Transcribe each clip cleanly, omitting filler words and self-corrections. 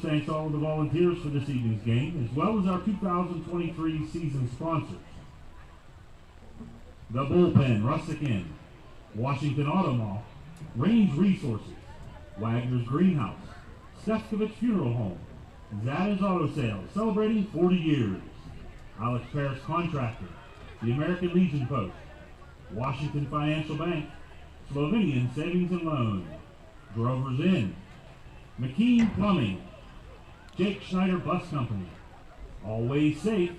thanks all of the volunteers for this evening's game, as well as our 2023 season sponsors. The Bullpen, Rustic Inn, Washington Auto Mall, Range Resources, Wagner's Greenhouse, Stefkovich Funeral Home, Zada's Auto Sales, celebrating 40 years, Alex Paris Contractor, the American Legion Post, Washington Financial Bank, Slovenian Savings and Loan, Grover's Inn, McKean Plumbing, Jake Schneider Bus Company, Always Safe,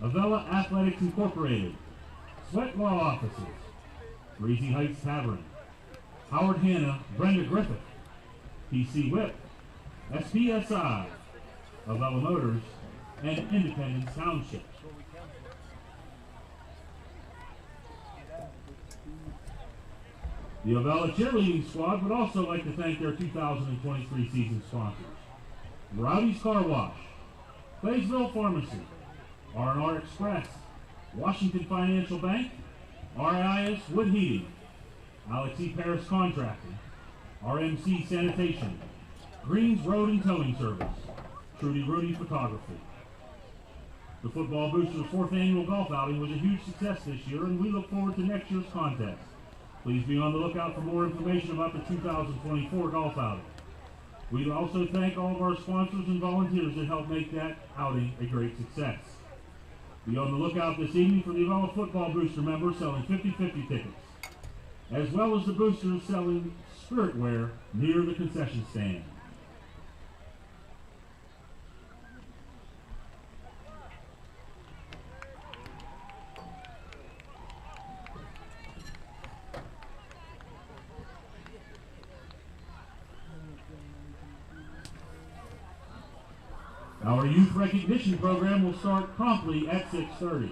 Avella Athletics Incorporated, Sweat Law Offices, Breezy Heights Tavern, Howard Hanna, Brenda Griffith, PC Whip, SPSI, Avella Motors, and Independence Township. The Avella cheerleading squad would also like to thank their 2023 season sponsors: Rowdy's Car Wash, Claysville Pharmacy, R&R Express, Washington Financial Bank, RIS Wood Heating, Alex E. Paris Contracting, RMC Sanitation, Greens Road and Towing Service, Trudy Rudy Photography. The Football Boosters' 4th annual golf outing was a huge success this year, and we look forward to next year's contest. Please be on the lookout for more information about the 2024 golf outing. We also thank all of our sponsors and volunteers that helped make that outing a great success. Be on the lookout this evening for the Avella-Football Booster members selling 50-50 tickets, as well as the boosters selling spiritware near the concession stand. Our youth recognition program will start promptly at 6:30.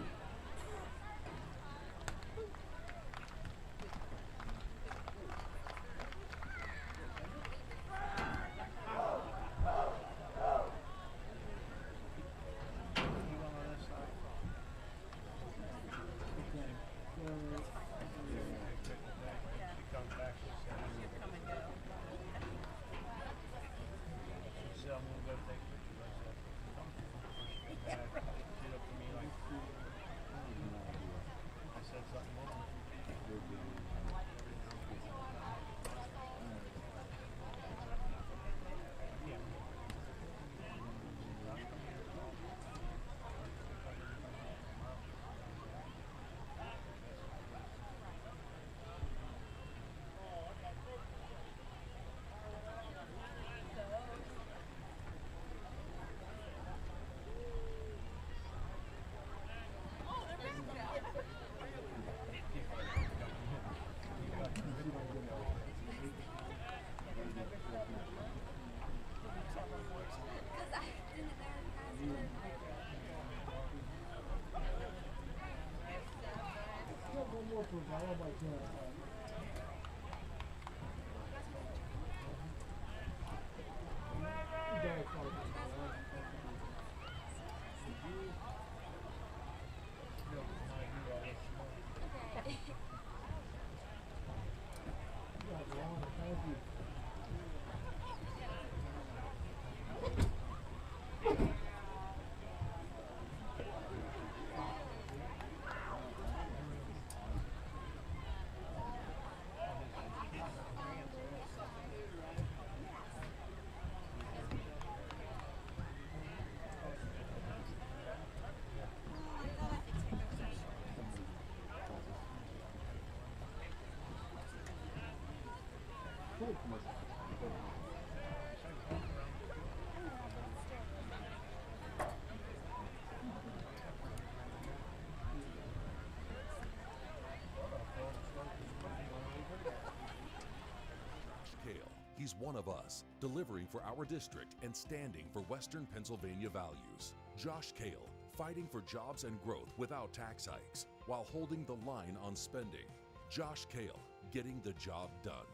He's one of us, delivering for our district and standing for Western Pennsylvania values. Josh Kale, fighting for jobs and growth without tax hikes, while holding the line on spending. Josh Kale, getting the job done.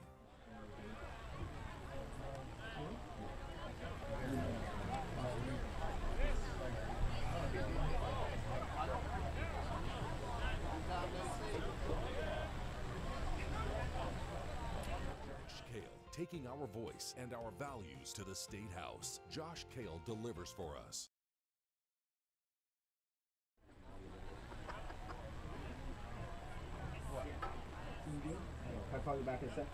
taking our voice and our values to the State House. Josh Kale delivers for us. Can I call you back in a sec?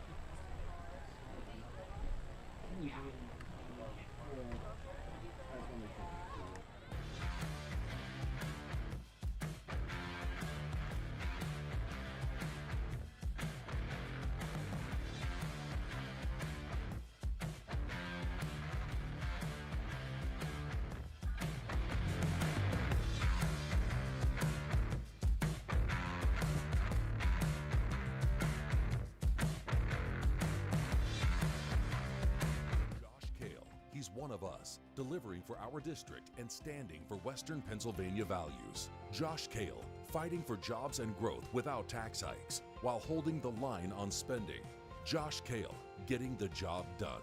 He's one of us, delivering for our district and standing for Western Pennsylvania values. Josh Kale, fighting for jobs and growth without tax hikes, while holding the line on spending. Josh Kale, getting the job done.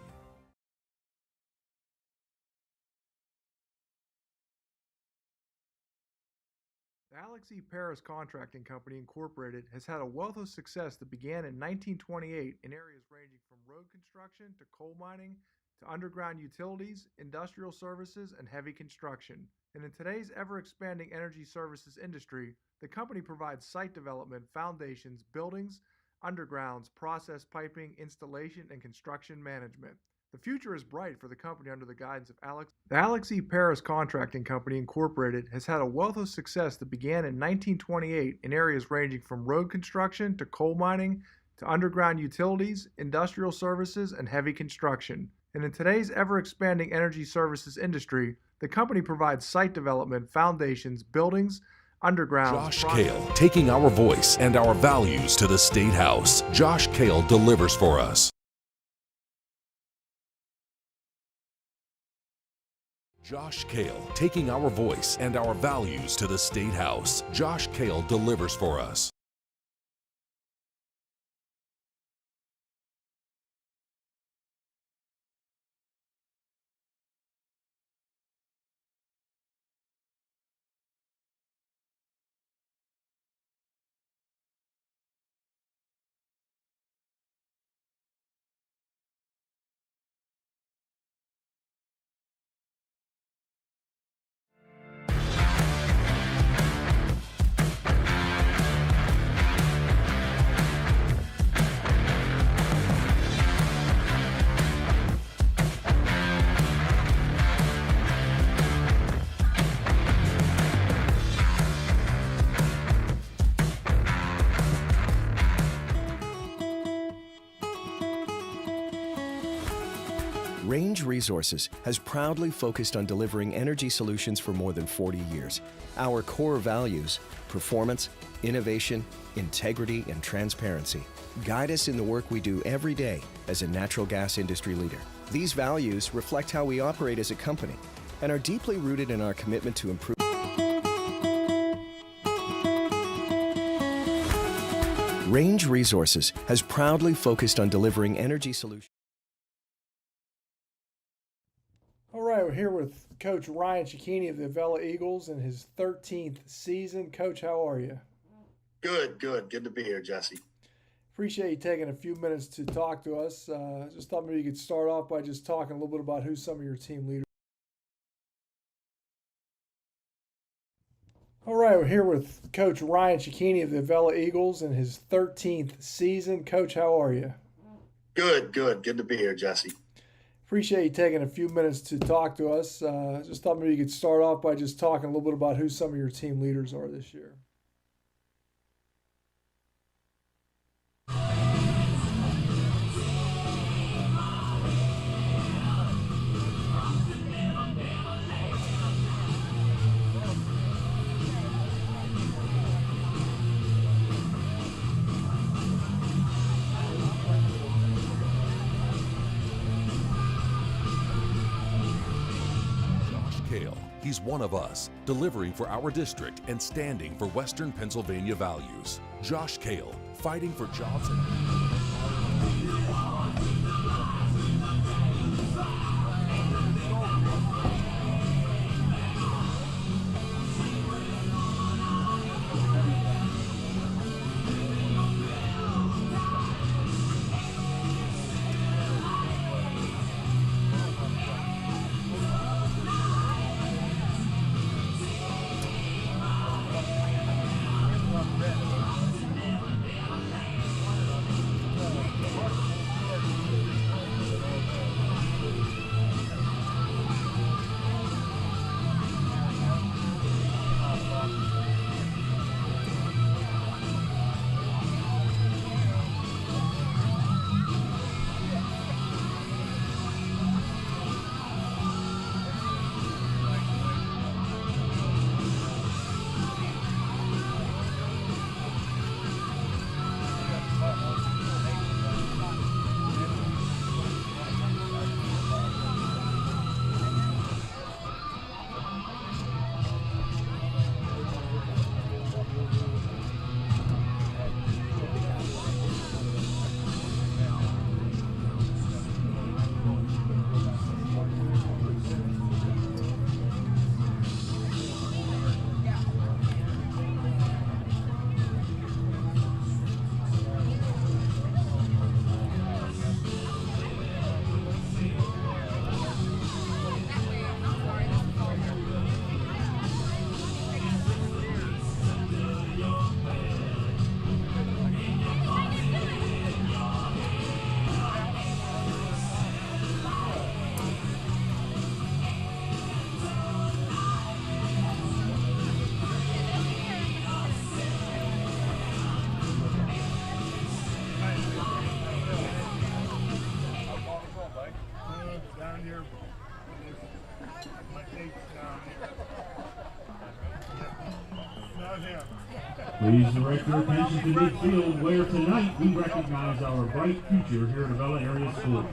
The Alex E. Paris Contracting Company, Incorporated, has had a wealth of success that began in 1928 in areas ranging from road construction to coal mining to underground utilities, industrial services, and heavy construction. And in today's ever-expanding energy services industry, the company provides site development, foundations, buildings, undergrounds, process piping, installation, and construction management. The future is bright for the company under the guidance of Alex. The Alex E. Paris Contracting Company, Incorporated, has had a wealth of success that began in 1928 in areas ranging from road construction to coal mining to underground utilities, industrial services, and heavy construction. And in today's ever-expanding energy services industry, the company provides site development, foundations, buildings, undergrounds. Josh Kale, taking our voice and our values to the State House. Josh Kale delivers for us. Josh Kale, taking our voice and our values to the State House. Josh Kale delivers for us. Range Resources has proudly focused on delivering energy solutions for more than 40 years. Our core values, performance, innovation, integrity, and transparency, guide us in the work we do every day as a natural gas industry leader. These values reflect how we operate as a company and are deeply rooted in our commitment to improve. Range Resources has proudly focused on delivering energy solutions. All right, we're here with Coach Ryan Cicchini of the Avella Eagles in his 13th season. Coach, how are you? Good. Good to be here, Jesse. Appreciate you taking a few minutes to talk to us. Just thought maybe you could start off by just talking a little bit about who some of your team leaders. All right, we're here with Coach Ryan Cicchini of the Avella Eagles in his 13th season. Coach, how are you? Good to be here, Jesse. Appreciate you taking a few minutes to talk to us. Just thought maybe you could start off by just talking a little bit about who some of your team leaders are this year. He's one of us, delivering for our district and standing for Western Pennsylvania values. Josh Kale, fighting for jobs and... Please direct your attention to midfield, where tonight we recognize our bright future here at Avella Area School.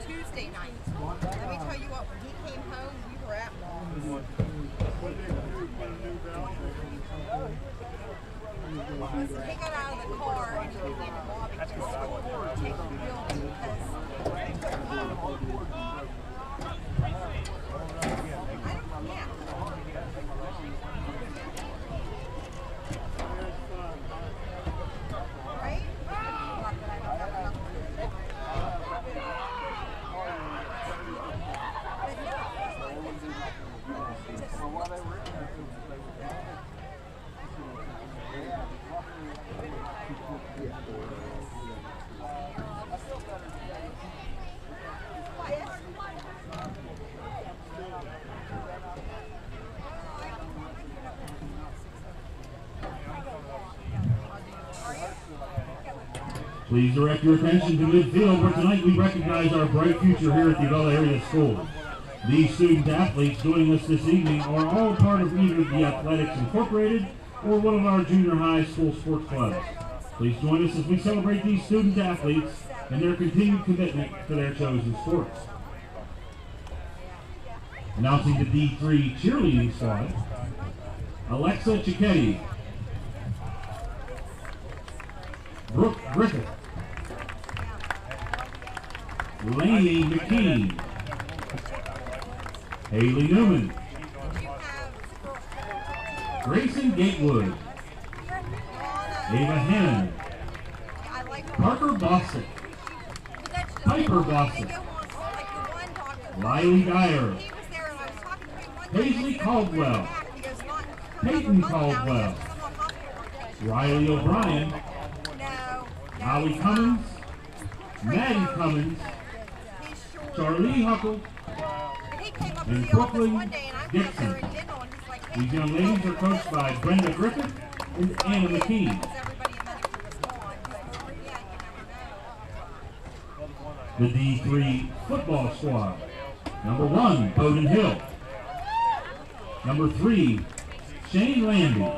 Tuesday night. Let me tell you what, when he came home, we were at Mom's. He got out of the car and he began to lobby to school to take the building because Please direct your attention to midfield, where tonight we recognize our bright future here at the Avella Area School. These student athletes joining us this evening are all part of either the Athletics Incorporated or one of our junior high school sports clubs. Please join us as we celebrate these student athletes and their continued commitment to their chosen sports. Announcing the D3 cheerleading squad, Alexa Cicchetti, Brooke Griffith, Lainey McKean, Haley Newman, Grayson Gatewood, Ava Hannon, Parker Boston, Piper Boston, Riley Dyer, Paisley Caldwell, Peyton Caldwell, Riley O'Brien, Holly Cummins, Maddie Cummins, Charlie Huckle, and Brooklyn Dixon. These young ladies are coached by Brenda Griffith and Anna McKean. The D3 football squad. Number 1, Bowden Hill. Number 3, Shane Landy.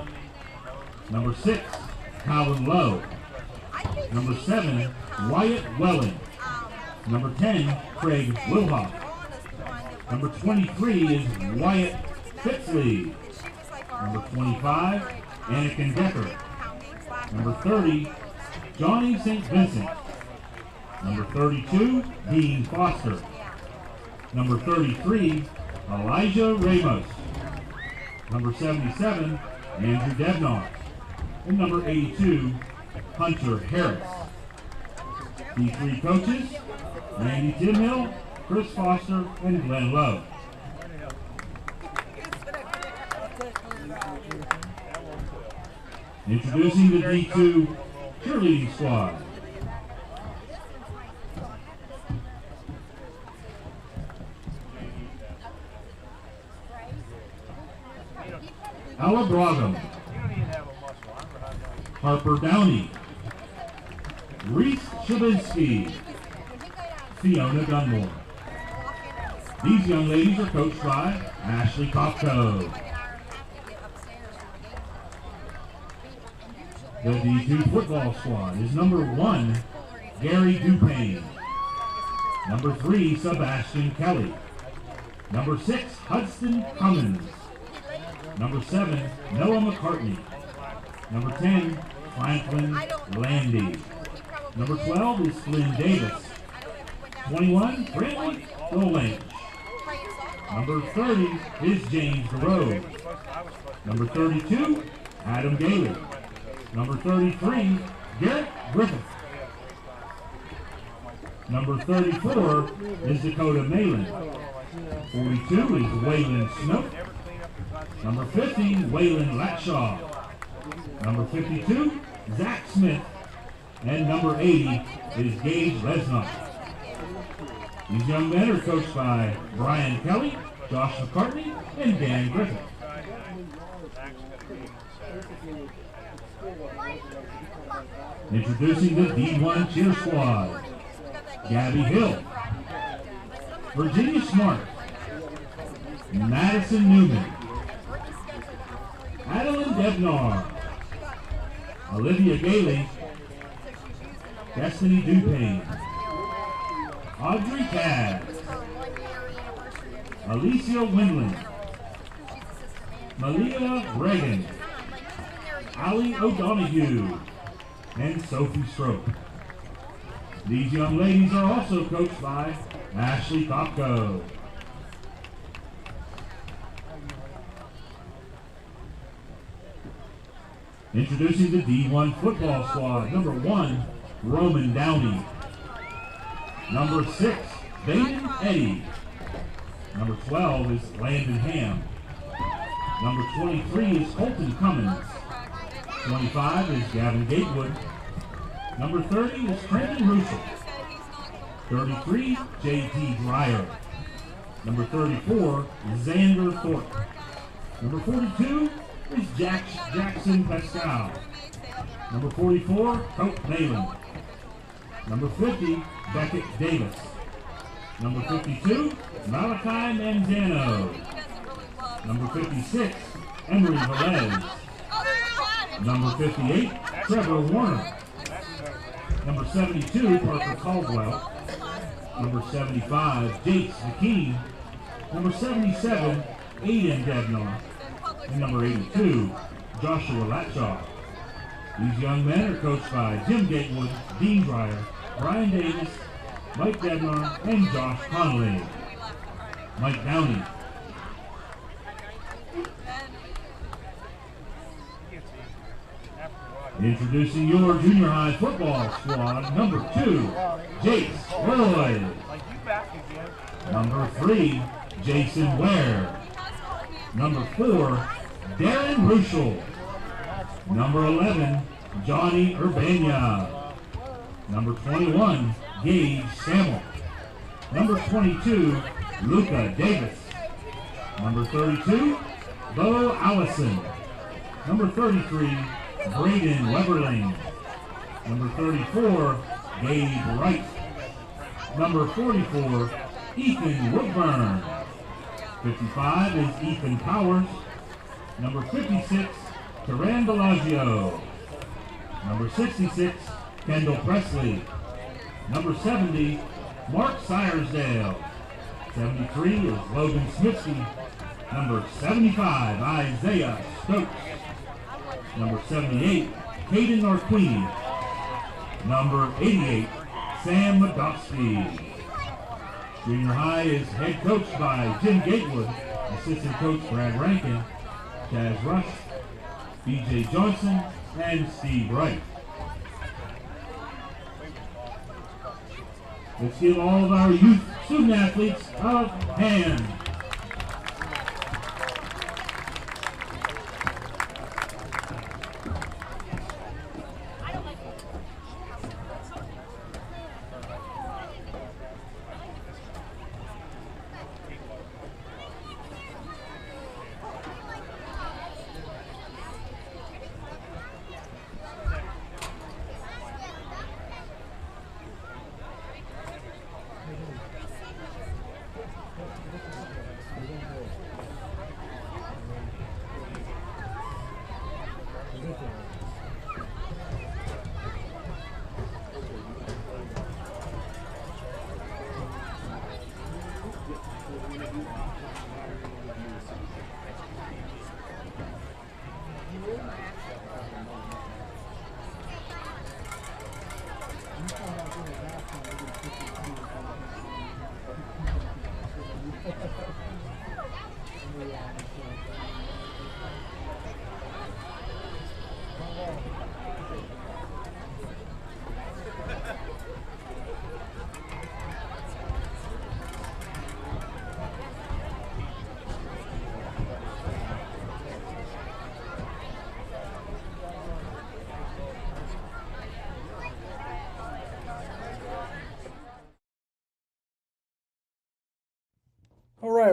Number 6, Colin Lowe. Number 7, Wyatt Welling. Number 10, Craig Wilhoff. Number 23 is Wyatt Fitzley. Number 25, Anakin Decker. Number 30, Johnny St. Vincent. Number 32, Dean Foster. Number 33, Elijah Ramos. Number 77, Andrew Devnar. And number 82, Hunter Harris. D3 coaches, Randy Timhill, Chris Foster, and Glenn Lowe. Introducing the D2 cheerleading squad. Ella Brogum, Harper Downey, Reese Shabinsky, Fiona Dunmore. These young ladies are coached by Ashley Kopko. The D2 football squad is number 1, Gary Dupain. Number 3, Sebastian Kelly. Number 6, Hudson Cummins. Number 7, Noah McCartney. Number 10, Franklin Landy. Number 12 is Flynn Davis. 21, Brantley Golange. Number 30 is James Garode. Number 32, Adam Gailey. Number 33, Garrett Griffith. Number 34 is Dakota Malin. 42 is Waylon Snoke. Number 50, Waylon Latshaw. Number 52, Zach Smith. And number 80 is Gage Lesnoff. These young men are coached by Brian Kelly, Josh McCartney, and Dan Griffith. Introducing the D1 cheer squad. Gabby Hill, Virginia Smart, Madison Newman, Adeline Devnar, Olivia Gailey, Destiny Dupain, Audrey Cass, Alicia Windland, Malia Reagan, Ali O'Donoghue, and Sophie Stroke. These young ladies are also coached by Ashley Kopko. Introducing the D1 football squad. Number 1, Roman Downey. Number 6, Baden Eddy. Number 12 is Landon Ham. Number 23 is Colton Cummins. 25 is Gavin Gatewood. Number 30 is Trenton Russell. 33, J.T. Dreyer. Number 34 is Xander Thorpe. Number 42 is Jackson Pascal. Number 44, Colt Malin. Number 50, Beckett Davis. Number 52, Malachi Manzano. Number 56, Emery Velez. Number 58, Trevor Warner. Number 72, Parker Caldwell. Number 75, Jace McKean. Number 77, Aiden Devnar. And number 82, Joshua Latshaw. These young men are coached by Jim Gatewood, Dean Dreyer, Brian Davis, Mike Devnar, and Josh Connolly. Mike Downey. Introducing your junior high football squad. Number 2, Jace Lloyd. Number 3, Jason Ware. Number 4, Darren Ruschel. Number 11, Johnny Urbania. Number 21, Gage Samuel. Number 22, Luca Davis. Number 32, Bo Allison. Number 33, Braden Weberling. Number 34, Gabe Wright. Number 44, Ethan Woodburn. 55 is Ethan Powers. Number 56, Teran Bellagio. Number 66, Kendall Presley. Number 70, Mark Syersdale. 73 is Logan Smitsky. Number 75, Isaiah Stokes. Number 78, Caden Norquini. Number 88, Sam Modofsky. Junior high is head coached by Jim Gatewood, assistant coach Brad Rankin, Chaz Rush, BJ Johnson, and Steve Wright. Let's give all of our youth student athletes a hand.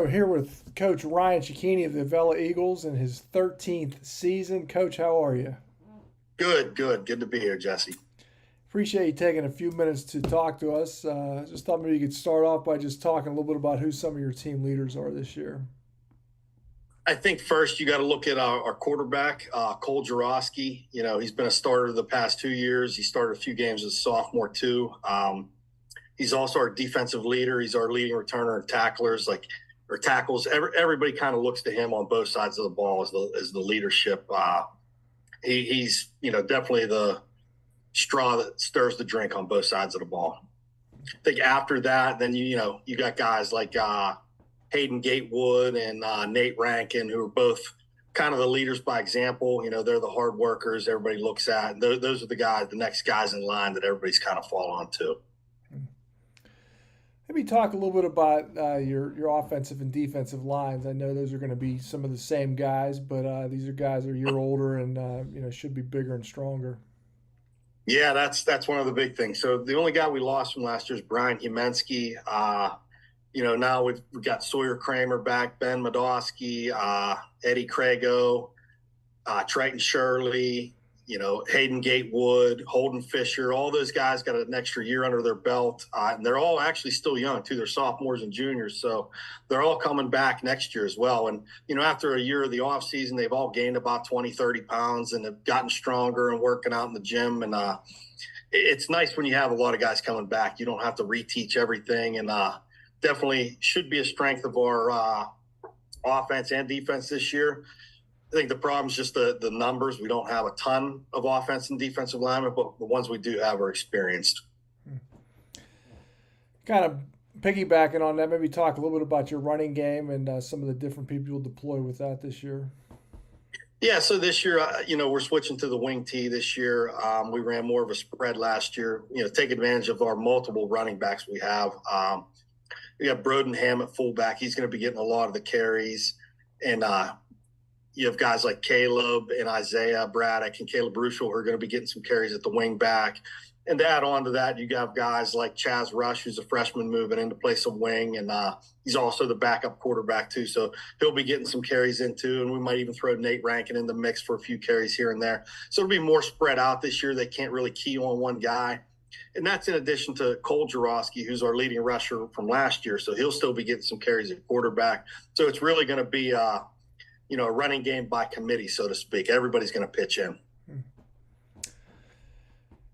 right, we're here with Coach Ryan Cicchini of the Avella Eagles in his 13th season. Coach, how are you? Good to be here, Jesse. Appreciate you taking a few minutes to talk to us. Just thought maybe you could start off by just talking a little bit about who some of your team leaders are this year. I think first you got to look at our quarterback, Cole Jarosky. You know, he's been a starter the past 2 years. He started a few games as a sophomore too. He's also our defensive leader. He's our leading returner and tacklers, or tackles. Everybody kind of looks to him on both sides of the ball as the leadership. He's definitely the straw that stirs the drink on both sides of the ball. I think after that, then you got guys like Hayden Gatewood and Nate Rankin, who are both kind of the leaders by example. You know, they're the hard workers everybody looks at. And those are the next guys in line that everybody's kind of fall on to. Maybe talk a little bit about your offensive and defensive lines. I know those are going to be some of the same guys, but these are guys that are a year older and should be bigger and stronger. Yeah, that's one of the big things. So the only guy we lost from last year is Brian Humensky. Now we've got Sawyer Kramer back, Ben Madowski, Eddie Crago, Triton Shirley, Hayden Gatewood, Holden Fisher. All those guys got an extra year under their belt. And they're all actually still young, too. They're sophomores and juniors. So they're all coming back next year as well. And, after a year of the offseason, they've all gained about 20, 30 pounds and have gotten stronger and working out in the gym. And it's nice when you have a lot of guys coming back. You don't have to reteach everything. And definitely should be a strength of our offense and defense this year. I think the problem is just the numbers. We don't have a ton of offense and defensive linemen, but the ones we do have are experienced. Kind of piggybacking on that, maybe talk a little bit about your running game and some of the different people you'll deploy with that this year. Yeah, so this year, we're switching to the wing tee this year. We ran more of a spread last year, take advantage of our multiple running backs we have. We got Brodenham at fullback. He's going to be getting a lot of the carries. And you have guys like Caleb and Isaiah Braddock and Caleb Ruschel who are going to be getting some carries at the wing back. And to add on to that, you have guys like Chaz Rush, who's a freshman moving into play some wing, and he's also the backup quarterback too. So he'll be getting some carries in too, and we might even throw Nate Rankin in the mix for a few carries here and there. So it'll be more spread out this year. They can't really key on one guy. And that's in addition to Cole Jarosky, who's our leading rusher from last year. So he'll still be getting some carries at quarterback. So it's really going to be a running game by committee, so to speak. Everybody's going to pitch in.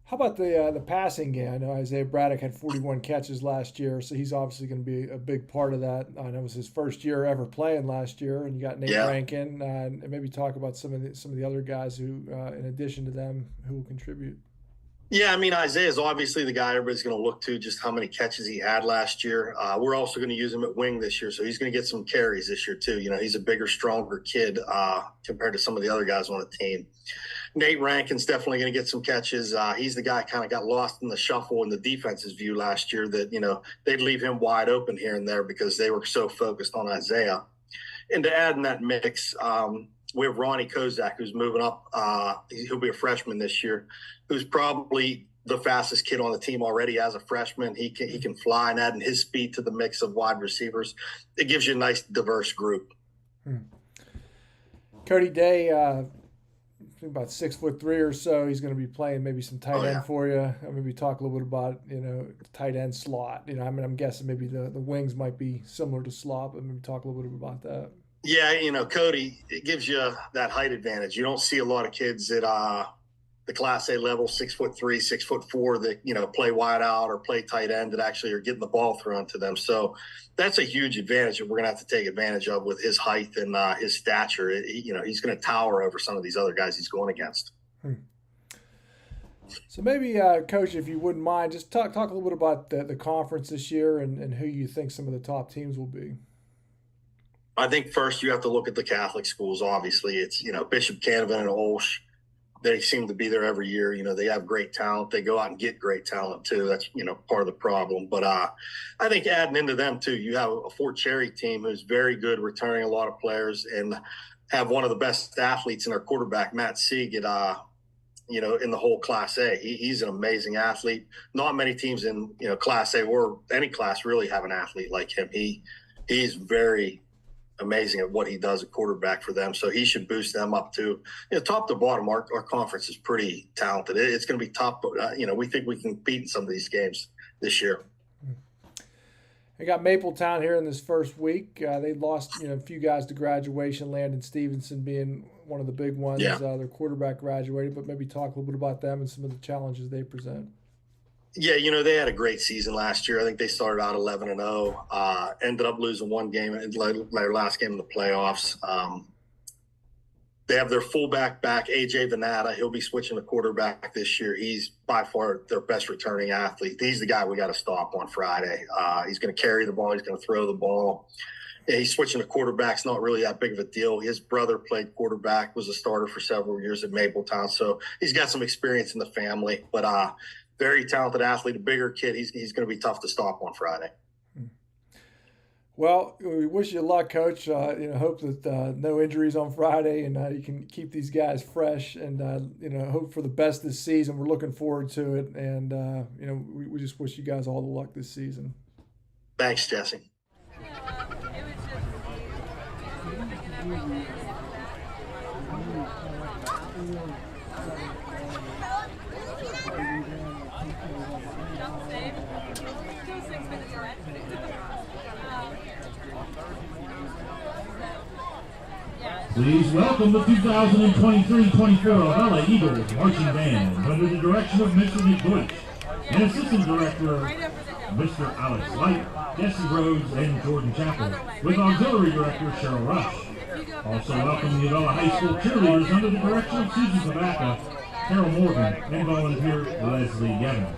How about the passing game? I know Isaiah Braddock had 41 catches last year, so he's obviously going to be a big part of that. I know it was his first year ever playing last year, and you got Nate Rankin. And maybe talk about some of the other guys who, in addition to them, who will contribute. Yeah, I mean, Isaiah's obviously the guy everybody's going to look to, just how many catches he had last year. We're also going to use him at wing this year, so he's going to get some carries this year too. He's a bigger, stronger kid compared to some of the other guys on the team. Nate Rankin's definitely going to get some catches. He's the guy kind of got lost in the shuffle in the defense's view last year that, they'd leave him wide open here and there because they were so focused on Isaiah. And to add in that mix, we have Ronnie Kozak, who's moving up. He'll be a freshman this year, who's probably the fastest kid on the team already as a freshman. He can fly, and adding his speed to the mix of wide receivers, it gives you a nice, diverse group. Cody Day, about 6'3" or so. He's going to be playing maybe some tight end for you. Maybe talk a little bit about tight end slot. I'm guessing maybe the wings might be similar to slot, but maybe talk a little bit about that. Yeah, Cody, it gives you that height advantage. You don't see a lot of kids at the Class A level, 6'3", 6'4", that play wide out or play tight end that actually are getting the ball thrown to them. So that's a huge advantage that we're going to have to take advantage of with his height and his stature. He's going to tower over some of these other guys he's going against. So maybe, Coach, if you wouldn't mind, just talk a little bit about the conference this year and who you think some of the top teams will be. I think first you have to look at the Catholic schools. Obviously, it's Bishop Canevin and Olsh. They seem to be there every year. They have great talent. They go out and get great talent too. That's part of the problem. But I think adding into them too, you have a Fort Cherry team who's very good, returning a lot of players, and have one of the best athletes in our quarterback, Matt Sieg, in the whole Class A. He's an amazing athlete. Not many teams in Class A or any class really have an athlete like him. He's very amazing at what he does at quarterback for them. So he should boost them up too. Top to bottom, our conference is pretty talented. It's going to be top. We think we can compete in some of these games this year. I got Mapletown here in this first week. They lost a few guys to graduation, Landon Stevenson being one of the big ones. Yeah. Their quarterback graduated, but maybe talk a little bit about them and some of the challenges they present. Yeah, they had a great season last year. I think they started out 11-0, ended up losing one game in their last game in the playoffs. They have their fullback back, AJ Venata. He'll be switching to quarterback this year. He's by far their best returning athlete. He's the guy we got to stop on Friday. He's going to carry the ball. He's going to throw the ball. Yeah, he's switching to quarterback's not really that big of a deal. His brother played quarterback, was a starter for several years at Mapletown. So he's got some experience in the family, but very talented athlete, a bigger kid. He's going to be tough to stop on Friday. Well, we wish you luck, Coach. Hope that no injuries on Friday, and you can keep these guys fresh. And hope for the best this season. We're looking forward to it, and we just wish you guys all the luck this season. Thanks, Jesse. Please welcome the 2023-24 Avella Eagles Marching Band under the direction of Mr. Nick Deutsch and Assistant Director Mr. Alex Light, Jesse Rhodes, and Jordan Chappell, with Auxiliary Director Cheryl Rush. Also welcome the Avella High School cheerleaders under the direction of Susan Tabacca, Carol Morgan, and volunteer Leslie Yevon.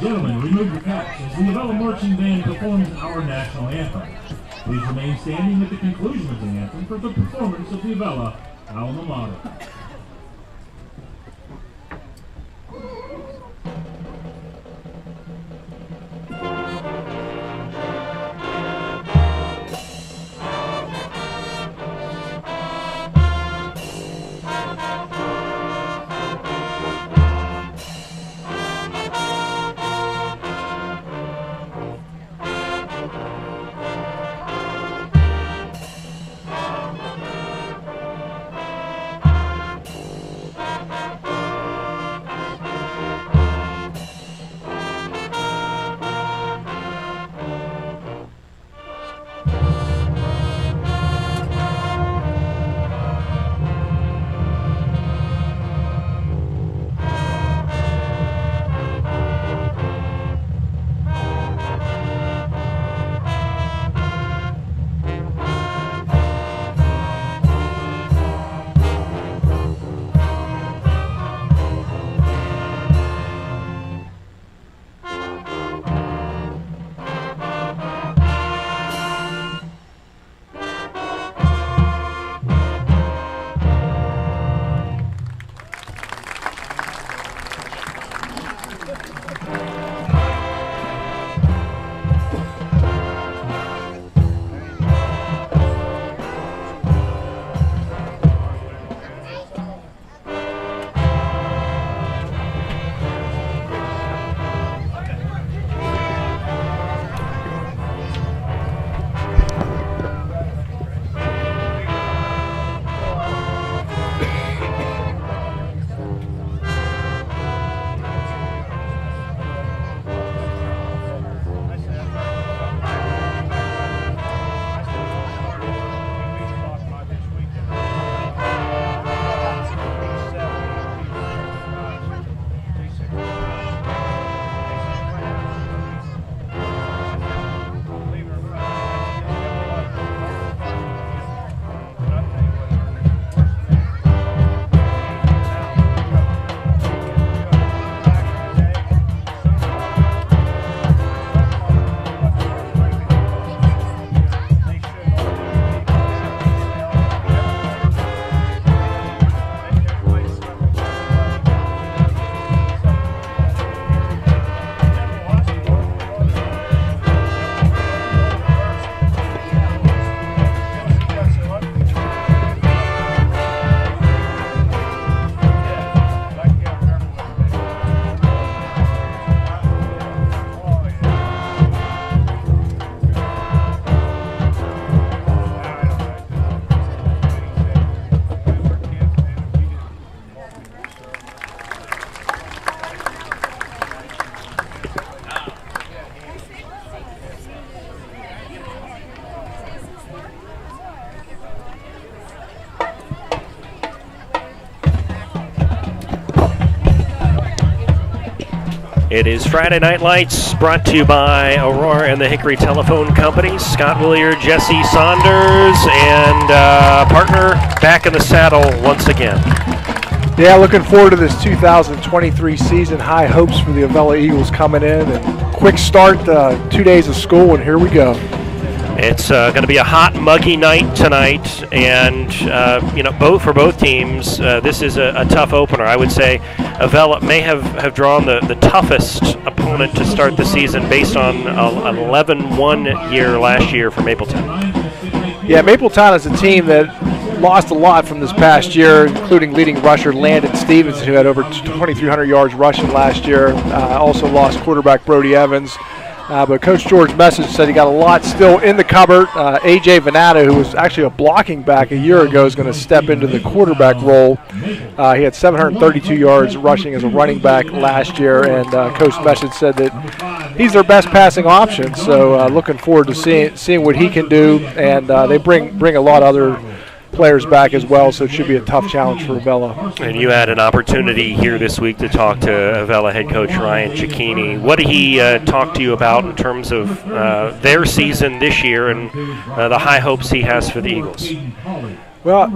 Gentlemen, remove your caps as the Avella Marching Band performs our national anthem. Please remain standing at the conclusion of the anthem for the performance of the Avella alma mater. It is Friday Night Lights, brought to you by Aurora and the Hickory Telephone Company. Scott Willier, Jesse Saunders, and partner back in the saddle once again. Yeah, looking forward to this 2023 season. High hopes for the Avella Eagles coming in. And quick start, 2 days of school, and here we go. It's going to be a hot, muggy night tonight, and for both teams, this is a tough opener. I would say Avella may have drawn the toughest opponent to start the season based on an 11-1 year last year for Mapletown. Yeah, Mapletown is a team that lost a lot from this past year, including leading rusher Landon Stevenson, who had over 2,300 yards rushing last year. Also lost quarterback Brody Evans. But Coach George Message said he got a lot still in the cupboard. A.J. Venata, who was actually a blocking back a year ago, is going to step into the quarterback role. He had 732 yards rushing as a running back last year, and Coach Message said that he's their best passing option. So looking forward to seeing what he can do, and they bring a lot of other players back as well, so it should be a tough challenge for Avella. And you had an opportunity here this week to talk to Avella head coach Ryan Cicchini. What did he talk to you about in terms of their season this year and the high hopes he has for the Eagles? Well,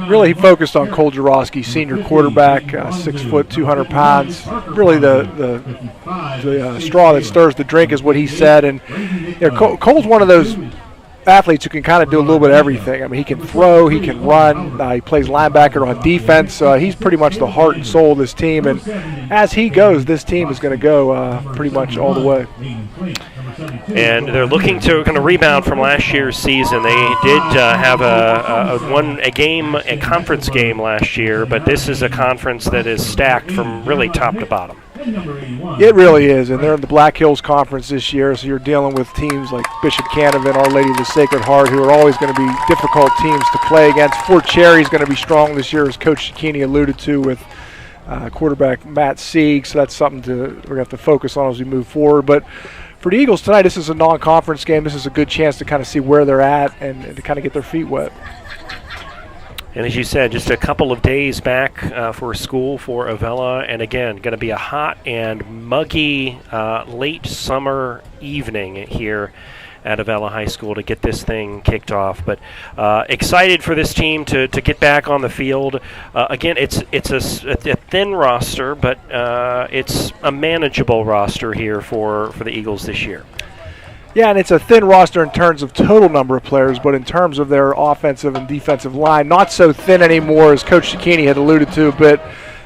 really he focused on Cole Jarosky, senior quarterback, 6 foot, 200 pounds. Really the straw that stirs the drink is what he said. And Cole's one of those athletes who can kind of do a little bit of everything. I mean, he can throw, he can run, he plays linebacker on defense. He's pretty much the heart and soul of this team, and as he goes, this team is going to go pretty much all the way. And they're looking to kind of rebound from last year's season. They did have a conference game last year, but this is a conference that is stacked from really top to bottom. It really is, and they're in the Black Hills Conference this year, so you're dealing with teams like Bishop Canevin, Our Lady of the Sacred Heart, who are always going to be difficult teams to play against. Fort Cherry is going to be strong this year, as Coach Cicchini alluded to, with quarterback Matt Sieg, so that's something we're going to have to focus on as we move forward. But for the Eagles tonight, this is a non-conference game. This is a good chance to kind of see where they're at and to kind of get their feet wet. And as you said, just a couple of days back for school for Avella, and again, going to be a hot and muggy late summer evening here at Avella High School to get this thing kicked off. But excited for this team to get back on the field. Again, it's a thin roster, but it's a manageable roster here for the Eagles this year. Yeah, and it's a thin roster in terms of total number of players, but in terms of their offensive and defensive line, not so thin anymore, as Coach Cicchini had alluded to, but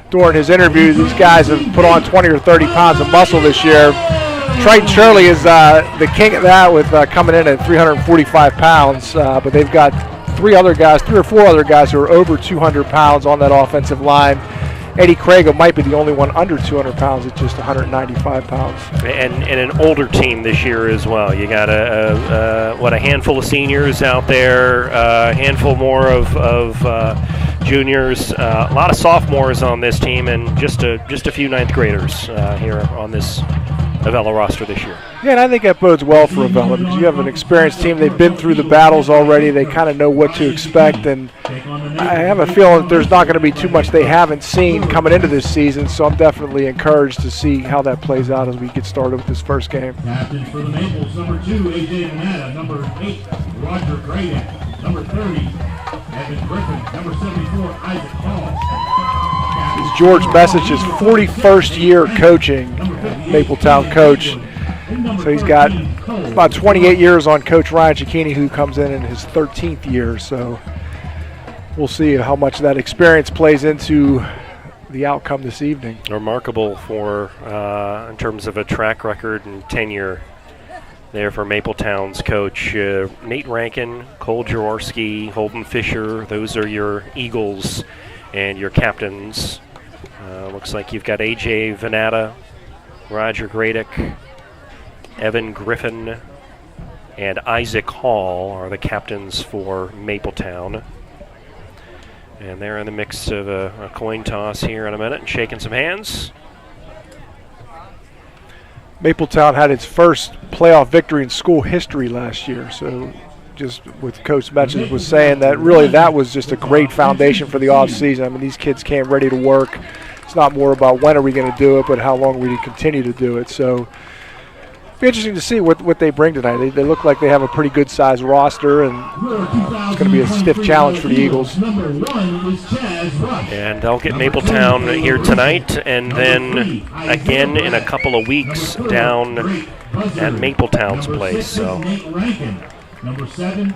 during his interview, these guys have put on 20 or 30 pounds of muscle this year. Triton Shirley is the king of that, with coming in at 345 pounds, but they've got 3 or 4 other guys who are over 200 pounds on that offensive line. Eddie Craig might be the only one under 200 pounds at just 195 pounds. And an older team this year as well. You got a handful of seniors out there, a handful more of juniors, a lot of sophomores on this team, and just a few ninth graders here on this Avella roster this year. Yeah, and I think that bodes well for Avella, because you have an experienced team. They've been through the battles already. They kind of know what to expect, and I have a feeling that there's not going to be too much they haven't seen coming into this season, so I'm definitely encouraged to see how that plays out as we get started with this first game. Captains for the Maples, number 2, A.J. Venata, number 8, Roger Grayden, number 30, Evan Griffin, number 74, Isaac Hall. It's George Message's 41st year coaching, Mapletown coach. So he's got about 28 years on Coach Ryan Cicchini, who comes in his 13th year. So we'll see how much that experience plays into the outcome this evening. Remarkable for in terms of a track record and tenure there for Mapletown's coach. Nate Rankin, Cole Jaworski, Holden Fisher, those are your Eagles and your captains. Looks like you've got A.J. Venata, Roger Gradick, Evan Griffin, and Isaac Hall are the captains for Mapletown. And they're in the mix of a coin toss here in a minute and shaking some hands. Mapletown had its first playoff victory in school history last year, so just with Coach Metchins was saying that really that was just a great foundation for the offseason. I mean, these kids came ready to work. It's not more about when are we going to do it, but how long we continue to do it. So it'll be interesting to see what they bring tonight. They look like they have a pretty good sized roster, and it's going to be a stiff challenge for the Eagles. And they'll get Mapletown here tonight, and then again in a couple of weeks down at Mapletown's place. So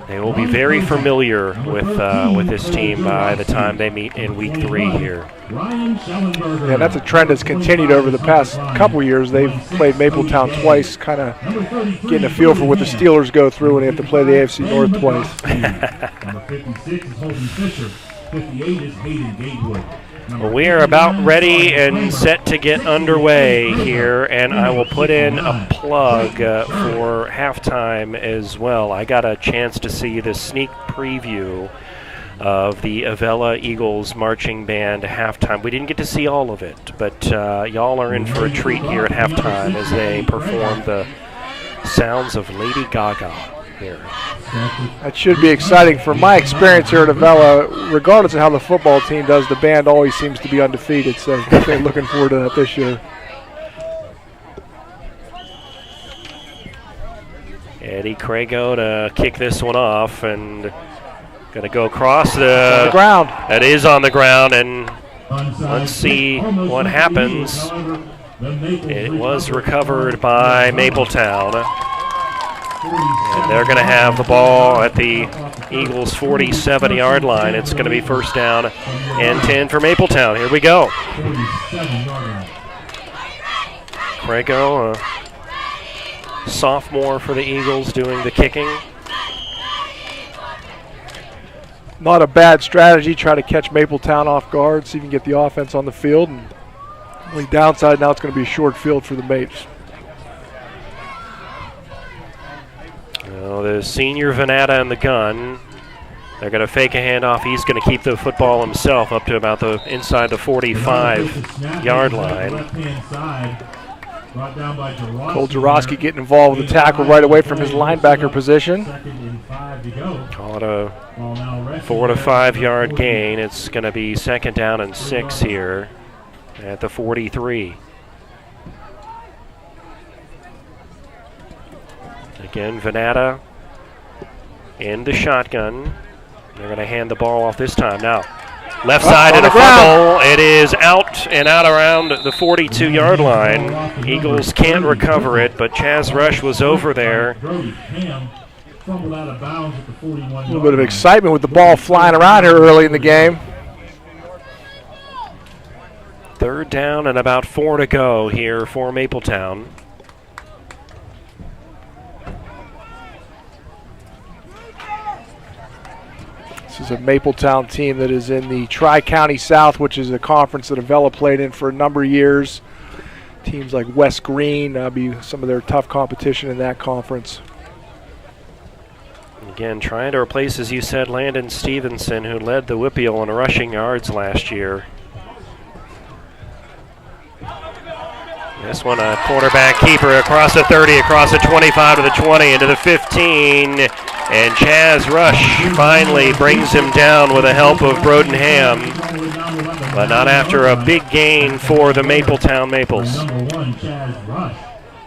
they will be very familiar with this team by the time they meet in week 3 here. Yeah, that's a trend that's continued over the past couple years. They've played Mapletown twice, kind of getting a feel for what the Steelers go through when they have to play the AFC North twice. Number 56 is Holden Fisher. 58 is Hayden Gatewood. Well, we are about ready and set to get underway here, and I will put in a plug for halftime as well. I got a chance to see the sneak preview of the Avella Eagles marching band halftime. We didn't get to see all of it, but y'all are in for a treat here at halftime as they perform the sounds of Lady Gaga here. That should be exciting. From my experience here at Avella, regardless of how the football team does, the band always seems to be undefeated, so they're looking forward to that this year. Eddie Crago to kick this one off, and going to go across the ground. That is on the ground, and let's see what happens. It was recovered by Mapletown. And they're going to have the ball at the Eagles' 47-yard line. It's going to be first down and 10 for Mapletown. Here we go. Crago, a sophomore for the Eagles, doing the kicking. Not a bad strategy. Try to catch Mapletown off guard, see if you can get the offense on the field. And the downside, now it's going to be a short field for the Mapes. Well, the senior Venata in the gun. They're going to fake a handoff. He's going to keep the football himself up to about the inside the 45-yard line. Cole Jaroski getting involved with the tackle right away from his linebacker position. Call it a 4 to 5 yard gain. It's going to be second down and 6 here at the 43. Again, Venata in the shotgun. They're going to hand the ball off this time. Now, left side and a fumble. It is out and out around the 42-yard line. Eagles can't recover it, but Chaz Rush was over there. A little bit of excitement with the ball flying around here early in the game. Third down and about 4 to go here for Mapletown. This is a Mapletown team that is in the Tri-County South, which is a conference that Avella played in for a number of years. Teams like West Green be some of their tough competition in that conference. Again, trying to replace, as you said, Landon Stevenson, who led the Whippeal in rushing yards last year. This one, a quarterback keeper across the 30, across the 25 to the 20, into the 15. And Chaz Rush finally brings him down with the help of Broden Ham. But not after a big gain for the Mapletown Maples.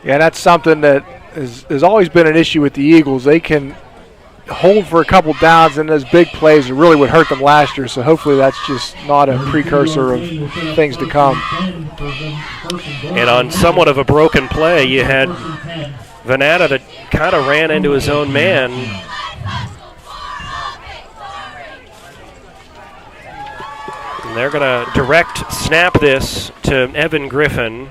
Yeah, that's something that has always been an issue with the Eagles. They can hold for a couple downs, and those big plays really would hurt them last year. So hopefully that's just not a precursor of things to come. And on somewhat of a broken play, you had Venata that kind of ran into his own man. And they're going to direct snap this to Evan Griffin.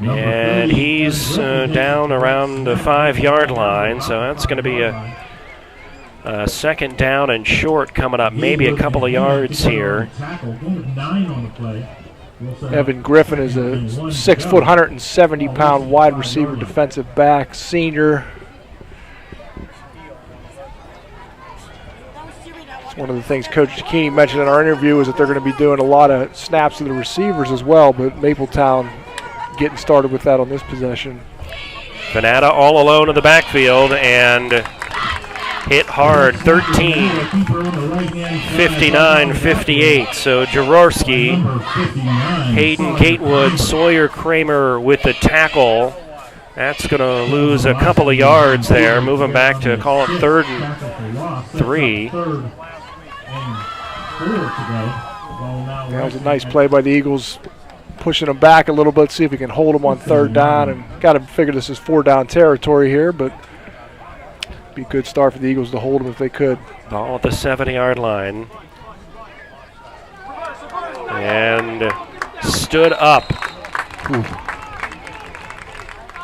And he's down around the 5-yard line, so that's going to be a second down and short coming up, maybe a couple of yards here. Evan Griffin is a 6 foot, 170-pound wide receiver defensive back, senior. It's one of the things Coach Cicchini mentioned in our interview is that they're going to be doing a lot of snaps to the receivers as well, but Mapletown getting started with that on this possession. Venata all alone in the backfield, and hit hard, 13, 59, 58. So Jaworski, Hayden Gatewood, Sawyer Kramer with the tackle. That's going to lose a couple of yards there, moving back to call it 3rd and 3. That was a nice play by the Eagles, pushing them back a little bit, see if we can hold them on 3rd down. And got to figure this is 4-down territory here, but be a good start for the Eagles to hold them if they could. Ball at the 70-yard line. And stood up. Ooh.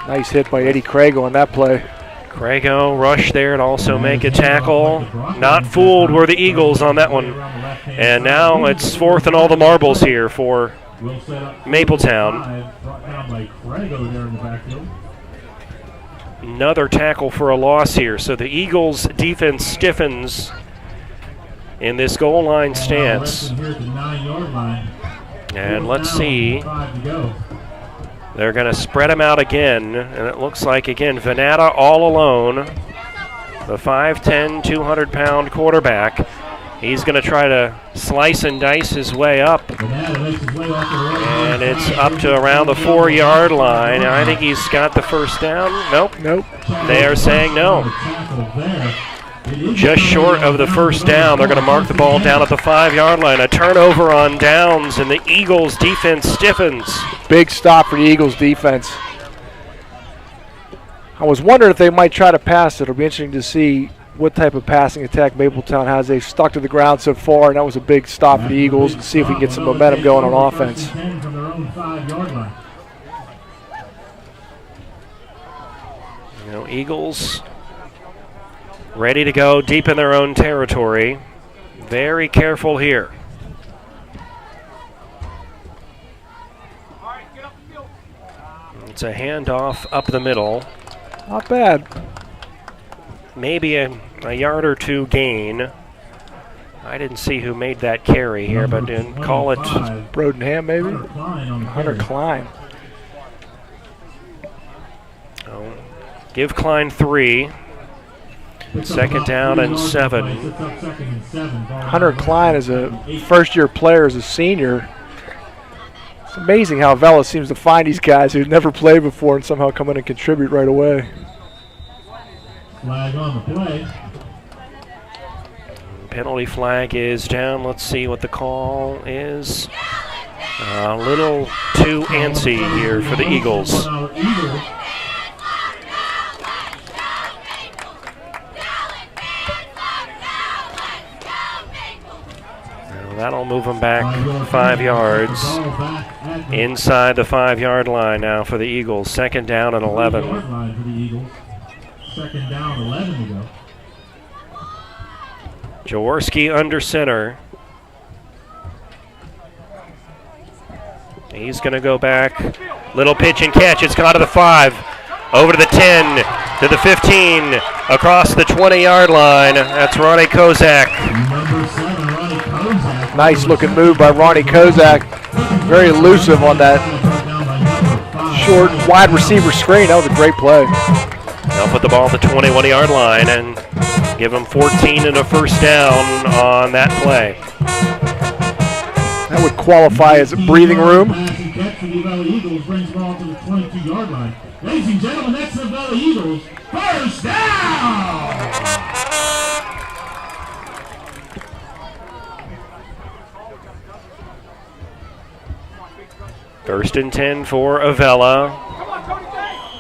Nice hit by Eddie Crago on that play. Crago rush there and also make a tackle. Not fooled were the Eagles on that one. And now it's 4th and all the marbles here for Mapletown. Another tackle for a loss here. So the Eagles' defense stiffens in this goal line stance. And let's see. They're going to spread them out again. And it looks like, again, Venata all alone. The 5'10", 200-pound quarterback. He's going to try to slice and dice his way up. And it's up to around the 4-yard line. I think he's got the first down. Nope. They are saying no. Just short of the first down. They're going to mark the ball down at the 5-yard line. A turnover on downs, and the Eagles' defense stiffens. Big stop for the Eagles' defense. I was wondering if they might try to pass it. It'll be interesting to see what type of passing attack Mapletown has. They've stuck to the ground so far, and that was a big stop for the Eagles, and see if we can get some momentum going on offense. You know, Eagles ready to go deep in their own territory. Very careful here. It's a handoff up the middle. Not bad. Maybe a yard or two gain. I didn't see who made that carry here, but didn't call it. Brodenham, maybe? Hunter Klein. Oh, give Klein 3. 2nd down and 7. Hunter Klein is a first-year player, as a senior. It's amazing how Avella seems to find these guys who've never played before and somehow come in and contribute right away. Flag on the play. Penalty flag is down. Let's see what the call is. A little too antsy here for the Eagles. That'll move them back 5 yards. Inside the 5-yard line now for the Eagles. 2nd down and 11. 2nd down, 11 to go. Jaworski under center. He's going to go back. Little pitch and catch. It's gone to the 5. Over to the 10. To the 15. Across the 20-yard line. That's Ronnie Kozak. Number 7, Ronnie Kozak. Nice looking move by Ronnie Kozak. Very elusive on that short wide receiver screen. That was a great play. They'll put the ball at the 21-yard line and give them 14 and a first down on that play. That would qualify as a breathing room. Ladies and gentlemen, that's the Avella Eagles. First down! 1st and 10 for Avella.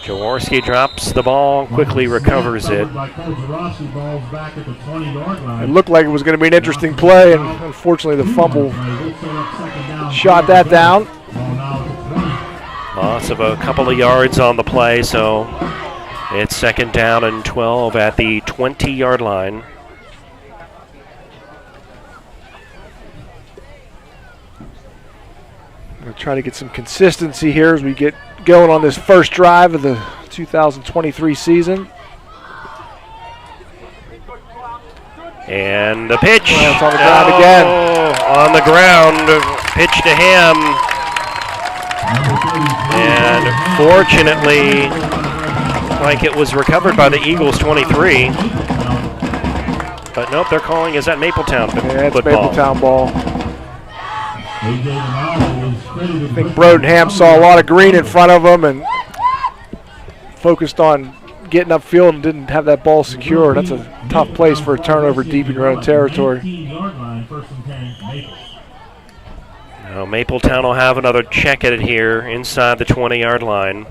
Jaworski drops the ball, quickly recovers it. It looked like it was going to be an interesting play, and unfortunately the fumble shot that down. Loss of a couple of yards on the play, so it's 2nd down and 12 at the 20-yard line. We'll try to get some consistency here as we get going on this first drive of the 2023 season. And the pitch. Well, it's on the ground again. On the ground. Pitch to him. And fortunately, like it was recovered by the Eagles 23. But nope, they're calling, is that Mapletown Yeah, it's football? Mapletown ball. AJ Venata is credited I think with Brodenham saw a lot of green in front of him and focused on getting upfield and didn't have that ball secure. That's a tough place for a turnover deep in your own territory. 19-yard line, first and 10, Maple. Now Mapletown will have another check at it here inside the 20-yard line.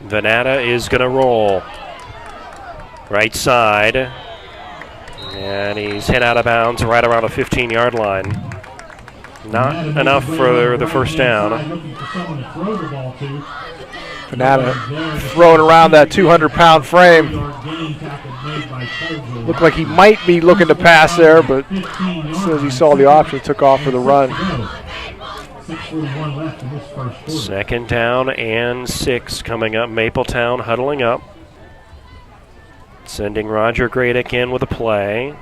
Venata is going to roll. Right side. And he's hit out of bounds right around the 15-yard line. Not enough for the first down. Venata throwing around that 200-pound frame. Looked like he might be looking to pass there, but as soon as he saw the option, took off for the run. 6:41 left in this first quarter. Second down and 6 coming up. Mapletown huddling up. Sending Roger Gradick in with a play.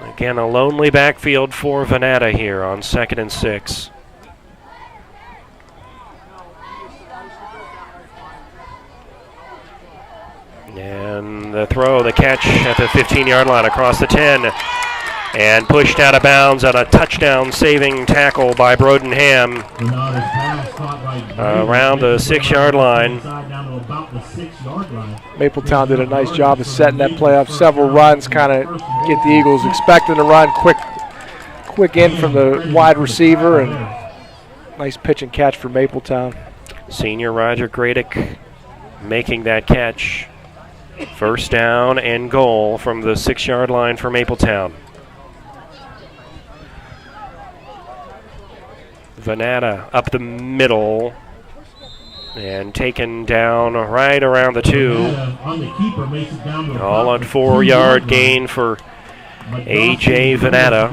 Again, a lonely backfield for Venata here on 2nd and 6. And the throw, the catch at the 15-yard line across the 10. And pushed out of bounds on a touchdown-saving tackle by Brodenham around the 6-yard line. Mapletown did a nice job of setting that play up. Several runs, kind of get the Eagles expecting to run quick in from the wide receiver, and nice pitch and catch for Mapletown. Senior Roger Gradick making that catch. First down and goal from the 6-yard line for Mapletown. Venata up the middle and taken down right around the 2. All on 4-yard gain for A.J. Venata.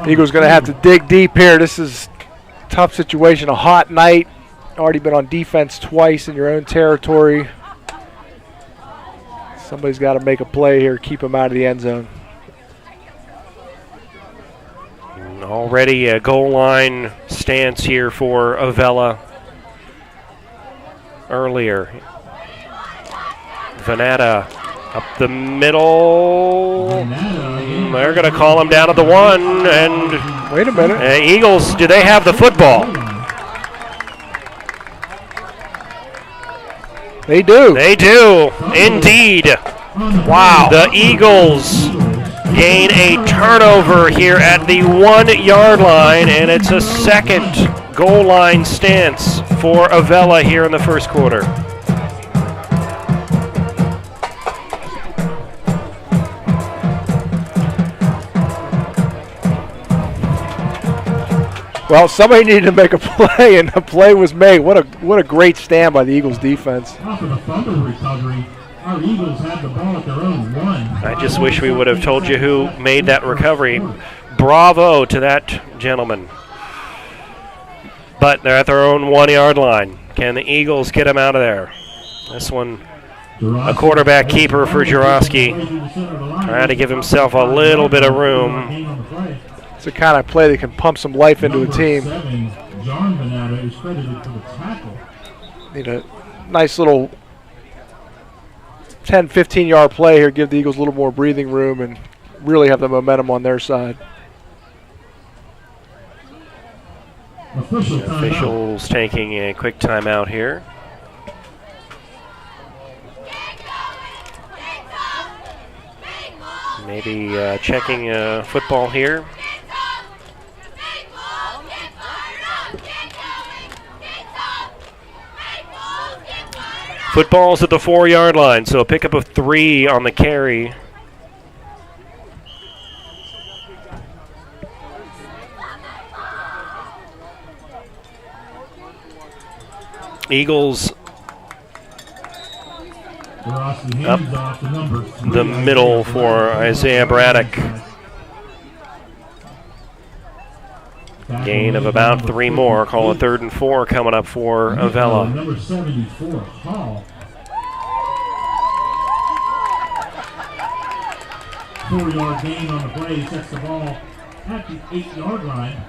Eagles going to have to dig deep here. This is a tough situation, a hot night. Already been on defense twice in your own territory. Somebody's got to make a play here, keep him out of the end zone. Already a goal line stance here for Avella earlier. Venata up the middle. They're going to call him down at the 1. And wait a minute. Eagles, do they have the football? They do. They do, indeed. Wow. The Eagles gain a turnover here at the 1-yard line, and it's a second goal line stance for Avella here in the first quarter. Well, somebody needed to make a play, and the play was made. What a great stand by the Eagles defense. After the fumble recovery, our Eagles had the ball at their own 1. I just wish we would have told you who made that recovery. Bravo to that gentleman. But they're at their own 1-yard line. Can the Eagles get him out of there? This one, a quarterback keeper for Jurowski. Trying to give himself a little bit of room. It's the kind of play that can pump some life into a team. John Venata is credited for the tackle. Need a nice little 10, 15-yard play here, give the Eagles a little more breathing room and really have the momentum on their side. Officials taking a quick timeout here. Maybe checking football here. Football's at the 4-yard line, so a pickup of 3 on the carry. Eagles up the middle for Isaiah Braddock. Gain of about 3 more. Call it 3rd and 4 coming up for Avella. Number 74, Hall. 4-yard gain on the play. He sets the ball at the 8-yard line.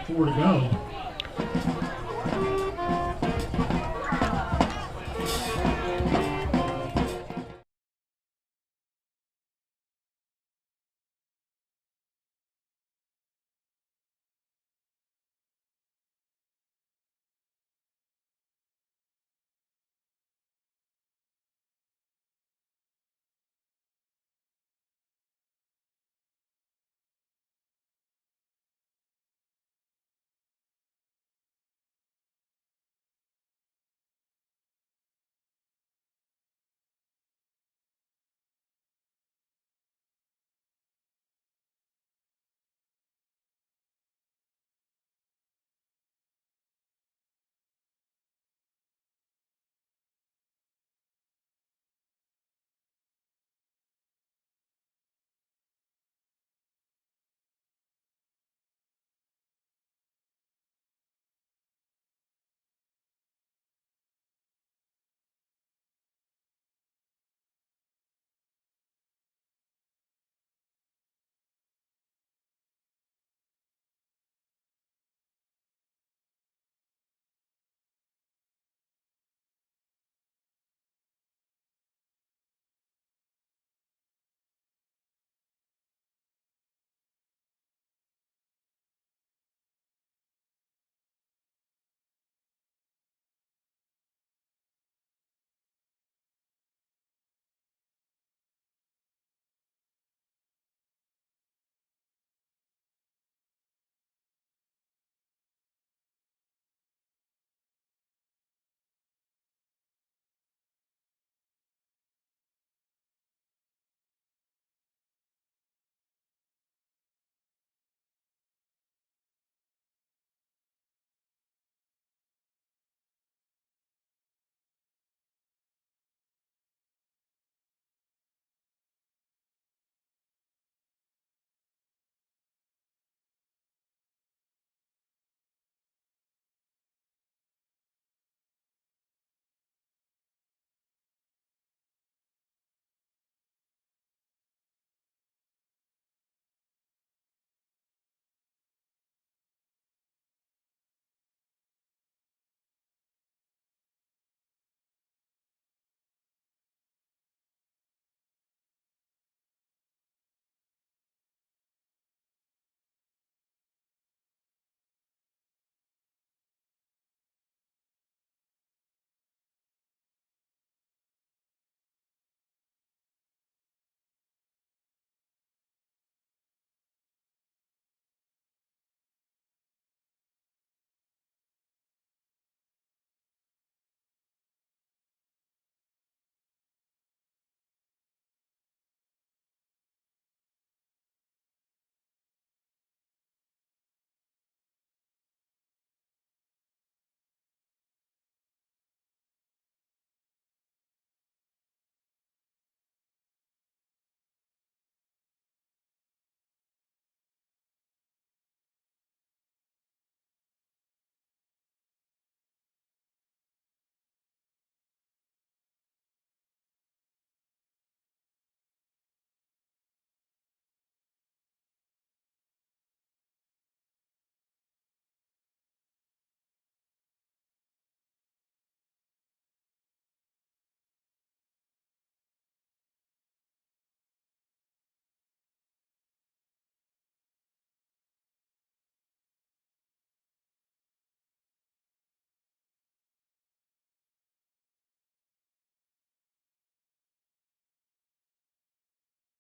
4 to go.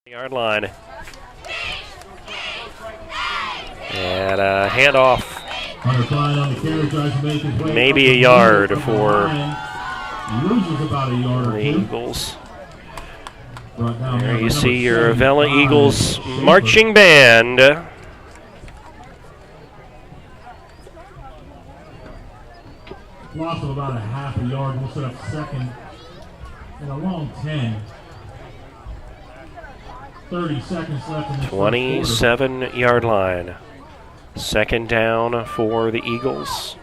Yard line. And a handoff. Maybe a yard for the Eagles. There you see your Avella Eagles marching band. Loss of about a half a yard. We'll set up second and a long 10. 30 seconds left in this 27-yard line. Second down for the Eagles.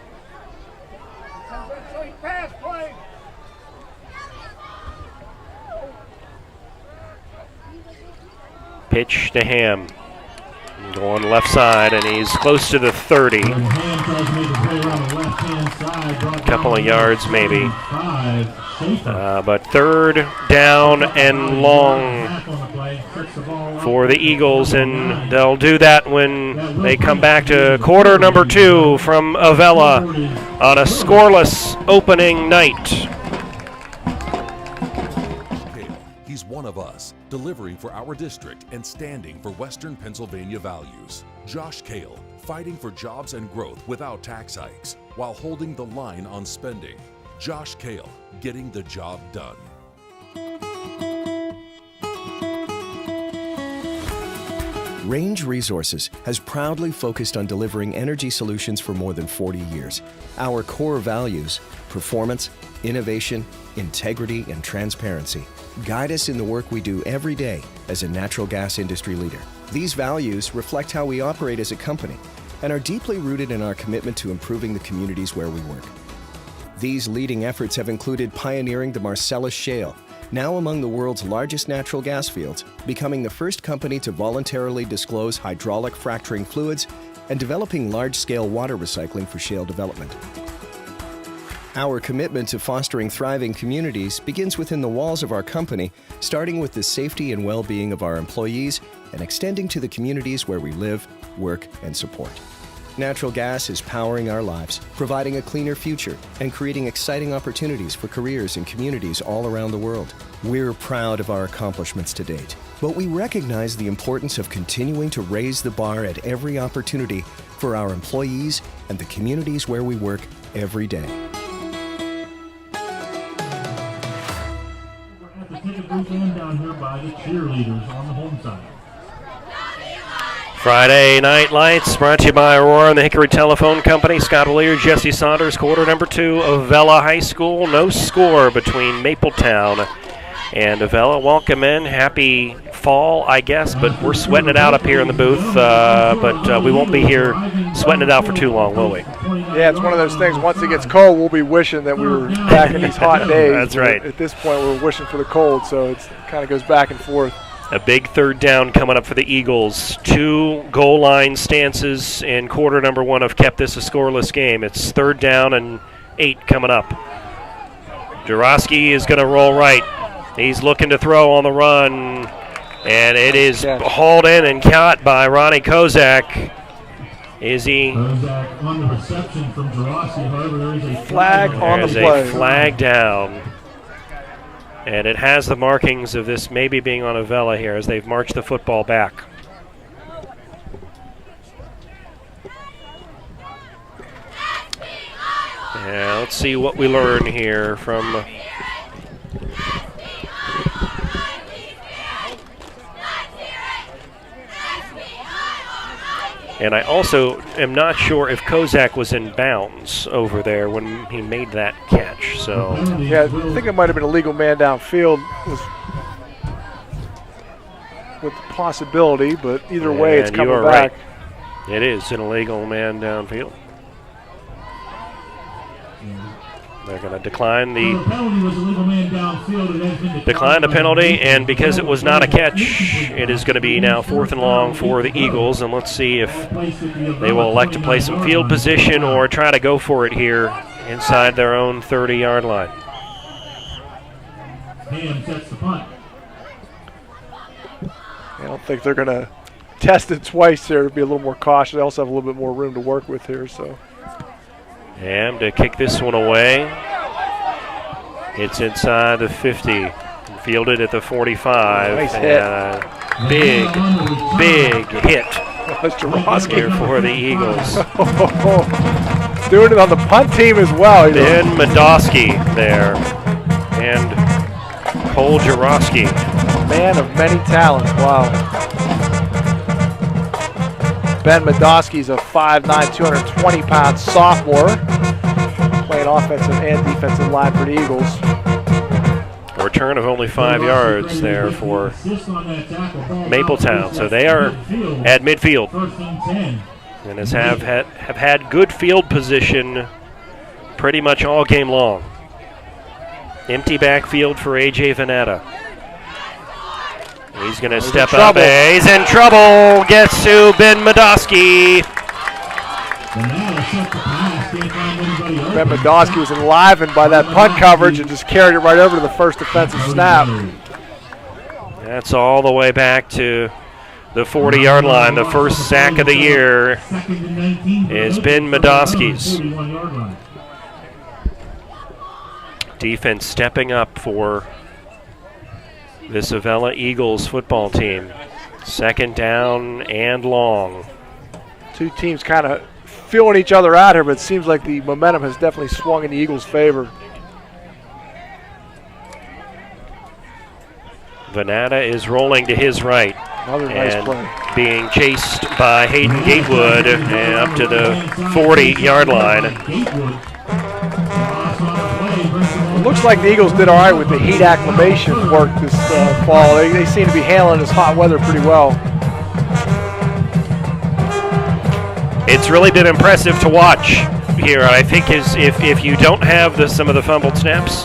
Pitch to Ham. Going left side, and he's close to the 30. Couple of yards maybe. But third down and long for the Eagles, and they'll do that when they come back to quarter number 2 from Avella on a scoreless opening night. He's one of us, delivering for our district and standing for Western Pennsylvania values. Josh Kale, fighting for jobs and growth without tax hikes, while holding the line on spending. Josh Kale, getting the job done. Range Resources has proudly focused on delivering energy solutions for more than 40 years. Our core values, performance, innovation, integrity, and transparency, guide us in the work we do every day as a natural gas industry leader. These values reflect how we operate as a company and are deeply rooted in our commitment to improving the communities where we work. These leading efforts have included pioneering the Marcellus Shale, now among the world's largest natural gas fields, becoming the first company to voluntarily disclose hydraulic fracturing fluids, and developing large-scale water recycling for shale development. Our commitment to fostering thriving communities begins within the walls of our company, starting with the safety and well-being of our employees and extending to the communities where we live, work, and support. Natural gas is powering our lives, providing a cleaner future, and creating exciting opportunities for careers in communities all around the world. We're proud of our accomplishments to date, but we recognize the importance of continuing to raise the bar at every opportunity for our employees and the communities where we work every day. We're at the ticket booth and down here by the cheerleaders on the home side. Friday Night Lights brought to you by Aurora and the Hickory Telephone Company. Scott Willier, Jesse Saunders, quarter number 2 of Avella High School. No score between Mapletown and Avella. Welcome in. Happy fall, I guess, but we're sweating it out up here in the booth. But we won't be here sweating it out for too long, will we? Yeah, it's one of those things. Once it gets cold, we'll be wishing that we were back in these hot days. That's right. At this point, we're wishing for the cold, so it kind of goes back and forth. A big third down coming up for the Eagles. 2 goal line stances in quarter number 1 have kept this a scoreless game. It's third down and 8 coming up. Jurowski is going to roll right. He's looking to throw on the run, and it is hauled in and caught by Ronnie Kozak. Is he? Kozak on the reception from Jurowski. However, there is a flag on the play. There's a flag down. And it has the markings of this maybe being on Avella here as they've marched the football back. Yeah, let's see what we learn here from and I also am not sure if Kozak was in bounds over there when he made that catch. So yeah, I think it might have been a legal man downfield with the possibility, but either way, it's coming back. Right. It is an illegal man downfield. They're going to decline the penalty, and because it was not a catch, it is going to be now 4th and long for the Eagles. And let's see if they will elect to play some field position or try to go for it here inside their own 30-yard line. Ham sets the punt. I don't think they're going to test it twice here to be a little more cautious. They also have a little bit more room to work with here, so. Ham to kick this one away. It's inside the 50. Fielded at the 45. Nice hit. Big hit. That's Jurowski here for the Eagles. Doing it on the punt team as well. Ben Madosky there. And Cole Jurowski. Man of many talents. Wow. Ben Madosky's a 5'9", 220-pound sophomore, playing offensive and defensive line for the Eagles. A return of only 5 yards there for Mapletown. So they are at midfield and have had good field position pretty much all game long. Empty backfield for A.J. Veneta. He's going to step up. He's in trouble. Gets to Ben Madosky. Ben Madosky was enlivened by that punt coverage and just carried it right over to the first defensive snap. That's all the way back to the 40-yard line. The first sack of the year is Ben Madosky's. Defense stepping up for this Avella Eagles football team. Second down and long. Two teams kind of feeling each other out here, but it seems like the momentum has definitely swung in the Eagles' favor. Venata is rolling to his right. Another nice play. Being chased by Hayden Gatewood up to the 40-yard line. It looks like the Eagles did all right with the heat acclimation work this fall. They seem to be handling this hot weather pretty well. It's really been impressive to watch here. I think if you don't have some of the fumbled snaps,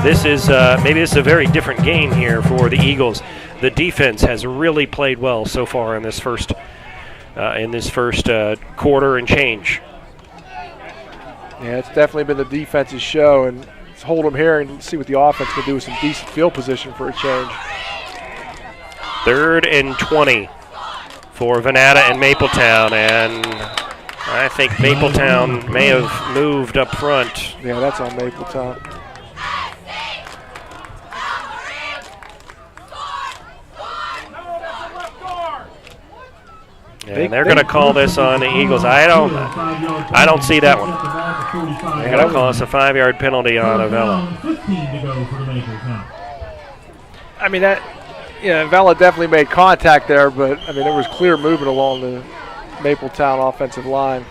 this is a very different game here for the Eagles. The defense has really played well so far in this first quarter and change. Yeah, it's definitely been the defense's show, and let's hold them here and see what the offense can do with some decent field position for a change. 3rd and 20 for Venata and Mapletown, and I think Mapletown may have moved up front. Yeah, that's on Mapletown. And they're going to call this on the Eagles. I don't see that one. They're going to call us a 5-yard penalty on Avella. I mean, Avella definitely made contact there, but I mean, there was clear movement along the Mapletown offensive line.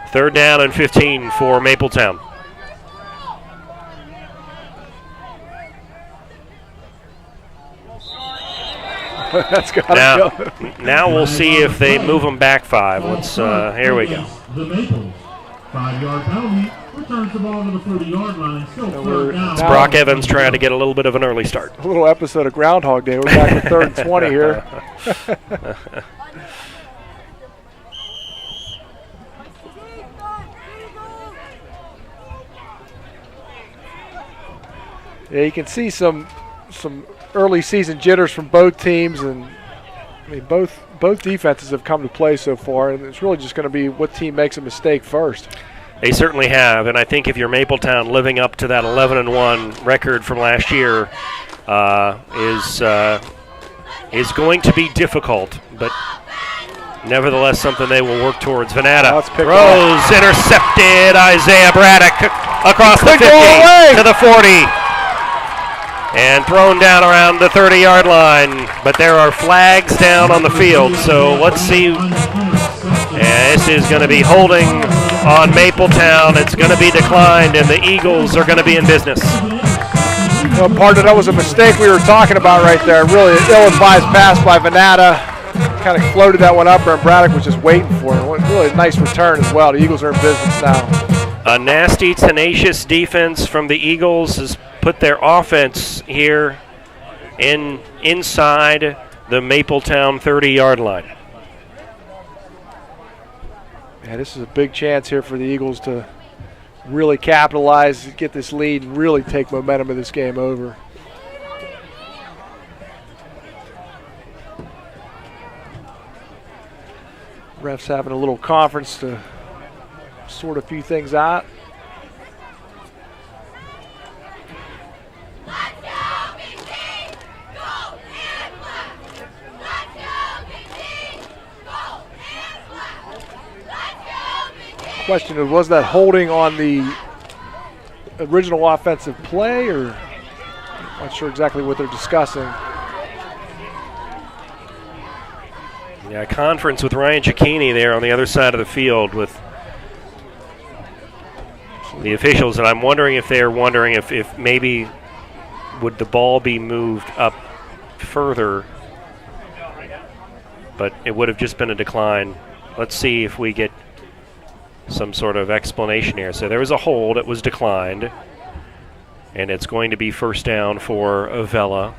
3rd down and 15 for Mapletown. That's got to go. Now we'll see if they move them back 5. Let's. Here we go. The Maples, 5-yard penalty, returns the ball to the 30-yard line. Still 3rd down. It's Brock Evans trying to get a little bit of an early start. A little episode of Groundhog Day. We're back to 3rd and 20 here. Yeah, you can see some early season jitters from both teams, and I mean both defenses have come to play so far, and it's really just going to be what team makes a mistake first. They certainly have, and I think if you're Mapletown, living up to that 11-1 record from last year is going to be difficult, but nevertheless something they will work towards. Venata throws, intercepted. Isaiah Braddock across the 50 to the 40. And thrown down around the 30-yard line. But there are flags down on the field, so let's see. This is going to be holding on Mapletown. It's going to be declined, and the Eagles are going to be in business. Well, partner, that was a mistake we were talking about right there. Really ill-advised pass by Venata. Kind of floated that one up there, and Braddock was just waiting for it. Really a nice return as well. The Eagles are in business now. A nasty, tenacious defense from the Eagles has put their offense here inside the Mapletown 30-yard line. Yeah, this is a big chance here for the Eagles to really capitalize, get this lead, and really take momentum of this game over. Refs having a little conference to sort a few things out. Question is, was that holding on the original offensive play, or not sure exactly what they're discussing. Yeah, conference with Ryan Cicchini there on the other side of the field with the officials, and I'm wondering if they're wondering if maybe would the ball be moved up further, but it would have just been a decline. Let's see if we get some sort of explanation here. So there was a hold, it was declined. And it's going to be first down for Avella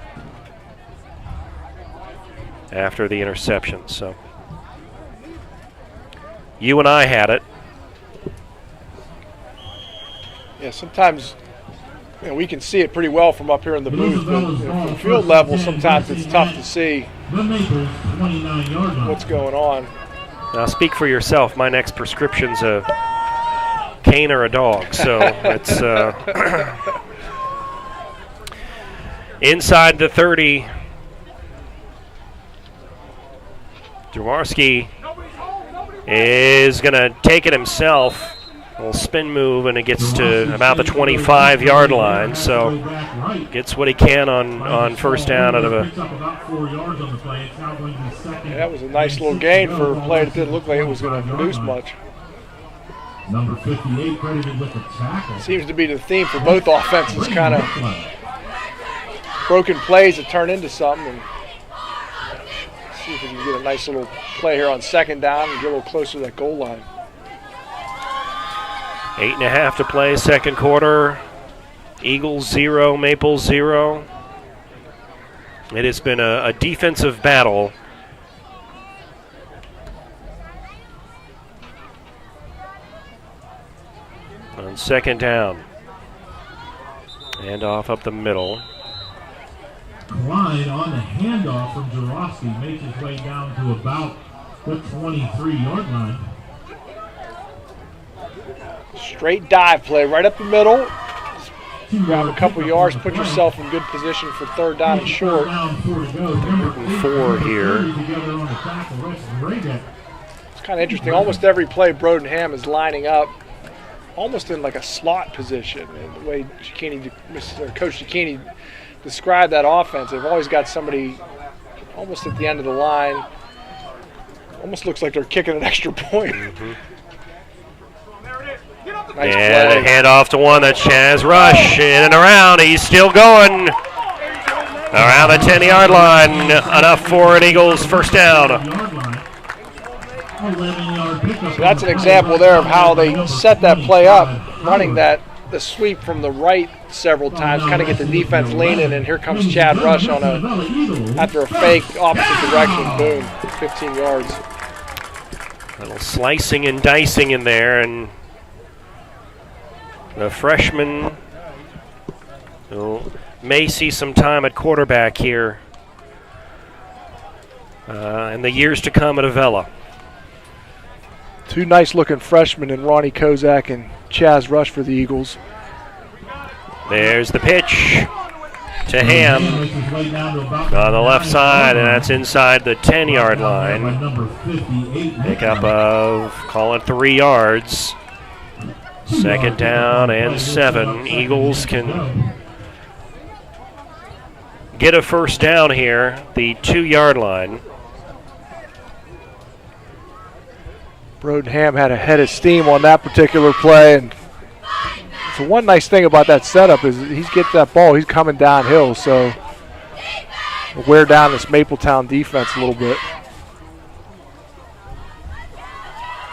after the interception. So you and I had it. Yeah, sometimes we can see it pretty well from up here in the booth, but from field level, sometimes it's tough to see what's going on. Now, speak for yourself. My next prescription's a cane or a dog, so it's inside the 30. Jaworski is going to take it himself. A little spin move, and it gets to about the 25-yard line. So gets what he can on first down out of a. Yeah, that was a nice little gain for a play that didn't look like it was going to produce much. Number 58 credited with the tackle. Seems to be the theme for both offenses, kind of broken plays that turn into something. And see if we can get a nice little play here on second down and get a little closer to that goal line. 8.5 to play, second quarter. Eagles 0, Maples 0. It has been a defensive battle. On second down. Handoff up the middle. Klein on the handoff from Jaworski makes his way down to about the 23-yard line. Straight dive play right up the middle. Grab a couple yards, put yourself in good position for third down and short. 4 here. It's kind of interesting. Almost every play Brodenham is lining up almost in like a slot position. And the way Coach Zucchini described that offense, they've always got somebody almost at the end of the line. Almost looks like they're kicking an extra point. Nice and play. hand off to one, that's Chaz Rush. In and around, he's still going. Around the 10-yard line, enough for an Eagles first down. So that's an example there of how they set that play up, running the sweep from the right several times, kind of get the defense leaning, and here comes Chad Rush on after a fake opposite direction, boom, 15 yards. A little slicing and dicing in there, and the freshman who may see some time at quarterback here in the years to come at Avella. Two nice-looking freshmen in Ronnie Kozak and Chaz Rush for the Eagles. There's the pitch to Ham on the left side, and that's inside the 10-yard line. Pickup of, call it 3 yards. Second down and 7. Eagles can get a first down here, the 2-yard line. Brodenham had a head of steam on that particular play, and so one nice thing about that setup is he gets that ball, he's coming downhill, so wear down this Mapletown defense a little bit.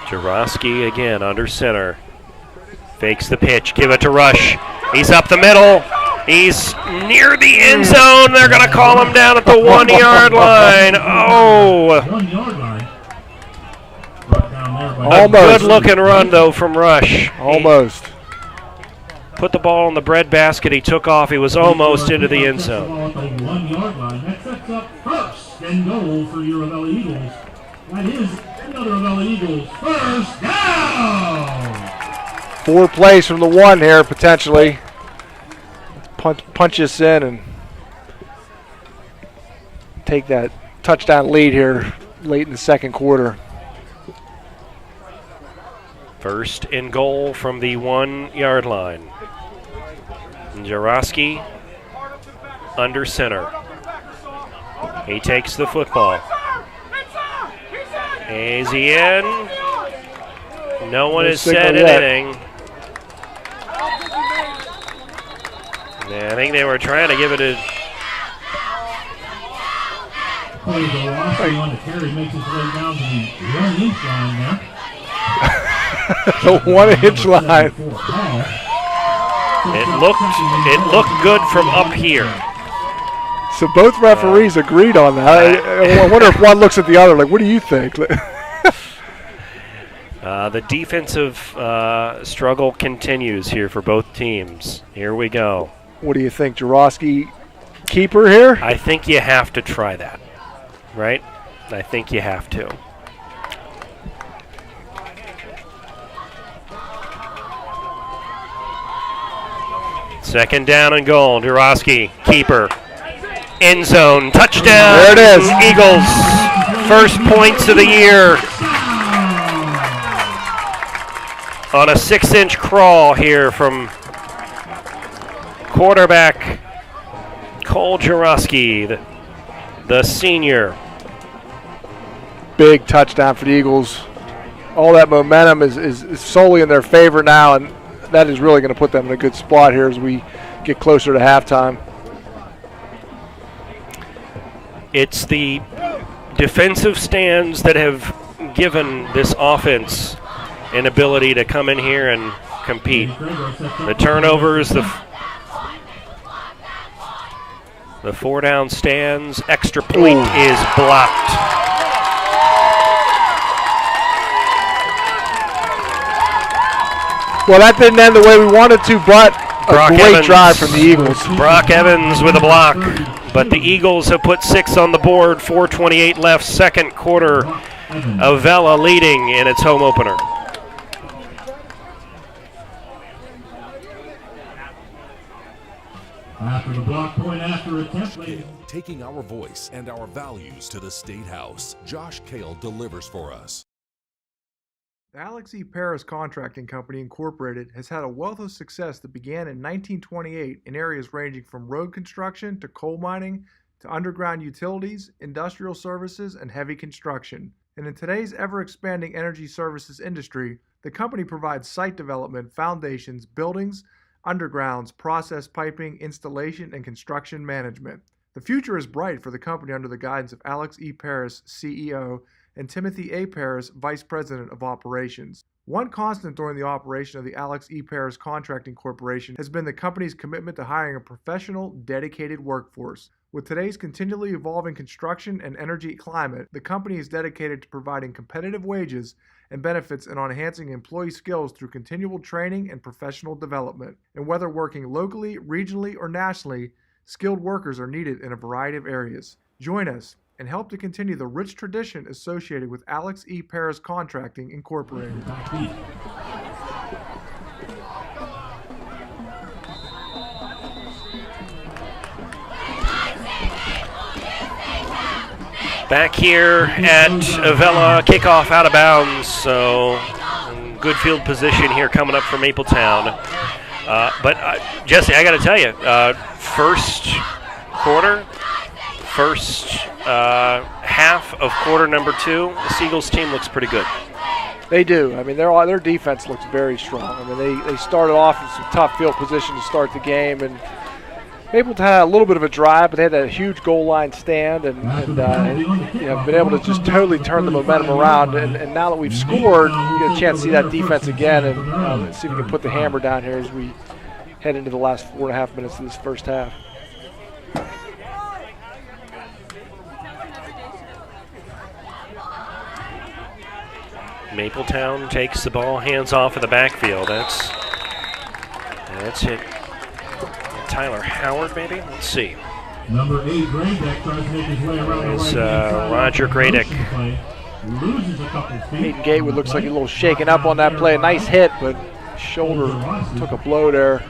Jaworski again under center. Fakes the pitch, give it to Rush. He's up the middle. He's near the end zone. They're going to call him down at the 1-yard line. Oh. 1 yard line. A good-looking run, though, from Rush. Almost. He put the ball in the bread basket. He took off. He was almost into the end zone. 1 yard line. That sets up first and goal for your Avella Eagles. That is another Avella Eagles first down. 4 plays from the 1 here, potentially. Punch this in and take that touchdown lead here late in the second quarter. First and goal from the 1 yard line. Jaworski under center. He takes the football. Is he in? No one has said anything. Yeah, I think they were trying to give it a. On the carry makes his way down to the 1-inch line there. The 1-inch line. It looked good from up here. So both referees agreed on that. I wonder if one looks at the other like, what do you think? The defensive struggle continues here for both teams. Here we go. What do you think, Jaworski keeper here? I think you have to try that, right? I think you have to. Second down and goal. Jaworski, keeper. End zone, touchdown. There it is. Eagles, first points of the year. On a 6-inch crawl here from quarterback Cole Jaworski, the senior. Big touchdown for the Eagles. All that momentum is solely in their favor now, and that is really going to put them in a good spot here as we get closer to halftime. It's the defensive stands that have given this offense an ability to come in here and compete. The turnovers, the 4-down stands, extra point is blocked. Well, that didn't end the way we wanted to, but a great drive from the Eagles. Brock Evans with a block, but the Eagles have put 6 on the board, 4:28 left, second quarter. Avella leading in its home opener. After the block point after attempt. Taking our voice and our values to the State House. Josh Kale delivers for us. The Alex E. Paris Contracting Company, Incorporated, has had a wealth of success that began in 1928 in areas ranging from road construction to coal mining to underground utilities, industrial services, and heavy construction. And in today's ever-expanding energy services industry, the company provides site development, foundations, buildings, undergrounds, process piping, installation, and construction management. The future is bright for the company under the guidance of Alex E. Paris, CEO, and Timothy A. Paris, Vice President of Operations. One constant during the operation of the Alex E. Paris Contracting Corporation has been the company's commitment to hiring a professional, dedicated workforce. With today's continually evolving construction and energy climate, the company is dedicated to providing competitive wages and benefits and on enhancing employee skills through continual training and professional development. And whether working locally, regionally, or nationally, skilled workers are needed in a variety of areas. Join us and help to continue the rich tradition associated with Alex E. Paris Contracting, Incorporated. Back here at Avella, kickoff out of bounds, so good field position here coming up for Mapletown. But Jesse, I got to tell you, first quarter, first half of quarter number 2, the Seagulls team looks pretty good. They do. I mean, their defense looks very strong. I mean, they started off in some tough field position to start the game, and Mapletown had a little bit of a drive, but they had that huge goal line stand and been able to just totally turn the momentum around. And now that we've scored, you get a chance to see that defense again and see if we can put the hammer down here as we head into the last 4.5 minutes of this first half. Mapletown takes the ball, hands off in the backfield. That's it. Tyler Howard, maybe? Let's see. Number 8, Graydeck tries to make his way around the right. Roger Graydeck. Loses a couple of feet. Hayden Gatewood looks like a little shaken up on that play. A nice hit, but shoulder took a blow there.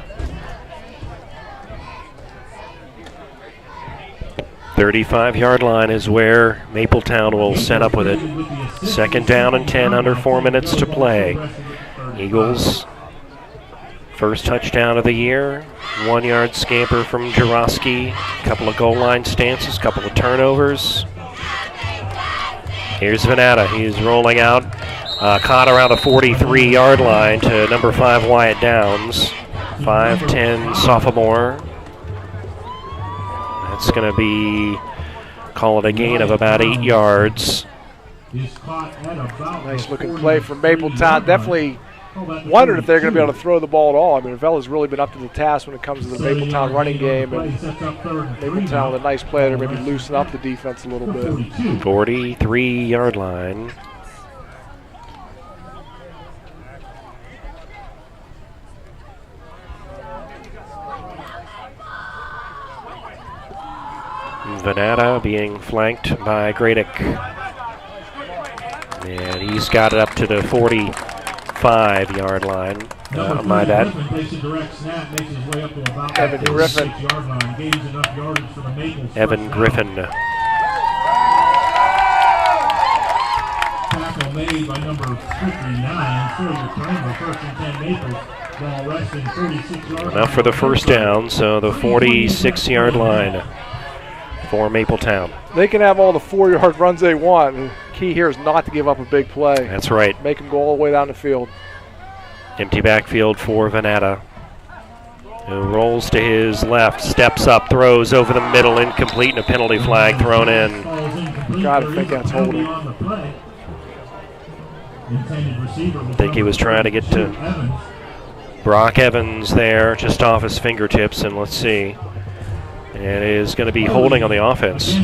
35-yard line is where Mapletown will set up with it. Second down and 10, under 4 minutes to play. Eagles, first touchdown of the year. 1-yard scamper from Jaworski. Couple of goal line stances, couple of turnovers. Here's Venata. He's rolling out. Caught around the 43-yard line to number 5, Wyatt Downs. 5'10" sophomore. That's going to be, call it a gain of about 8 yards. Nice looking play from Mapletown. Definitely wondered if they're going to be able to throw the ball at all. I mean, Avella's really been up to the task when it comes to the Mapletown running game, and Mapletown with a nice play there, maybe loosen up the defense a little bit. 43-yard line. Venata being flanked by Gradick. And he's got it up to the 45-yard line. My bad. Evan Griffin. Evan Griffin. Tackle made by number 59, Sawyer Kramer, first and 10 Maples. Ball resting 46 yards. Enough for the first down, so the 46-yard line for Mapletown. They can have all the 4-yard runs they want. The key here is not to give up a big play. That's right. Make them go all the way down the field. Empty backfield for Venata, who rolls to his left, steps up, throws over the middle, incomplete, and a penalty flag thrown in. Gotta think that's holding. I think he was trying to get to Brock Evans there, just off his fingertips, and let's see. And it is going to be holding on the offense.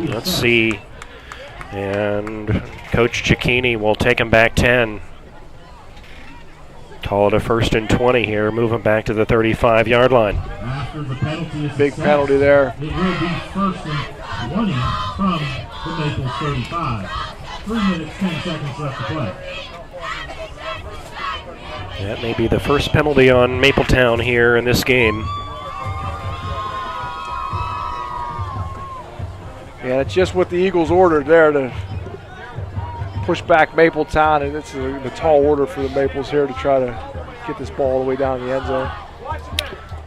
Let's see. And Coach Cicchini will take him back 10. Call it a 1st and 20 here, moving back to the 35-yard line. Big penalty there. It will be 1st and 20 from the Maples 35. 3 minutes, 10 seconds left to play. That may be the first penalty on Mapletown here in this game. Yeah, it's just what the Eagles ordered there to push back Mapletown, and it's a tall order for the Maples here to try to get this ball all the way down the end zone.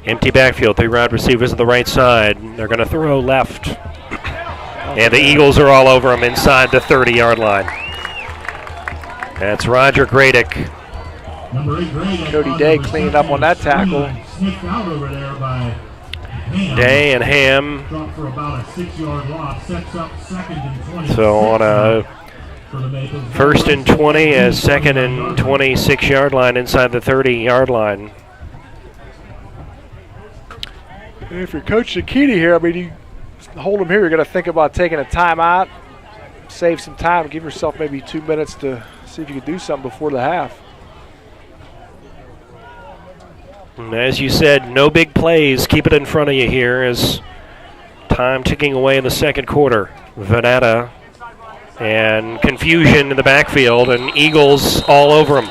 Empty backfield, 3 wide receivers on the right side. They're going to throw left. And the Eagles are all over him inside the 30-yard line. That's Roger Gradick. Cody Day cleaning up on that tackle. Day and Ham. So on a 1st and 20, a 2nd and 26-yard line inside the 30-yard line. And if you're Coach Cicchini here, I mean, you hold him here, you're going to think about taking a timeout, save some time, give yourself maybe 2 minutes to see if you can do something before the half. And as you said, no big plays. Keep it in front of you here as time ticking away in the second quarter. Venata and confusion in the backfield, and Eagles all over him.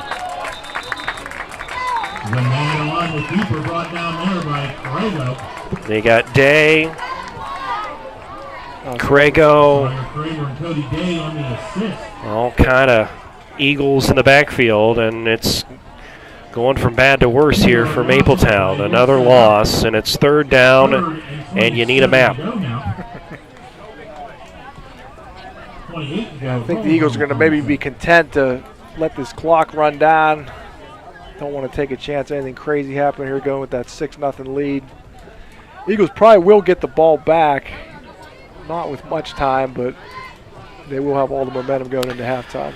Venata on the keeper, brought down there by Crago. They got Day, Crago, all kind of Eagles in the backfield, and it's going from bad to worse here for Mapletown. Another loss, and it's 3rd down, and you need a map. Yeah, I think the Eagles are going to maybe be content to let this clock run down. Don't want to take a chance anything crazy happen here going with that 6-0 lead. Eagles probably will get the ball back, not with much time, but they will have all the momentum going into halftime.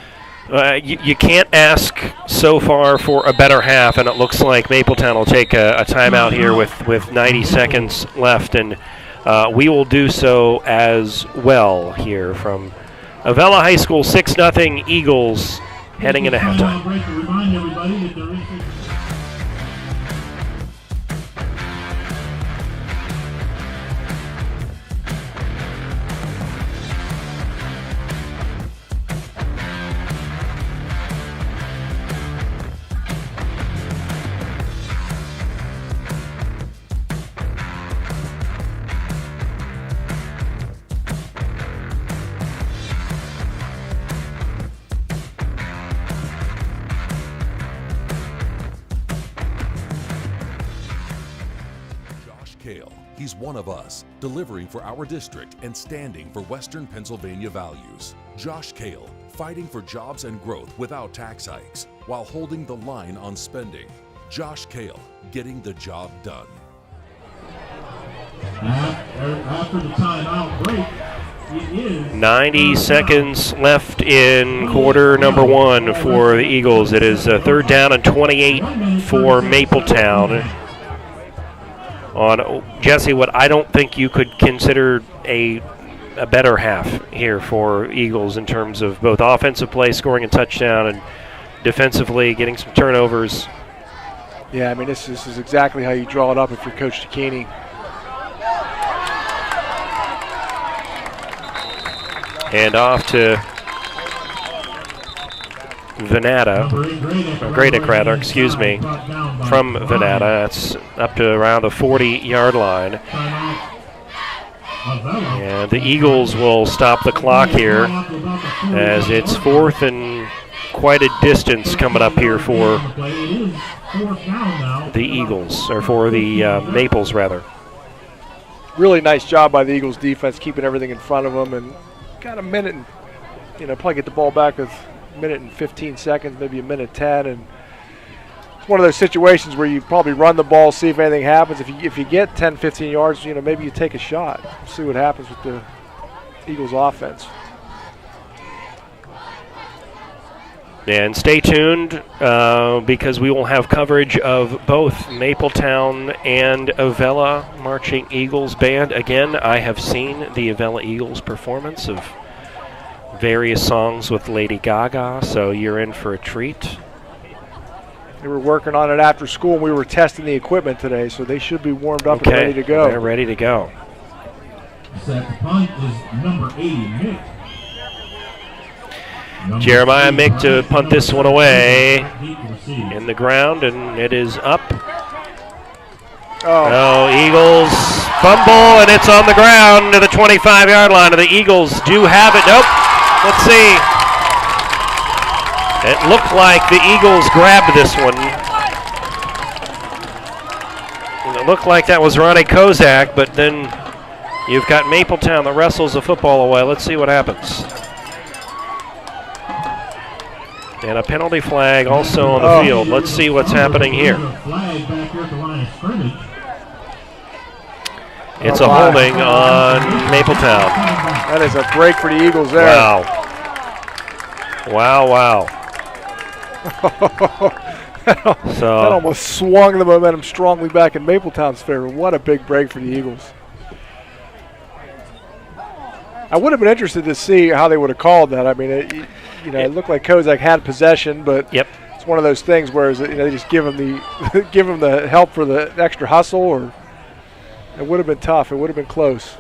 You can't ask so far for a better half, and it looks like Mapletown will take a timeout here with 90 seconds left, and we will do so as well here from Avella High School. 6-0 Eagles heading into halftime. He's one of us, delivering for our district and standing for Western Pennsylvania values. Josh Kale, fighting for jobs and growth without tax hikes, while holding the line on spending. Josh Kale, getting the job done. After the timeout break, It is 90 seconds left in quarter number 1 for the Eagles. It is 3rd down and 28 for Mapletown. On Jesse, what I don't think you could consider a better half here for Eagles in terms of both offensive play, scoring a touchdown, and defensively getting some turnovers. Yeah, I mean, this is exactly how you draw it up if you're Coach Zucchini. And off to Gradick rather, excuse me, from Venata. That's up to around the 40-yard line. And the Eagles will stop the clock here as it's 4th and quite a distance coming up here for the Eagles, or for the Maples rather. Really nice job by the Eagles defense, keeping everything in front of them, and got a minute and, probably get the ball back with a minute and 15 seconds, maybe a minute 10, and it's one of those situations where you probably run the ball, see if anything happens. If you get 10, 15 yards, maybe you take a shot, see what happens with the Eagles offense. And stay tuned because we will have coverage of both Mapletown and Avella Marching Eagles Band. Again, I have seen the Avella Eagles performance of various songs with Lady Gaga, so you're in for a treat. They were working on it after school, and we were testing the equipment today, so they should be warmed up and ready to go. They're ready to go. Set the punt is number 80, Mick. Jeremiah Mick to punt this one away in the ground, and it is up. Oh, Eagles fumble, and it's on the ground to the 25-yard line. The Eagles do have it. Nope. Let's see. It looked like the Eagles grabbed this one. And it looked like that was Ronnie Kozak, but then you've got Mapletown that wrestles the football away. Let's see what happens. And a penalty flag also on the field. Let's see what's happening here. It's a holding on Mapletown. That is a break for the Eagles there. Wow. Wow. That almost swung the momentum strongly back in Mapletown's favor. What a big break for the Eagles. I would have been interested to see how they would have called that. I mean, it looked like Kozak had possession, but it's one of those things where they just give him the help for the extra hustle, or it would have been tough. It would have been close.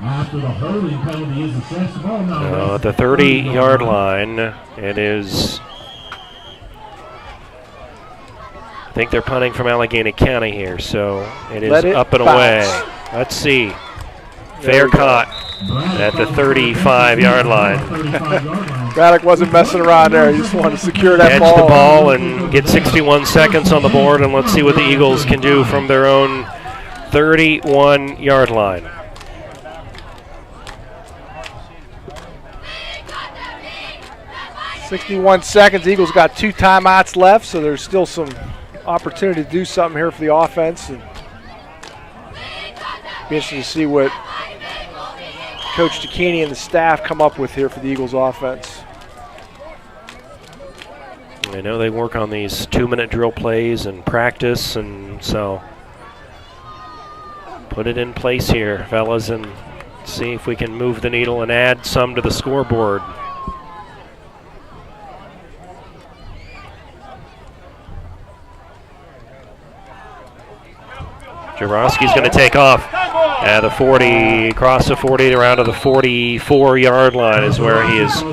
After the holding penalty is assessed, the ball now at the 30-yard line, it is. I think they're punting from Allegheny County here, so it is up and away. Let's see. Fair caught at the 35-yard line. Braddock wasn't messing around there. He just wanted to secure that ball. Catch the ball and get 61 seconds on the board, and let's see what the Eagles can do from their own 31-yard line. .61 seconds. Eagles got 2 timeouts left, so there's still some opportunity to do something here for the offense. And be interesting to see what Coach Zucchini and the staff come up with here for the Eagles offense. I know they work on these 2-minute drill plays and practice, and so put it in place here, fellas, and see if we can move the needle and add some to the scoreboard. Jaworski's going to take off at the 40, across the 40, around to the 44-yard line is where he is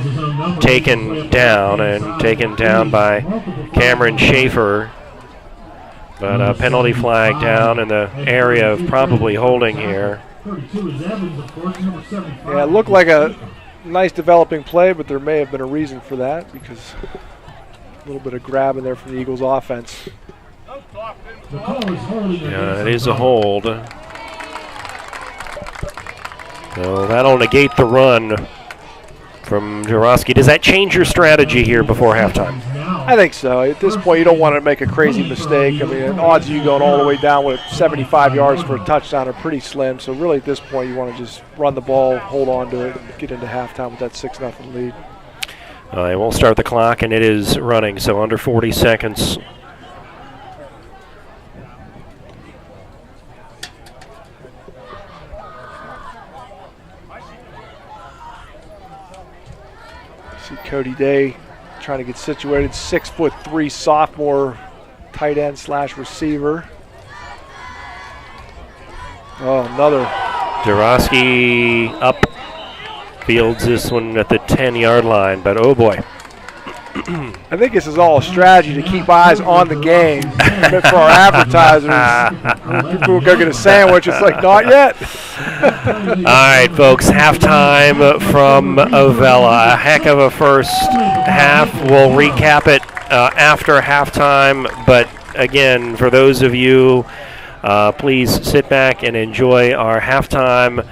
taken down, and taken down by Cameron Schaefer. But a penalty flag down in the area of probably holding here. Yeah, it looked like a nice developing play, but there may have been a reason for that, because a little bit of grabbing there from the Eagles offense. Yeah, it is a hold. So that'll negate the run from Jaworski. Does that change your strategy here before halftime? kickoff. I think so. At this point, you don't want to make a crazy mistake. I mean, odds of you going all the way down with 75 yards for a touchdown are pretty slim. So really, at this point, you want to just run the ball, hold on to it, and get into halftime with that 6-0 lead. They won't start the clock, and it is running, so under 40 seconds. See Cody Day trying to get situated, 6'3" sophomore tight end / receiver. Oh, another. Jurowski up, fields this one at the 10-yard line, but oh boy. I think this is all a strategy to keep eyes on the game for our advertisers. People will go get a sandwich. It's like, not yet. All right, folks, halftime from Avella. A heck of a first half. We'll recap it after halftime, but again, for those of you, please sit back and enjoy our halftime.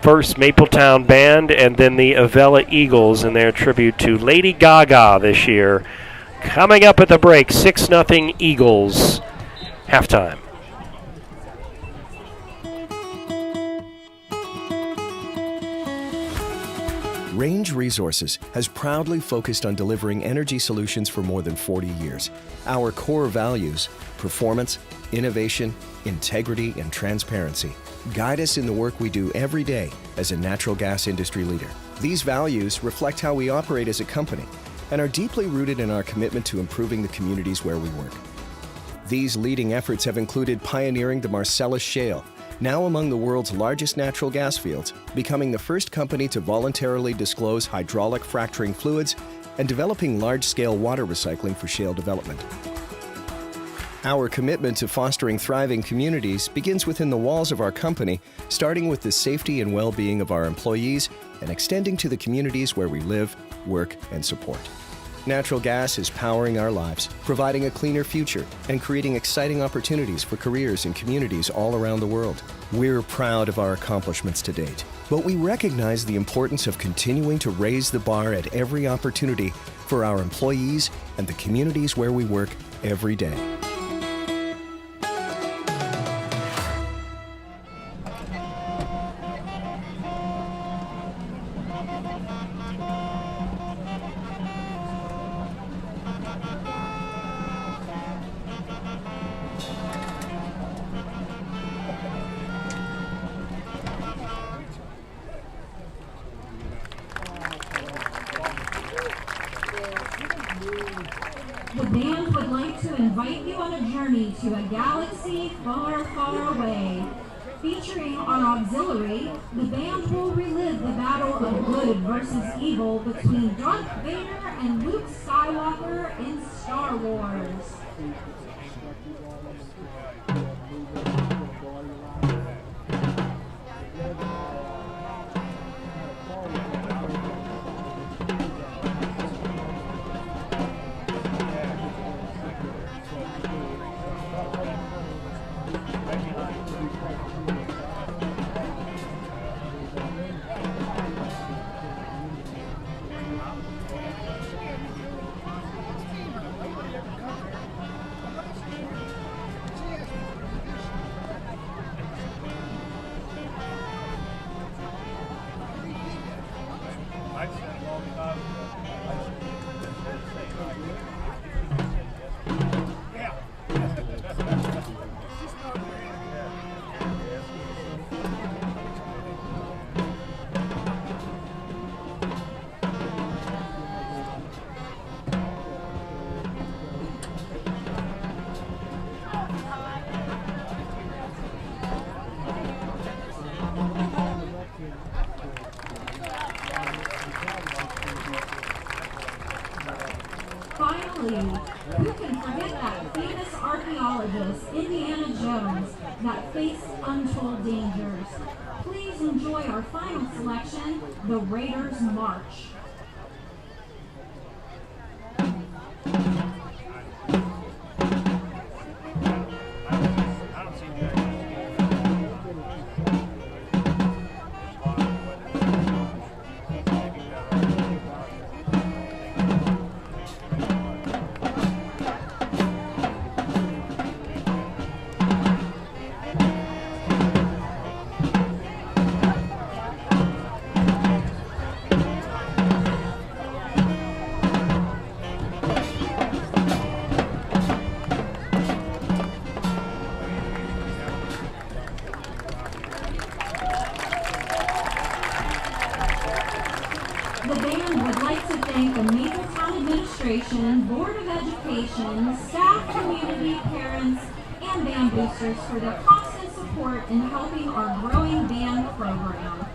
First Mapletown Band, and then the Avella Eagles in their tribute to Lady Gaga this year. Coming up at the break, 6-0 Eagles. Halftime. Range Resources has proudly focused on delivering energy solutions for more than 40 years. Our core values, performance, innovation, integrity, and transparency, guide us in the work we do every day as a natural gas industry leader. These values reflect how we operate as a company and are deeply rooted in our commitment to improving the communities where we work. These leading efforts have included pioneering the Marcellus Shale, now among the world's largest natural gas fields, becoming the first company to voluntarily disclose hydraulic fracturing fluids, and developing large-scale water recycling for shale development. Our commitment to fostering thriving communities begins within the walls of our company, starting with the safety and well-being of our employees and extending to the communities where we live, work, and support. Natural gas is powering our lives, providing a cleaner future, and creating exciting opportunities for careers in communities all around the world. We're proud of our accomplishments to date, but we recognize the importance of continuing to raise the bar at every opportunity for our employees and the communities where we work every day. The band would like to invite you on a journey to a galaxy far, far away. Featuring our auxiliary, the band will relive the battle of good versus evil between Darth Vader and Luke Skywalker in Star Wars. Finally, who can forget that famous archaeologist, Indiana Jones, that faced untold dangers? Please enjoy our final selection, The Raiders March. the band would like to thank the Mapletown Administration, Board of Education, staff, community, parents, and band boosters for their constant support in helping our growing band program.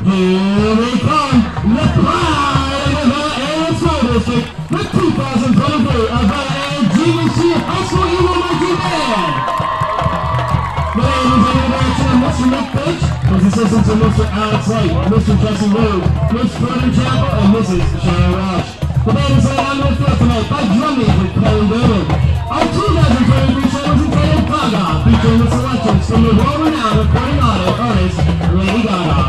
Here they come, the pride of Avella School District, the 2023 Avella GVC High School Eagle Marching Band. The band is under the direction of Mr. Nick Finch, his assistants are Mr. Alex Light, Mr. Jesse Rowe, Ms. Jordan Chapel, and Mrs. Sharon Roche. The band is laid on the field tonight by drum major Kelly David. Our 2023 show is entitled Gaga, featuring the selections from the world-renowned recording artist, Lady Gaga.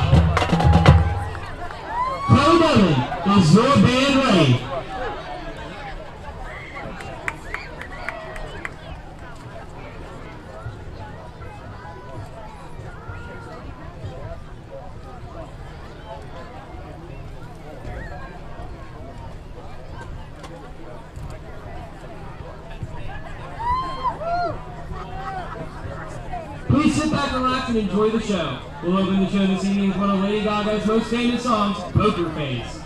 Kelly David, is your band ready? Please sit back, relax, and enjoy the show. We'll open the show this evening with one of Lady Gaga's most famous songs, Poker Face.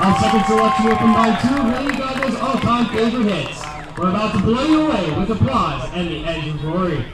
Our second selection will combine two of Lady Gaga's all-time favorite hits. We're about to blow you away with applause and the edge of glory.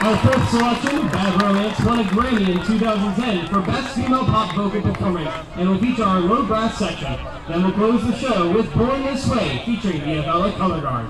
Our fourth selection, Bad Romance, won a Grammy in 2010 for Best Female Pop Vocal Performance and will feature our low brass section. Then we'll close the show with Born This Way, featuring the Avella Color Guard.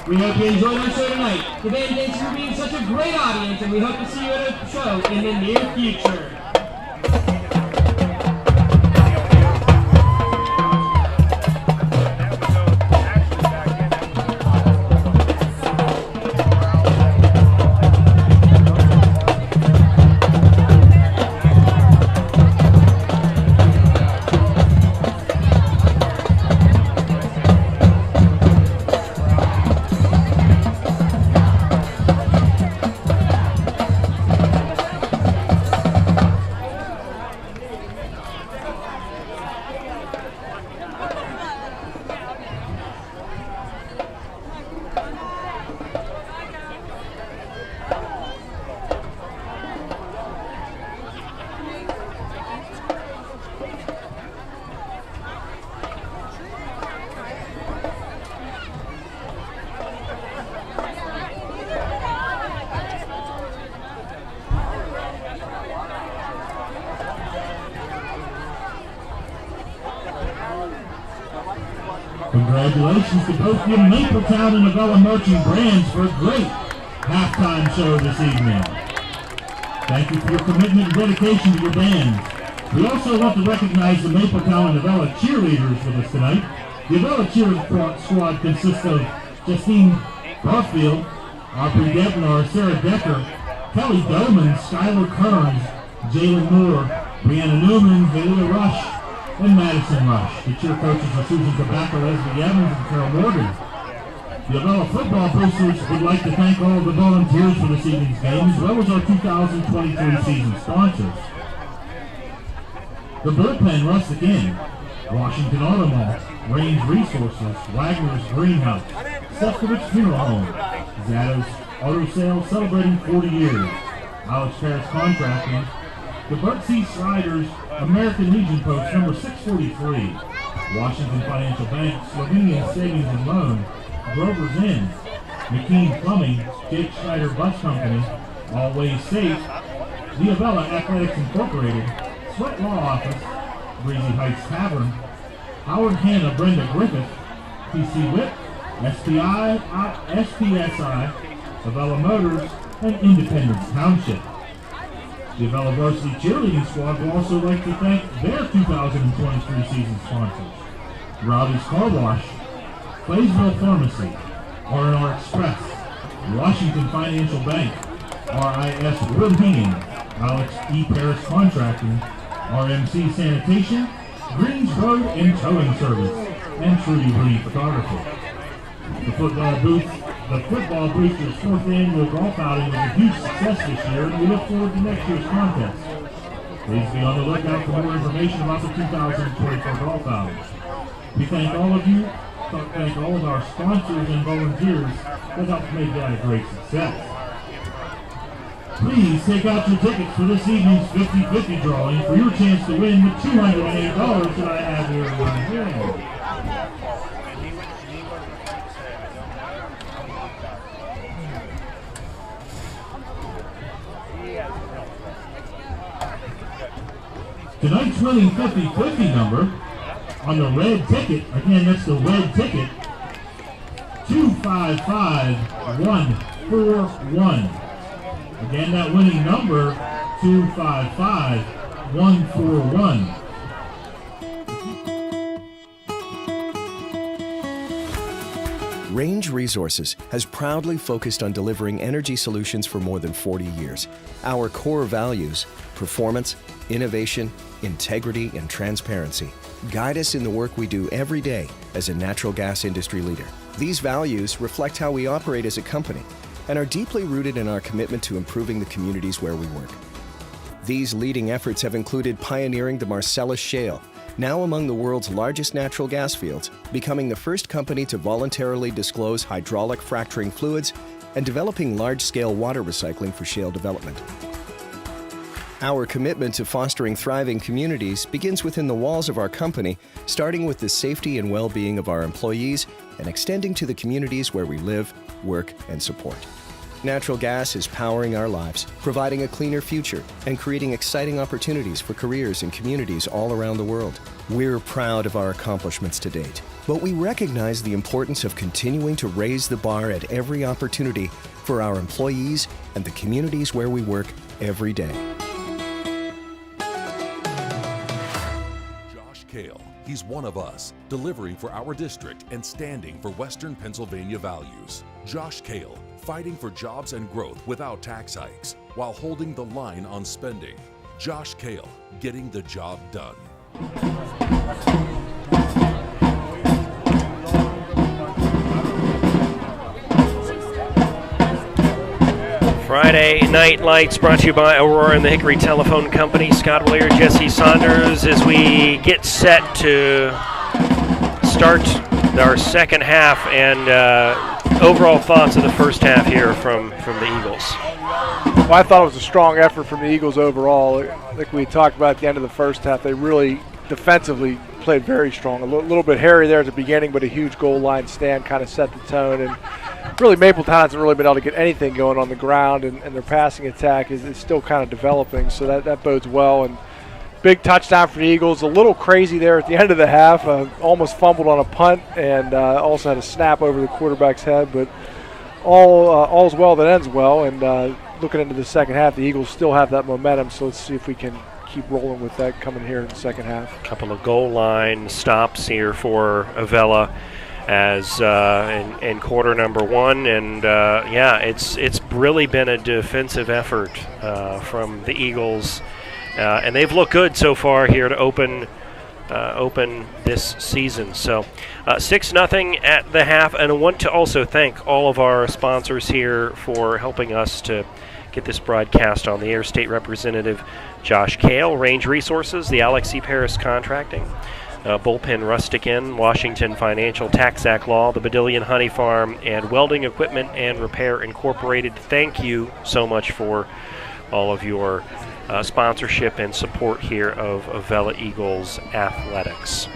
We hope you enjoyed our show tonight. The band thanks for being such a great audience, and we hope to see you at a show in the near future. Congratulations to both your Mapletown and Avella marching brands for a great halftime show this evening. Thank you for your commitment and dedication to your bands. We also want to recognize the Mapletown and Avella cheerleaders with us tonight. The Avella cheer squad consists of Justine Barfield, Aubrey Devnar, Sarah Decker, Kelly Doman, Skylar Kearns, Jalen Moore, Brianna Newman, Valia Rush, and Madison Rush. The cheer coaches are Susan Tobacco, Leslie Evans, and Carol Morgan. The Avella-Football boosters would like to thank all of the volunteers for this evening's game, as well as our 2023 season sponsors. The Bullpen Rustic Inn, Washington Auto Mall, Range Resources, Wagner's Greenhouse, Sefcovic Funeral Home, Zatto's Auto Sales celebrating 40 years, Alex Paris Contracting, the Birdsea Sliders, American Legion Post number 643, Washington Financial Bank, Slovenian Savings and Loan, Grover's Inn, McKean Plumbing, Jake Schneider Bus Company, Always Safe, the Avella Athletics Incorporated, Sweat Law Office, Breezy Heights Tavern, Howard Hanna Brenda Griffith, PC Whip, SPI, SPSI, Avella Motors, and Independence Township. The Avella Varsity Cheerleading Squad would also like to thank their 2023 season sponsors: Rowdy's Car Wash, Claysville Pharmacy, R&R Express, Washington Financial Bank, RIS Wood Heating, Alex E. Paris Contracting, RMC Sanitation, Greens Road and Towing Service, and Trudy Green Photography. The Football Boosters' 4th annual golf outing was a huge success this year, and we look forward to next year's contest. Please be on the lookout for more information about the 2024 golf outing. We thank all of you, thank all of our sponsors and volunteers that helped make that a great success. Please take out your tickets for this evening's 50-50 drawing for your chance to win the $208 that I have here in my hand. Tonight's winning 50-50 number on the red ticket, again that's the red ticket, 255141. Again, that winning number, 255141. Range Resources has proudly focused on delivering energy solutions for more than 40 years. Our core values, performance, innovation, integrity, and transparency, guide us in the work we do every day as a natural gas industry leader. These values reflect how we operate as a company and are deeply rooted in our commitment to improving the communities where we work. These leading efforts have included pioneering the Marcellus Shale, now among the world's largest natural gas fields, becoming the first company to voluntarily disclose hydraulic fracturing fluids, and developing large-scale water recycling for shale development. Our commitment to fostering thriving communities begins within the walls of our company, starting with the safety and well-being of our employees and extending to the communities where we live, work, and support. Natural gas is powering our lives, providing a cleaner future and creating exciting opportunities for careers in communities all around the world. We're proud of our accomplishments to date, but we recognize the importance of continuing to raise the bar at every opportunity for our employees and the communities where we work every day. Josh Kale, he's one of us, delivering for our district and standing for Western Pennsylvania values. Josh Kale, fighting for jobs and growth without tax hikes, while holding the line on spending. Josh Kale, getting the job done. Friday Night Lights brought to you by Aurora and the Hickory Telephone Company. Scott Willier, Jesse Saunders, as we get set to start our second half, and overall thoughts of the first half here from the Eagles. Well, I thought it was a strong effort from the Eagles overall. Like we talked about at the end of the first half, they really defensively played very strong. A little bit hairy there at the beginning, but a huge goal line stand kind of set the tone. And really, Mapletown hasn't really been able to get anything going on the ground, and their passing attack is still kind of developing, so that bodes well. And big touchdown for the Eagles. A little crazy there at the end of the half. Almost fumbled on a punt, and also had a snap over the quarterback's head. But all's well that ends well. And looking into the second half, the Eagles still have that momentum. So let's see if we can keep rolling with that coming here in the second half. A couple of goal line stops here for Avella as in quarter number one, and it's really been a defensive effort from the Eagles, and they've looked good so far here to open this season. So 6-0 at the half, and I want to also thank all of our sponsors here for helping us to get this broadcast on the air. State Representative Josh Kale, Range Resources, the Alex C. Paris Contracting, Bullpen Rustic Inn, Washington Financial, Taxac Law, the Badillion Honey Farm, and Welding Equipment and Repair Incorporated. Thank you so much for all of your sponsorship and support here of Avella Eagles Athletics.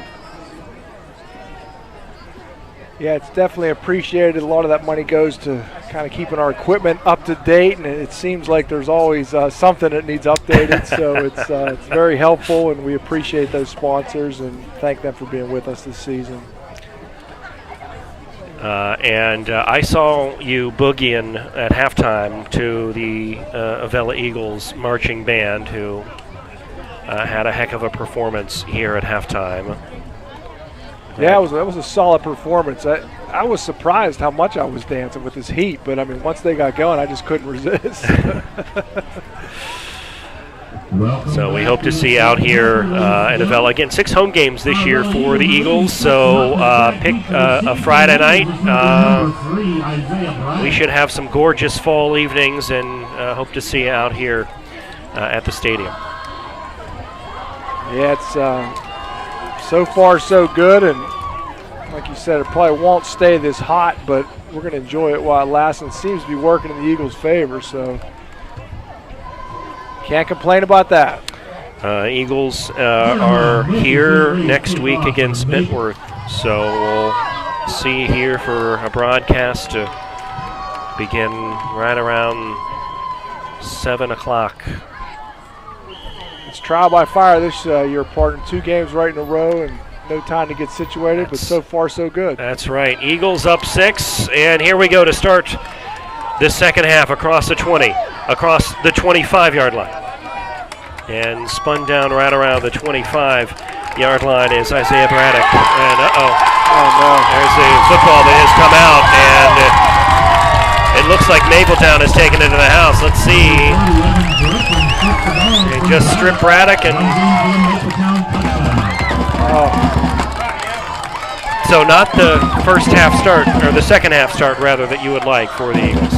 Yeah, it's definitely appreciated. A lot of that money goes to kind of keeping our equipment up to date, and it seems like there's always something that needs updated. So it's very helpful, and we appreciate those sponsors and thank them for being with us this season. And I saw you boogieing at halftime to the Avella Eagles marching band, who had a heck of a performance here at halftime. Yeah, that was a solid performance. I was surprised how much I was dancing with this heat, but I mean, once they got going, I just couldn't resist. So we hope to see out here at Avella. Again, 6 home games this year for the Eagles, so pick a Friday night. We should have some gorgeous fall evenings, and hope to see you out here at the stadium. Yeah, it's so far so good, and like you said, it probably won't stay this hot, but we're going to enjoy it while it lasts, and it seems to be working in the Eagles' favor, so can't complain about that. Eagles are here next week against Bentworth, so we'll see you here for a broadcast to begin right around 7 o'clock. It's trial by fire this year, partner. 2 games right in a row and no time to get situated, but so far so good. That's right. Eagles up 6, and here we go to start this second half across the 20, across the 25-yard line. And spun down right around the 25-yard line is Isaiah Braddock. And there's the football that has come out, and it looks like Mapletown has taken it to the house. Let's see. They just stripped Braddock, and so not the first half start, or the second half start rather, that you would like for the Eagles.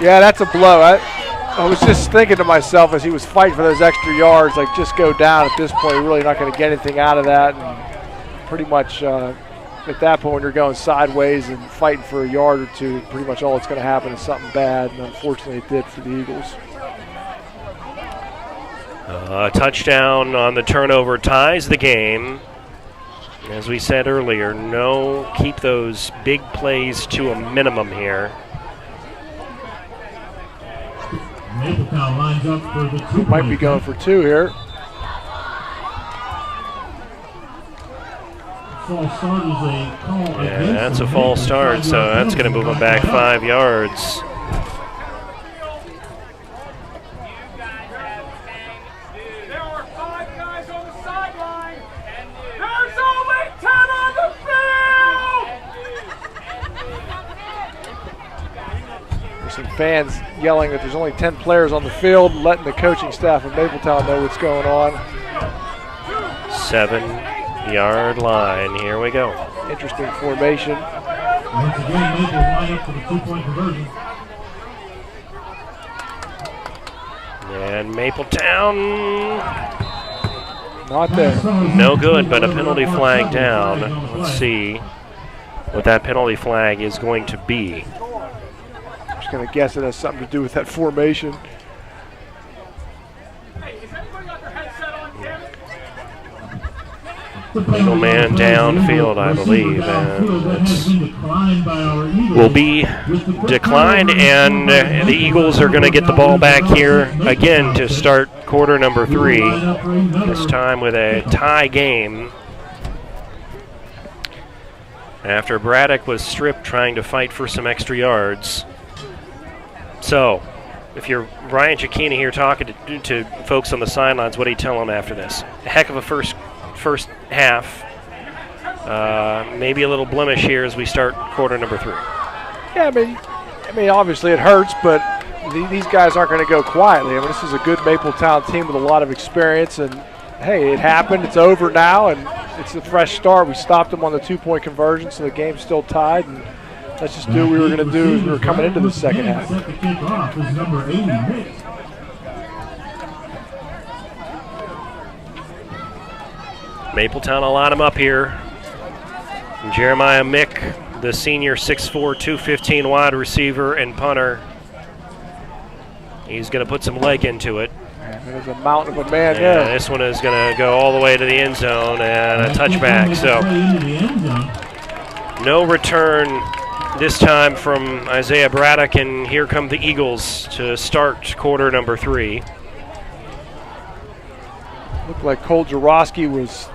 Yeah, that's a blow. I was just thinking to myself as he was fighting for those extra yards, like, just go down at this point. You're really not going to get anything out of that. And pretty much at that point, when you're going sideways and fighting for a yard or two, pretty much all that's going to happen is something bad, and unfortunately it did for the Eagles. A touchdown on the turnover ties the game. As we said earlier, keep those big plays to a minimum here. Mapletown lines up for the 2 Might be going for 2 here. False start is a call. Yeah, that's a false start, so that's going to move them back 5 yards. Some fans yelling that there's only 10 players on the field, letting the coaching staff of Mapletown know what's going on. 7-yard line. Here we go. Interesting formation. Once again, Maples line up for the 2-point conversion. And Mapletown. Not there. No good, but a penalty flag down. Let's see what that penalty flag is going to be. Going to guess it has something to do with that formation. Legal man downfield, I believe, and will be declined, and the Eagles are going to get the ball back here again to start quarter number 3, this time with a tie game. After Braddock was stripped trying to fight for some extra yards. So, if you're Ryan Cicchini here talking to folks on the sidelines, what do you tell them after this? A heck of a first half. Maybe a little blemish here as we start quarter number 3. Yeah, I mean, obviously it hurts, but these guys aren't going to go quietly. I mean, this is a good Mapletown team with a lot of experience, and hey, it happened. It's over now, and it's a fresh start. We stopped them on the 2-point conversion, so the game's still tied. And let's just do what we were going to do as we were coming into the second half. Set the kickoff is number 80, Mick. Mapletown will line him up here. Jeremiah Mick, the senior 6'4", 215 wide receiver and punter. He's going to put some leg into it. There's a mountain of a man there. This one is going to go all the way to the end zone and a touchback. So no return this time from Isaiah Braddock, and here come the Eagles to start quarter number 3. Looked like Cole Jaworski was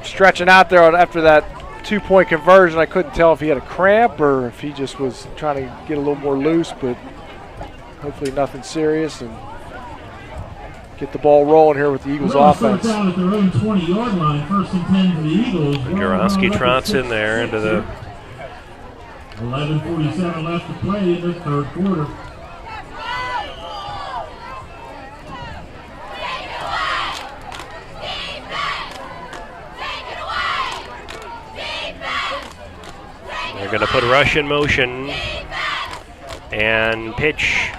stretching out there after that 2-point conversion. I couldn't tell if he had a cramp or if he just was trying to get a little more loose, but hopefully nothing serious, and get the ball rolling here with the Eagles offense. Out at their own 20-yard line, 1st and 10 for the Eagles. Jaworski trots in there into the 11:47 left to play in the 3rd quarter. They're going to put rush in motion and pitch.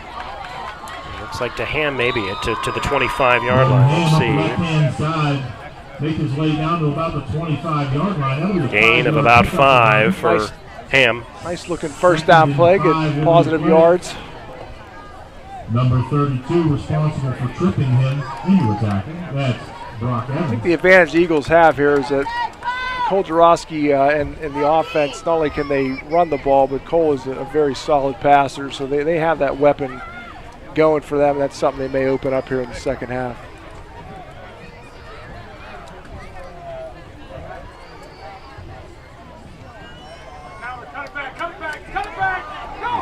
Looks like to Ham maybe to the 25-yard line. Let's see. Left-hand side, make his way down to about the 25-yard line. Gain of about 5 for Ham. Nice looking first down play, good positive yards. Number 32 responsible for tripping him into attacking. That's Brock Evans. I think the advantage the Eagles have here is that Cole Jaworski and the offense, not only can they run the ball, but Cole is a very solid passer, so they have that weapon going for them. That's something they may open up here in the second half.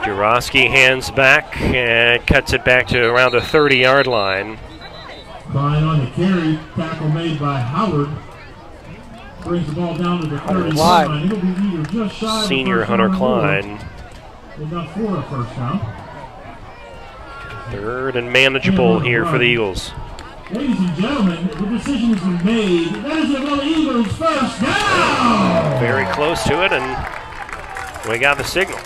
Jaworski hands back and cuts it back to around the 30-yard line. Klein on the carry, tackle made by Howard. Brings the ball down to the 30-yard line. It'll be either just shy of Senior Hunter Klein. Enough for a first down. 3rd and manageable here for the Eagles. Ladies and gentlemen, the decision has been made. That is the Eagles' first down. Very close to it, and we got the signal.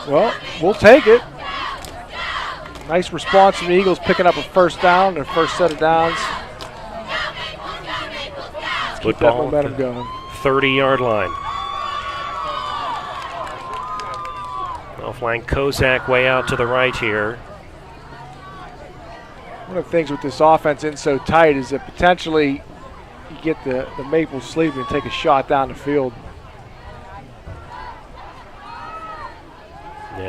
Well, we'll take it. Nice response from the Eagles, picking up a first down, their first set of downs. Keep that momentum going. 30-yard line. Well, flank Kozak way out to the right here. One of the things with this offense in so tight is that potentially you get the Maples sleeping and take a shot down the field.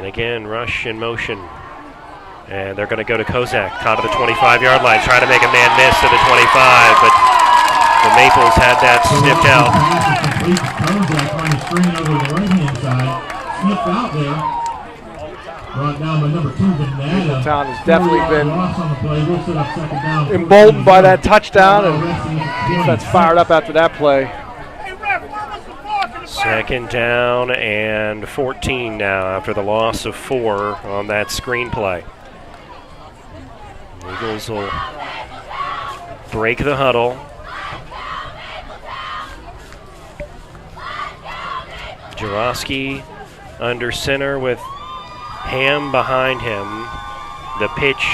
And again, rush in motion. And they're going to go to Kozak, caught at the 25-yard line, trying to make a man miss to the 25, but the Maples had that sniffed out. Kozak on the screen over the right-hand side, sniffed out there. Brought down by number 2, Vanetta. Mapletown has definitely been been emboldened by that touchdown, and defense fired up after that play. Second down and 14 now after the loss of 4 on that screenplay. Eagles will break the huddle. Jarosky under center with Ham behind him. The pitch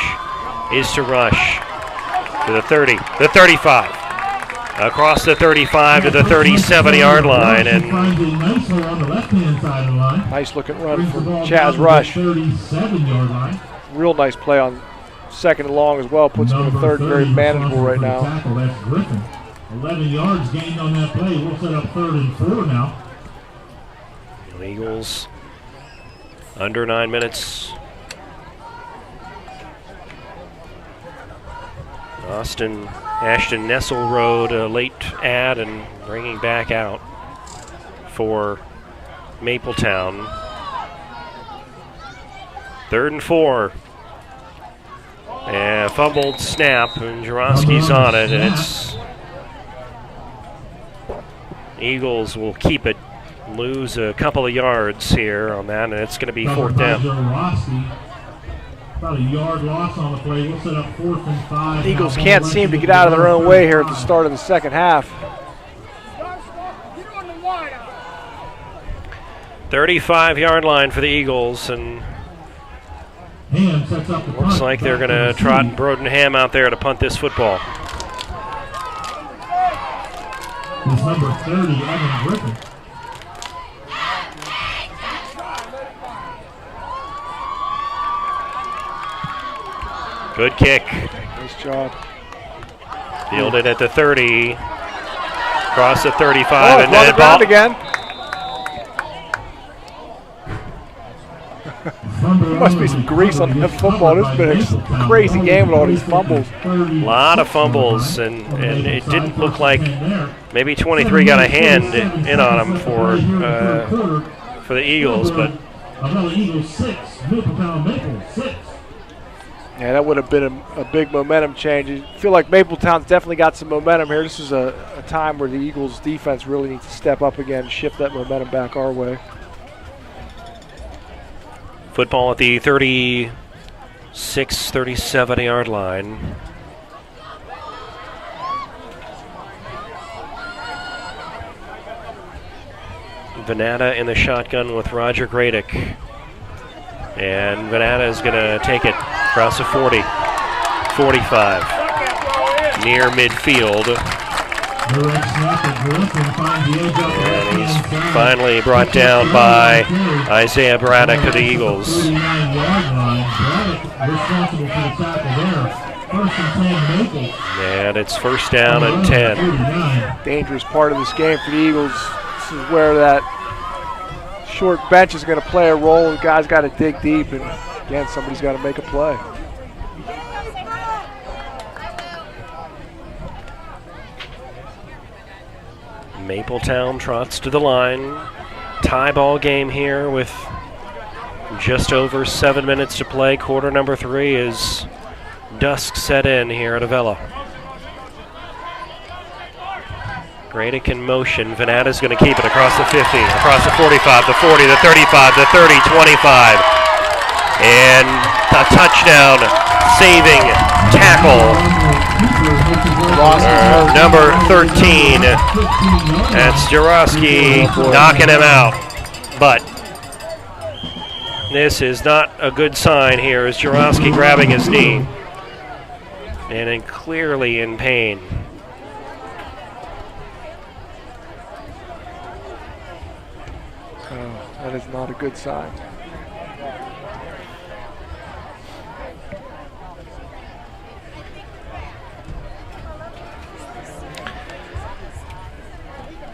is to Rush to the 30, the 35. Across the 35 to the 37-yard line. And nice looking run from Chaz Rush. Real nice play on second and long as well. Puts him in the third, very manageable right now. 11 yards gained on that play. We'll set up 3rd and 4 now. Eagles under 9 minutes. Ashton Nessel rode a late ad and bringing back out for Mapletown. 3rd and 4. And fumbled snap, and Jarosky's on it, and it's Eagles will keep it, lose a couple of yards here on that, and it's going to be 4th down. About a yard loss on the play. We'll set up 4th and 5. Eagles can't seem to get out of their own way here at the start of the second half. 35-yard line for the Eagles, and looks like they're going to trot Broden Ham out there to punt this football. It's number 30, Evan Griffin. Good kick. Nice job. Fielded at the 30. Across the 35. And then ball again. There must be some grease on that football. This has been a crazy game with all these fumbles. A lot of fumbles, and it didn't look like maybe 23 got a hand in on him for the Eagles, but Avella Eagles 6, Mapletown Maples 6. Yeah, that would have been a big momentum change. I feel like Mapletown's definitely got some momentum here. This is a time where the Eagles' defense really needs to step up again and shift that momentum back our way. Football at the 36, 37-yard line. Vanetta in the shotgun with Roger Gradick. And Vanetta is going to take it across the 40, 45, near midfield. And he's finally brought down by Isaiah Braddock of the Eagles. And it's 1st down and 10. Dangerous part of this game for the Eagles. This is where that short bench is going to play a role. The guys got to dig deep, and again, somebody's got to make a play. Mapletown trots to the line. Tie ball game here with just over 7 minutes to play. Quarter number 3 is dusk set in here at Avella. Gradick in motion. Vanata's going to keep it across the 50, across the 45, the 40, the 35, the 30, 25. And a touchdown saving tackle. Number 13. That's Jarosky knocking him out. But this is not a good sign here as Jarosky grabbing his knee. And clearly in pain. That is not a good sign.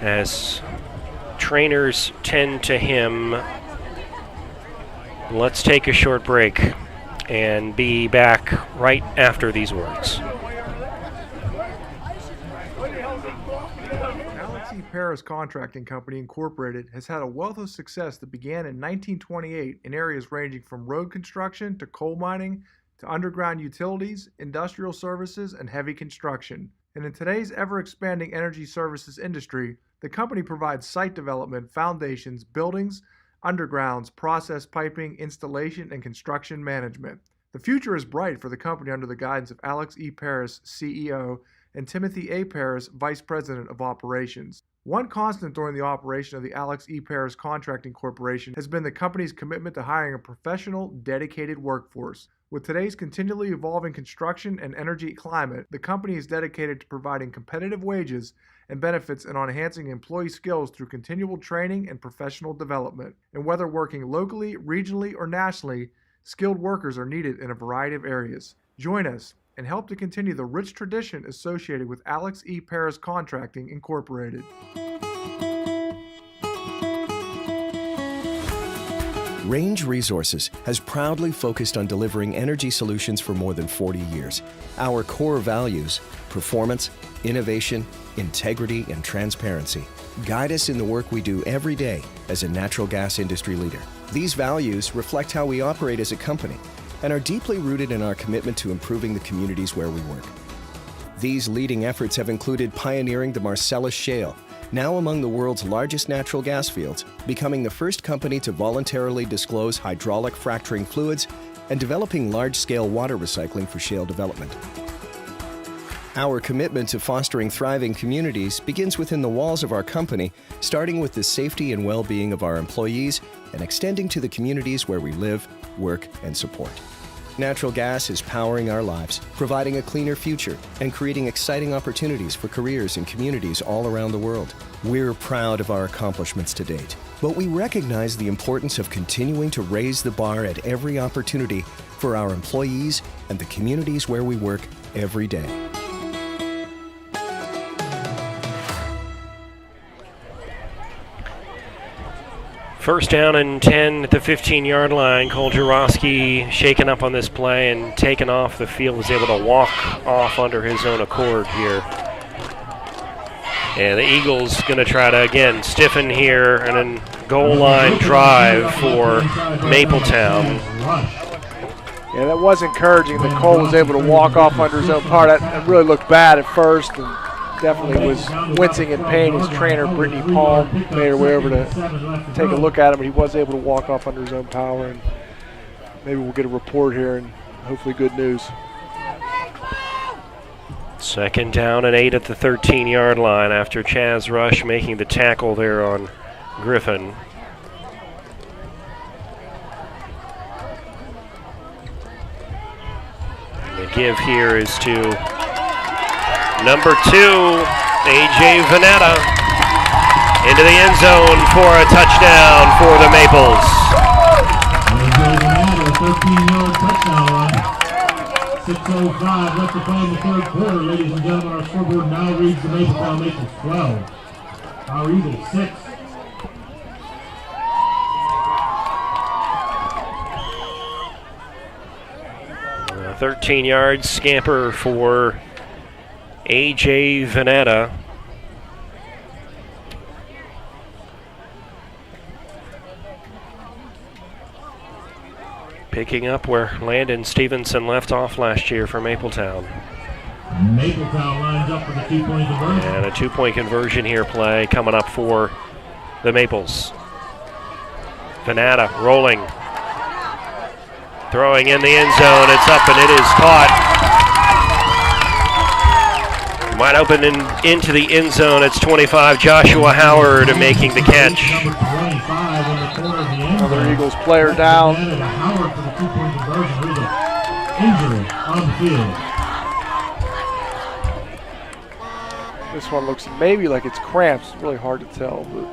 As trainers tend to him Let's take a short break and be back right after these words. Paris Contracting Company Incorporated has had a wealth of success that began in 1928 in areas ranging from road construction to coal mining to underground utilities, industrial services, and heavy construction. And in today's ever-expanding energy services industry, the company provides site development, foundations, buildings, undergrounds, process piping, installation, and construction management. The future is bright for the company under the guidance of Alex E. Paris, CEO, and Timothy A. Paris, Vice President of Operations. One constant during the operation of the Alex E. Paris Contracting Corporation has been the company's commitment to hiring a professional, dedicated workforce. With today's continually evolving construction and energy climate, the company is dedicated to providing competitive wages and benefits and on enhancing employee skills through continual training and professional development. And whether working locally, regionally, or nationally, skilled workers are needed in a variety of areas. Join us and help to continue the rich tradition associated with Alex E. Paris Contracting Incorporated. Range Resources has proudly focused on delivering energy solutions for more than 40 years. Our core values, performance, innovation, integrity, and transparency, guide us in the work we do every day as a natural gas industry leader. These values reflect how we operate as a company and are deeply rooted in our commitment to improving the communities where we work. These leading efforts have included pioneering the Marcellus Shale, now among the world's largest natural gas fields, becoming the first company to voluntarily disclose hydraulic fracturing fluids, and developing large-scale water recycling for shale development. Our commitment to fostering thriving communities begins within the walls of our company, starting with the safety and well-being of our employees and extending to the communities where we live, work, and support. Natural gas is powering our lives, providing a cleaner future and creating exciting opportunities for careers and communities all around the world. We're proud of our accomplishments to date, but we recognize the importance of continuing to raise the bar at every opportunity for our employees and the communities where we work every day. First down and 10 at the 15-yard line. Cole Jaworski shaken up on this play and taken off the field, was able to walk off under his own accord here. And the Eagles going to try to, again, stiffen here and then goal line drive for Mapletown. Yeah, that was encouraging that Cole was able to walk off under his own part. That really looked bad at first and definitely was wincing in pain. His trainer, Brittany Palm, made her way over to take a look at him, but he was able to walk off under his own power. And maybe we'll get a report here and hopefully good news. Second down and 8 at the 13-yard line after Chaz Rush making the tackle there on Griffin. And the give here is to number 2, A.J. Vanetta, into the end zone for a touchdown for the Maples. A.J. Vanetta, 13-yard touchdown run. 6:05 left to play in the third quarter. Ladies and gentlemen, our scoreboard now reads the Mapletown Maples 12. Our Eagles 6. A 13-yard scamper for A.J. Vanetta. Picking up where Landon Stevenson left off last year for Mapletown. Mapletown lines up for the 2-point conversion. And a 2-point conversion here play coming up for the Maples. Vanetta rolling. Throwing in the end zone. It's up and it is caught. Wide open into the end zone. It's 25, Joshua Howard making the catch. Another Eagles player down. Howard for the 2-point conversion with an injury on the field. This one looks maybe like it's cramps. It's really hard to tell. But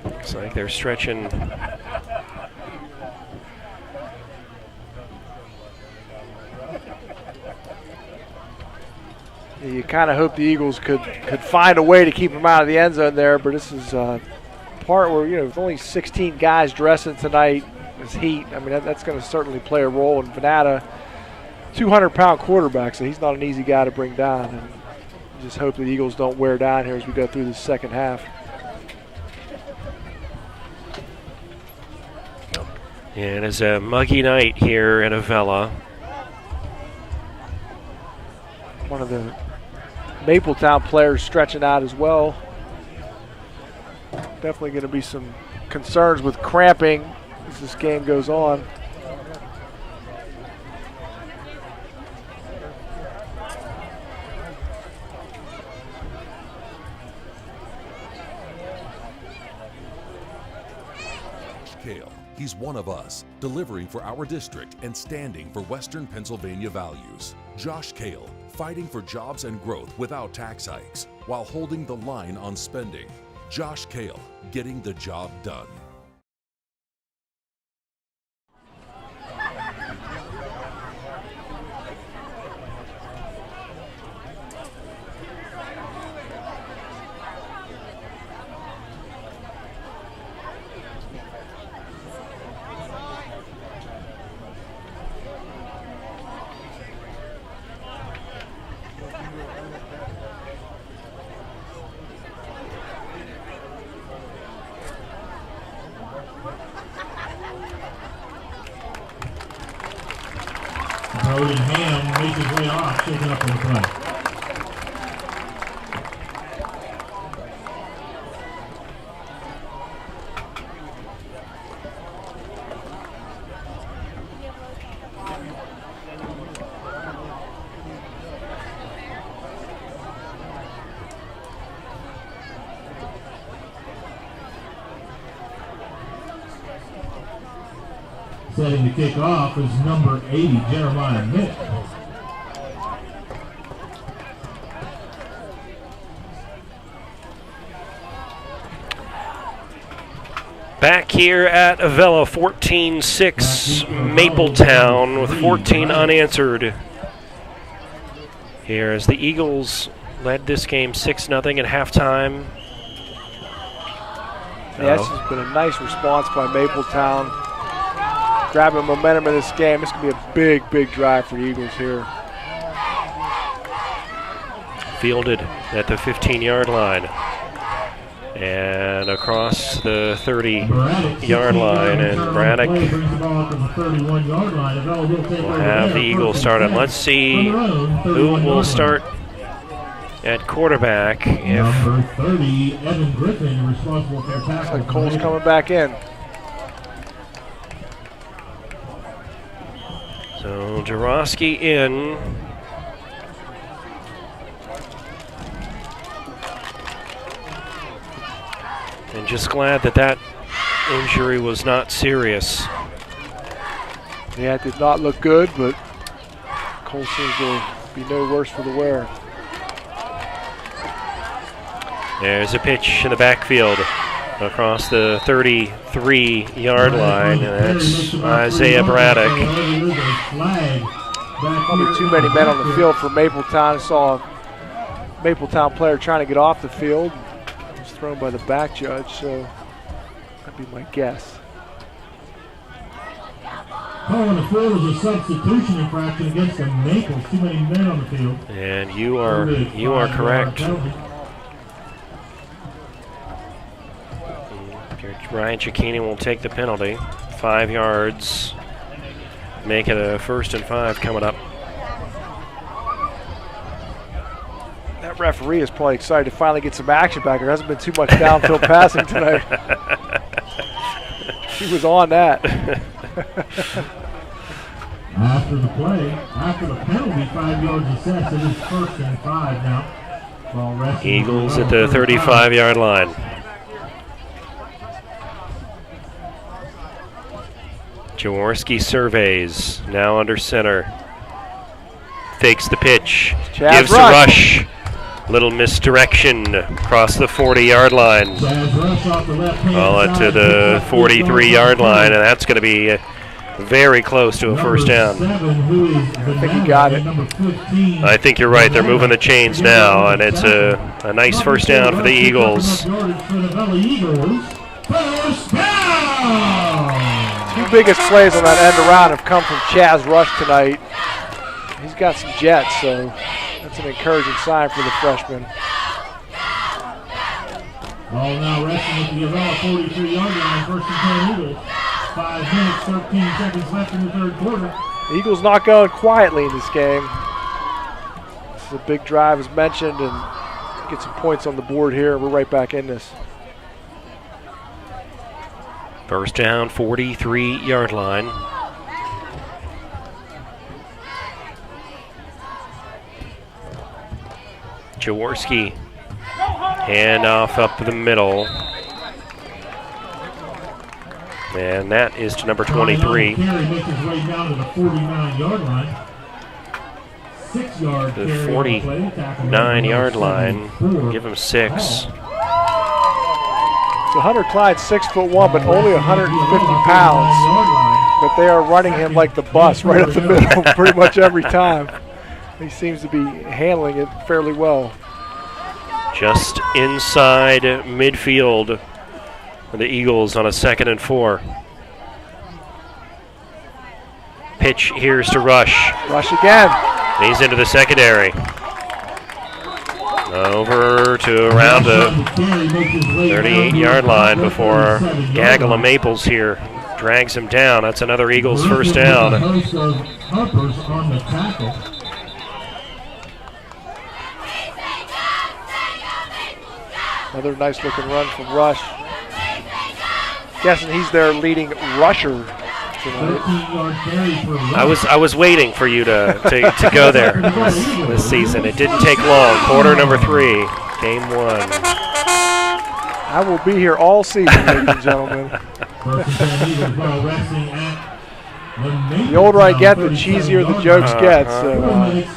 looks like they're stretching. You kind of hope the Eagles could find a way to keep him out of the end zone there, but this is part where, with only 16 guys dressing tonight, this heat, I mean, that's going to certainly play a role. And Venata, 200-pound quarterback, so he's not an easy guy to bring down. And just hope the Eagles don't wear down here as we go through the second half. And it's a muggy night here in Avella. One of the Mapletown players stretching out as well. Definitely going to be some concerns with cramping as this game goes on. Kale. He's one of us, delivering for our district and standing for Western Pennsylvania values. Josh Kale, fighting for jobs and growth without tax hikes, while holding the line on spending. Josh Kale, getting the job done. Odin Ham makes his way off, shaking up in the play. Setting the kickoff is number 80, Jeremiah Mick. Back here at Avella, 14-6 Mapletown with 14 unanswered. Here as the Eagles led this game 6-0 at halftime. Yeah, this has been a nice response by Mapletown. Grabbing momentum in this game. This could be a big, big drive for the Eagles here. Fielded at the 15-yard line. And across the 30-yard line. And Braddock will have the Eagles started. Let's see who will start at quarterback. Number 30, Evan Griffin, responsible for the tackle. Looks like Cole's coming back in. So Jaworski in. And just glad that injury was not serious. Yeah, it did not look good, but Cole seems to be no worse for the wear. There's a pitch in the backfield across the 33-yard line, and that's Isaiah Braddock. Probably too many men on the field for Mapletown. I saw a Mapletown player trying to get off the field. It was thrown by the back judge, so that'd be my guess. Calling the field is a substitution infraction against the Maples. Too many men on the field. And you are correct. Ryan Cicchini will take the penalty. 5 yards. Make it a 1st and 5 coming up. That referee is probably excited to finally get some action back. There hasn't been too much downfield passing tonight. He was on that. After the play, after the penalty, 5 yards assessed. It is 1st and 5 now. Eagles at the 35-yard line. Jaworski surveys, now under center. Fakes the pitch, gives the rush. Little misdirection across the 40-yard line. Call it to the 43-yard line, and that's going to be very close to a 1st down. I think he got it. I think you're right. They're moving the chains now, and it's a nice 1st down for the Eagles. First down! Two biggest plays on that end around have come from Chaz Rush tonight. He's got some jets, so that's an encouraging sign for the freshman. Ball now resting at the Avella 43-yard line. First and 10 Eagles. 5 minutes, 13 seconds left in the third quarter. The Eagles not going quietly in this game. This is a big drive as mentioned, and get some points on the board here. We're right back in this. First down, 43-yard line. Jaworski, hand off up the middle. And that is to number 23. Carey makes his way down to the 49-yard line. 6-yard The carry 49-yard line. Give him 6. So Hunter Clyde's 6'1", but only 150 pounds. But they are running him like the bus right up the middle pretty much every time. He seems to be handling it fairly well. Just inside midfield for the Eagles on a 2nd and 4. Pitch here's to Rush. Rush again. He's into the secondary. Over to around the 38-yard line before Gaggle of Maples here drags him down. That's another Eagles first down. Another nice looking run from Rush. Guessing he's their leading rusher tonight. I was waiting for you to go there this season. It didn't take long. Quarter number 3, game 1. I will be here all season, ladies and gentlemen. The older I get, the cheesier the jokes get. So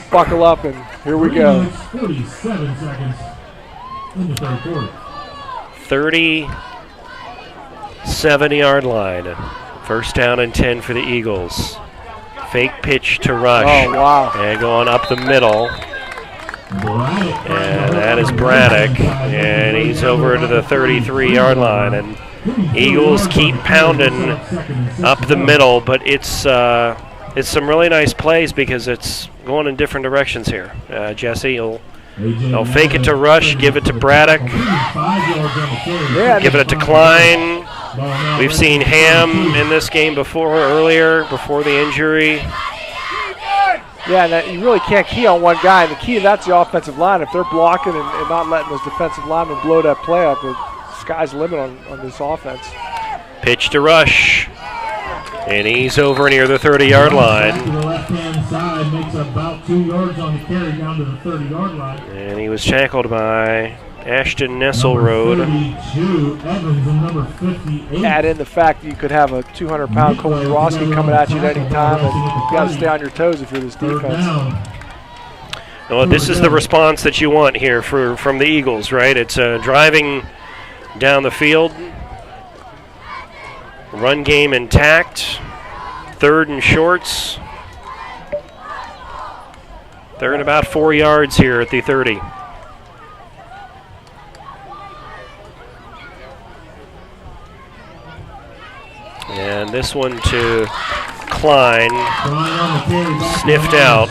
buckle up and here we go. 47 seconds in the third quarter. 37-yard line. First down and 10 for the Eagles. Fake pitch to Rush. Oh, wow. And going up the middle. And that is Braddock. And he's over to the 33-yard line. And Eagles keep pounding up the middle, but it's some really nice plays because it's going in different directions here. Jesse will fake it to Rush, give it to Braddock, give it to Klein. We've seen Ham in this game before the injury. Yeah, and you really can't key on one guy. And the key to that's the offensive line. If they're blocking and not letting those defensive linemen blow that play up, the sky's the limit on this offense. Pitch to Rush. And he's over near the 30-yard line. To the left-hand side, makes about 2 yards on the carry down to the 30-yard line. And he was tackled by Ashton Nesselrode. 32, Evans, and number 58. Add in the fact that you could have a 200-pound Cole Jaworski coming at you at any time, and you've got to stay on your toes if you're this defense. Well, this is the response that you want here from the Eagles, right? It's driving down the field. Run game intact. 3rd and shorts. They're in about 4 yards here at the 30. And this one to Klein. Sniffed out.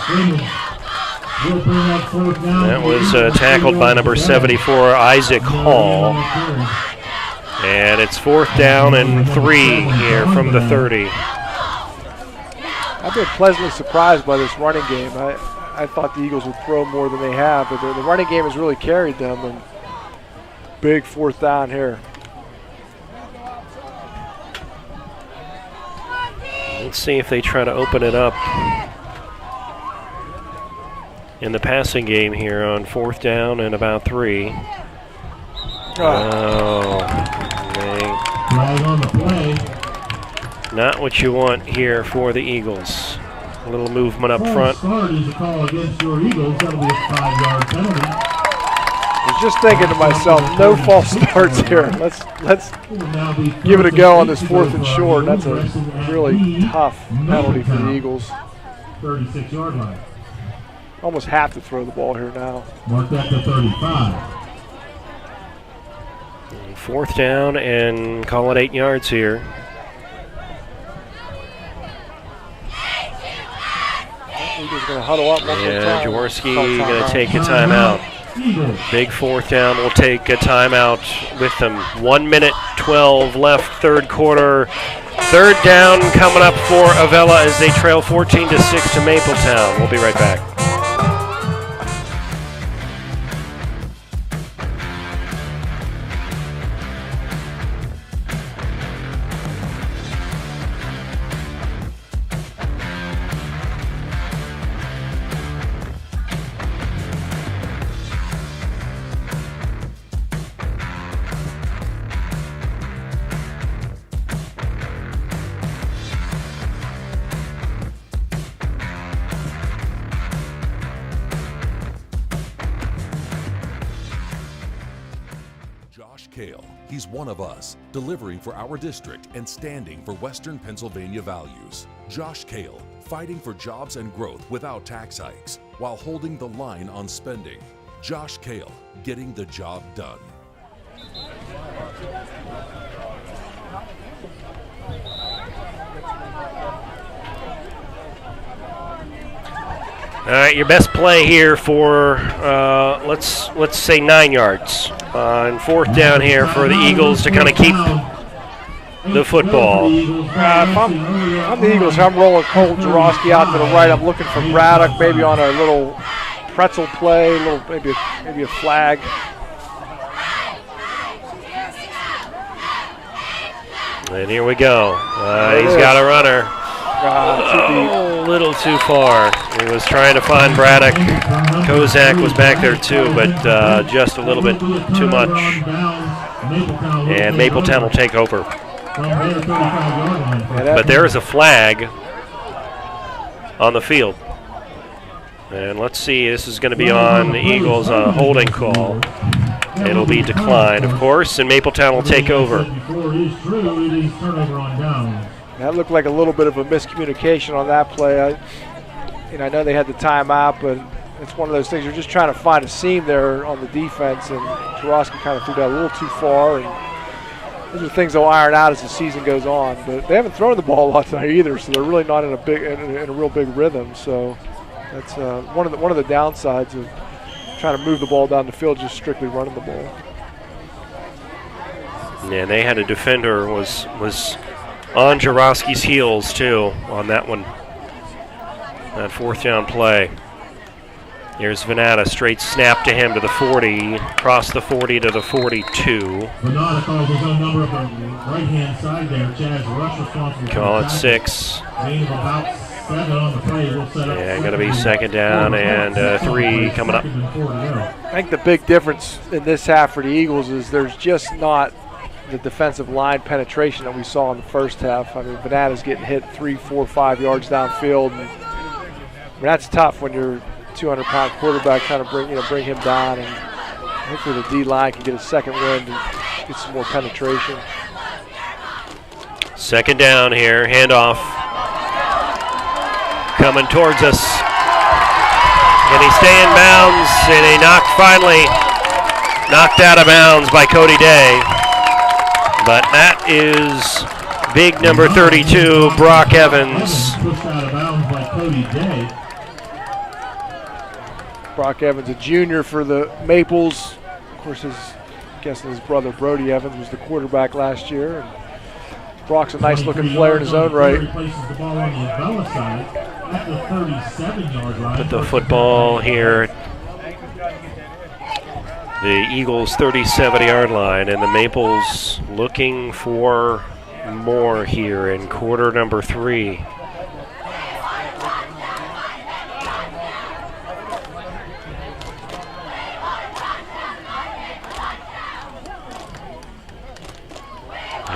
That was tackled by number 74, Isaac Hall. And it's 4th down and 3 here from the 30. I've been pleasantly surprised by this running game. I thought the Eagles would throw more than they have, but the running game has really carried them. And big 4th down here. Let's see if they try to open it up in the passing game here on 4th down and about 3. Not what you want here for the Eagles. A little movement up front. I was just thinking to myself, no false starts here. Let's give it a go on this 4th and short. That's a really tough penalty for the Eagles. 36-yard line. Almost have to throw the ball here now. Mark that to 35. 4th down and call it 8 yards here. Eagles going to huddle up one more time. Jaworski going to take a timeout. Big 4th down will take a timeout with them. 1 minute 12 left, 3rd quarter. 3rd down coming up for Avella as they trail 14-6 to Mapletown. We'll be right back. He's one of us, delivering for our district and standing for Western Pennsylvania values. Josh Kale, fighting for jobs and growth without tax hikes, while holding the line on spending. Josh Kale, getting the job done. All right, your best play here for let's say 9 yards on 4th down here for the Eagles to kind of keep the football. If I'm the Eagles, I'm rolling Cole Jaworski out to the right. I'm looking for Braddock, maybe on a little pretzel play, maybe a flag. And here we go. He's got a runner. A little too far. He was trying to find Braddock. Kozak was back there too, but just a little bit too much. And Mapletown will take over. But there is a flag on the field. And let's see, this is going to be on the Eagles, a holding call. It'll be declined, of course, and Mapletown will take over. That looked like a little bit of a miscommunication on that play. I know they had the timeout, but it's one of those things. You're just trying to find a seam there on the defense, and Jaworski kind of threw that a little too far. And those are things they'll iron out as the season goes on. But they haven't thrown the ball a lot tonight either, so they're really not in a real big rhythm. So that's one of the downsides of trying to move the ball down the field, just strictly running the ball. Yeah, they had a defender was on Jaworski's heels too on that one. That 4th down play. Here's Venata, straight snap to him to the 40, across the 40 to the 42. Venata calls his own number up on the right-hand side there. Chaz Rush responsible. Call it 6. Gain of about 7 on the play. We'll set up. Yeah, going to be 2nd down and 3 coming up. I think the big difference in this half for the Eagles is there's just not the defensive line penetration that we saw in the first half. I mean, Venata's getting hit 3, 4, 5 yards downfield. And, that's tough when you're 200-pound quarterback trying to bring him down, and hopefully the D-line can get a second wind and get some more penetration. 2nd down here, handoff coming towards us. Can he stay in bounds? And he finally knocked out of bounds by Cody Day. But that is big number 32, Brock Evans. Pushed out of bounds by Cody Day. Brock Evans, a junior for the Maples. Of course, his brother Brody Evans was the quarterback last year. And Brock's a nice-looking player in his own right. Put the football here. The Eagles' 37-yard line, and the Maples looking for more here in quarter number 3.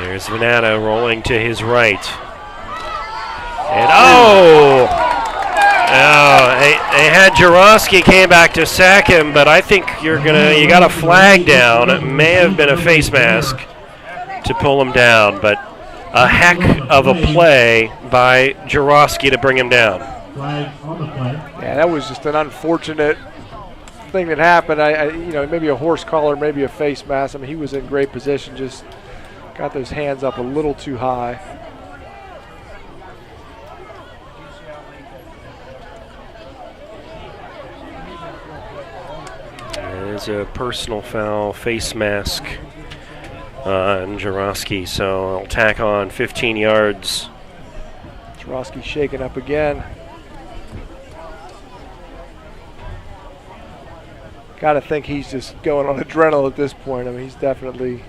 There's Venata rolling to his right. And they had Jaworski came back to sack him, but I think you got a flag down. It may have been a face mask to pull him down, but a heck of a play by Jaworski to bring him down. Flag on the play. Yeah, that was just an unfortunate thing that happened. Maybe a horse collar, maybe a face mask. I mean, he was in great position, just got those hands up a little too high. There's a personal foul, face mask on Jaworski, so I'll tack on 15 yards. Jaworski shaken up again. Got to think he's just going on adrenaline at this point. I mean, he's definitely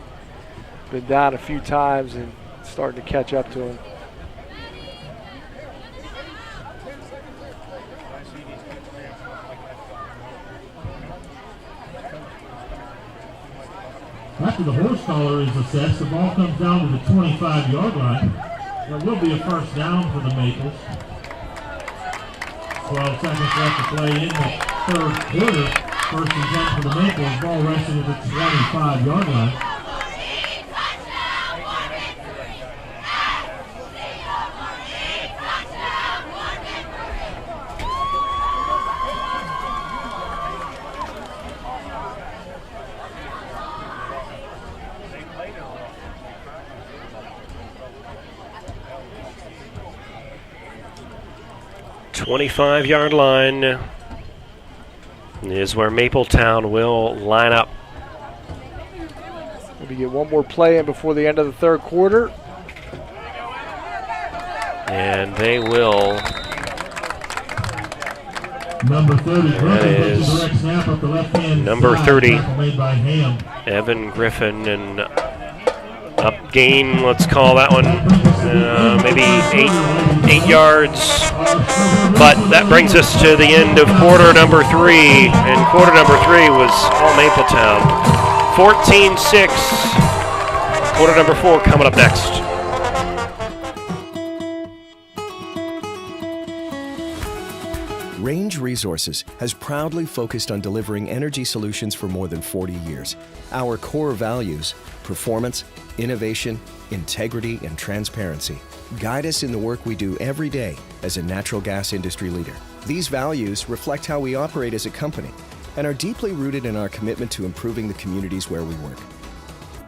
been down a few times and starting to catch up to him. After the horse collar is assessed, the ball comes down to the 25-yard line. There will be a first down for the Maples. 12 seconds left to play in the third quarter. First and 10 for the Maples. Ball resting at the 25-yard line. .25-yard line is where Mapletown will line up. Maybe get one more play in before the end of the third quarter. And they will. Number 30. That is number 30. Evan Griffin, and up gain, let's call that one maybe eight yards. But that brings us to the end of quarter number 3, and quarter number 3 was all Mapletown. 14-6. Quarter number 4 coming up next. Range Resources has proudly focused on delivering energy solutions for more than 40 years. Our core values, performance, innovation, integrity, and transparency, guide us in the work we do every day as a natural gas industry leader. These values reflect how we operate as a company and are deeply rooted in our commitment to improving the communities where we work.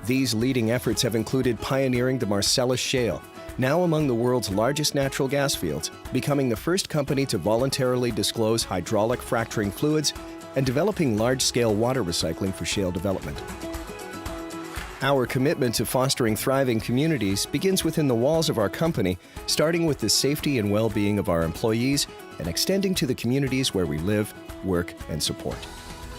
These leading efforts have included pioneering the Marcellus Shale, now among the world's largest natural gas fields, becoming the first company to voluntarily disclose hydraulic fracturing fluids, and developing large-scale water recycling for shale development. Our commitment to fostering thriving communities begins within the walls of our company, starting with the safety and well-being of our employees and extending to the communities where we live, work, and support.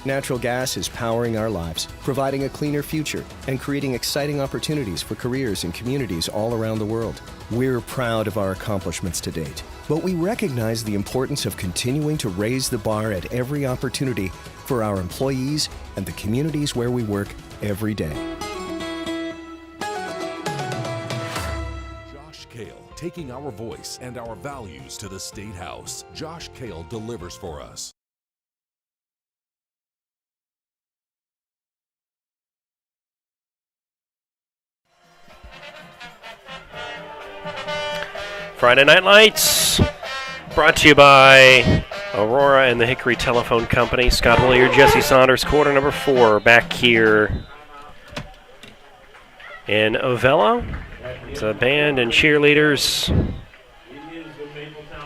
Natural gas is powering our lives, providing a cleaner future, and creating exciting opportunities for careers and communities all around the world. We're proud of our accomplishments to date, but we recognize the importance of continuing to raise the bar at every opportunity for our employees and the communities where we work every day. Josh Kale, taking our voice and our values to the State House. Josh Kale delivers for us. Friday Night Lights, brought to you by Aurora and the Hickory Telephone Company. Scott Hilliard, Jesse Saunders, quarter number 4, back here in Avella. The band and cheerleaders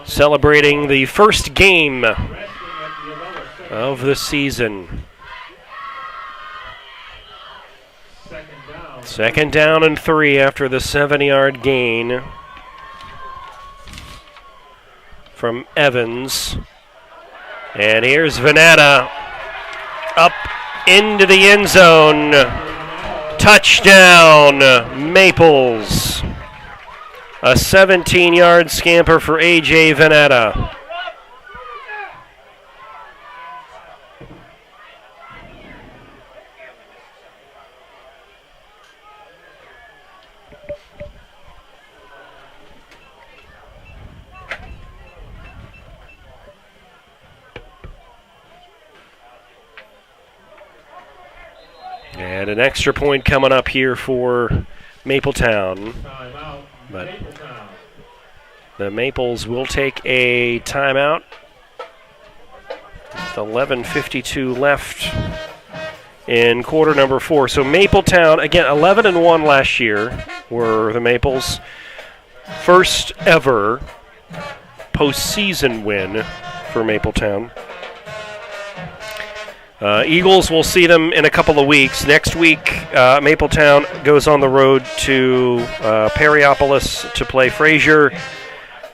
celebrating the first game of the season. Second down and 3 after the 7-yard gain from Evans. And here's Venata up into the end zone. Touchdown, Maples. A 17-yard scamper for A.J. Venata. And an extra point coming up here for Mapletown. But the Maples will take a timeout. With 11:52 left in quarter number 4. So Mapletown, again, 11-1 last year were the Maples' first ever postseason win for Mapletown. Eagles, will see them in a couple of weeks. Next week, Mapletown goes on the road to Perryopolis to play Frazier.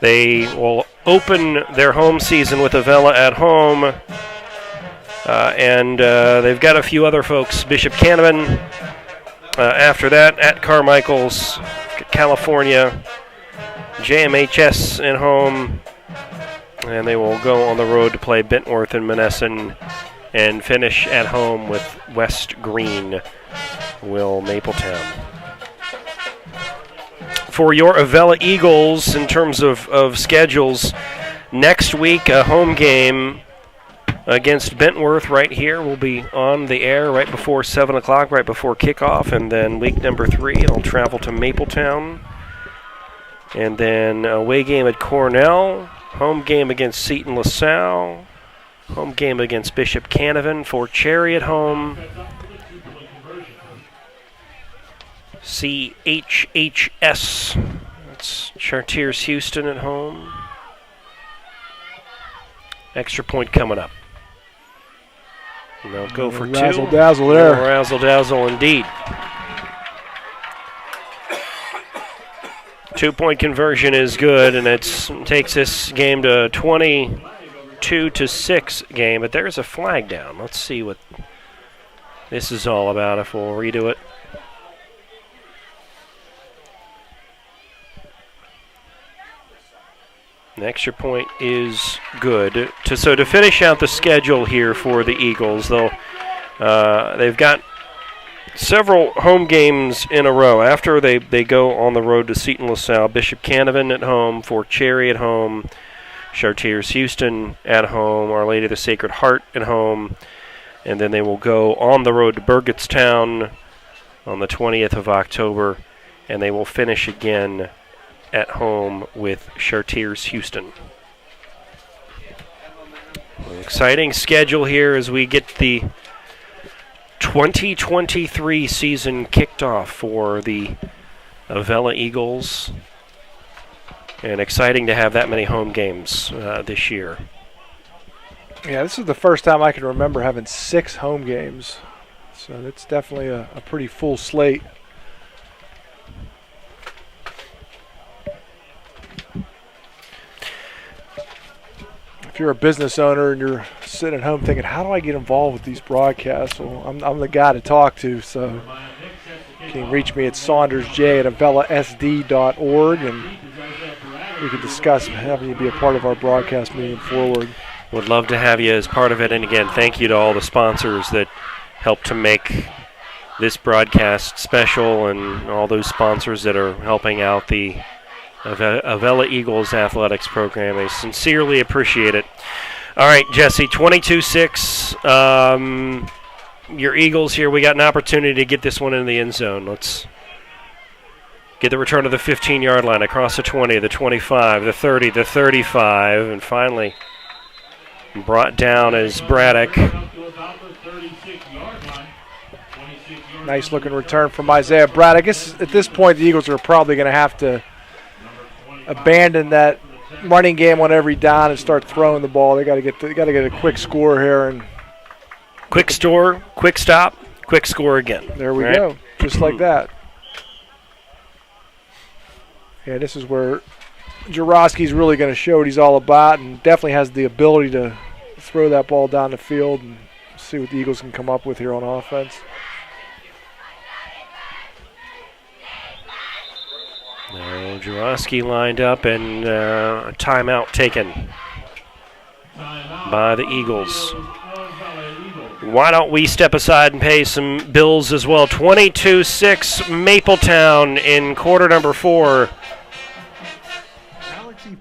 They will open their home season with Avella at home. And they've got a few other folks. Bishop Canavan after that at Carmichael's, California. JMHS at home. And they will go on the road to play Bentworth and Monessen and finish at home with West Green, will Mapletown. For your Avella Eagles, in terms of schedules, next week a home game against Bentworth right here will be on the air right before 7 o'clock, right before kickoff, and then week number 3 it'll travel to Mapletown. And then away game at Cornell, home game against Seton LaSalle, home game against Bishop Canavan, Fort Cherry at home, CHHS, that's Chartiers Houston at home. Extra point coming up. And they'll go for 2. Razzle-dazzle there. Razzle-dazzle indeed. 2-point conversion is good, and it takes this game to 22-6 game. But there's a flag down. Let's see what this is all about if we'll redo it. An extra point is good. So to finish out the schedule here for the Eagles, they've got several home games in a row. After they go on the road to Seton LaSalle, Bishop Canavan at home, Fort Cherry at home, Chartiers Houston at home, Our Lady of the Sacred Heart at home, and then they will go on the road to Burgettstown on the 20th of October, and they will finish again at home with Chartiers Houston. An exciting schedule here as we get the 2023 season kicked off for the Avella Eagles. And exciting to have that many home games this year. Yeah, this is the first time I can remember having 6 home games. So it's definitely a pretty full slate. If you're a business owner and you're sitting at home thinking, how do I get involved with these broadcasts? Well, I'm the guy to talk to, so you can reach me at saundersj@avellasd.org, and we can discuss having you be a part of our broadcast moving forward. Would love to have you as part of it, and again, thank you to all the sponsors that help to make this broadcast special, and all those sponsors that are helping out the Avella Eagles athletics program. I sincerely appreciate it. All right, Jesse, 22-6. Your Eagles here, we got an opportunity to get this one in the end zone. Let's get the return to the 15-yard line, across the 20, the 25, the 30, the 35, and finally brought down as Braddock. Nice looking return from Isaiah Braddock. I guess at this point the Eagles are probably going to have to abandon that running game on every down and start throwing the ball. They got to get a quick score here, and quick store, quick stop, quick score again. There we go, just like that. Yeah, this is where Jaroski's really going to show what he's all about, and definitely has the ability to throw that ball down the field and see what the Eagles can come up with here on offense. Now Jaroski lined up, and a timeout taken by the Eagles. Why don't we step aside and pay some bills as well? 22-6 Mapletown in quarter number 4.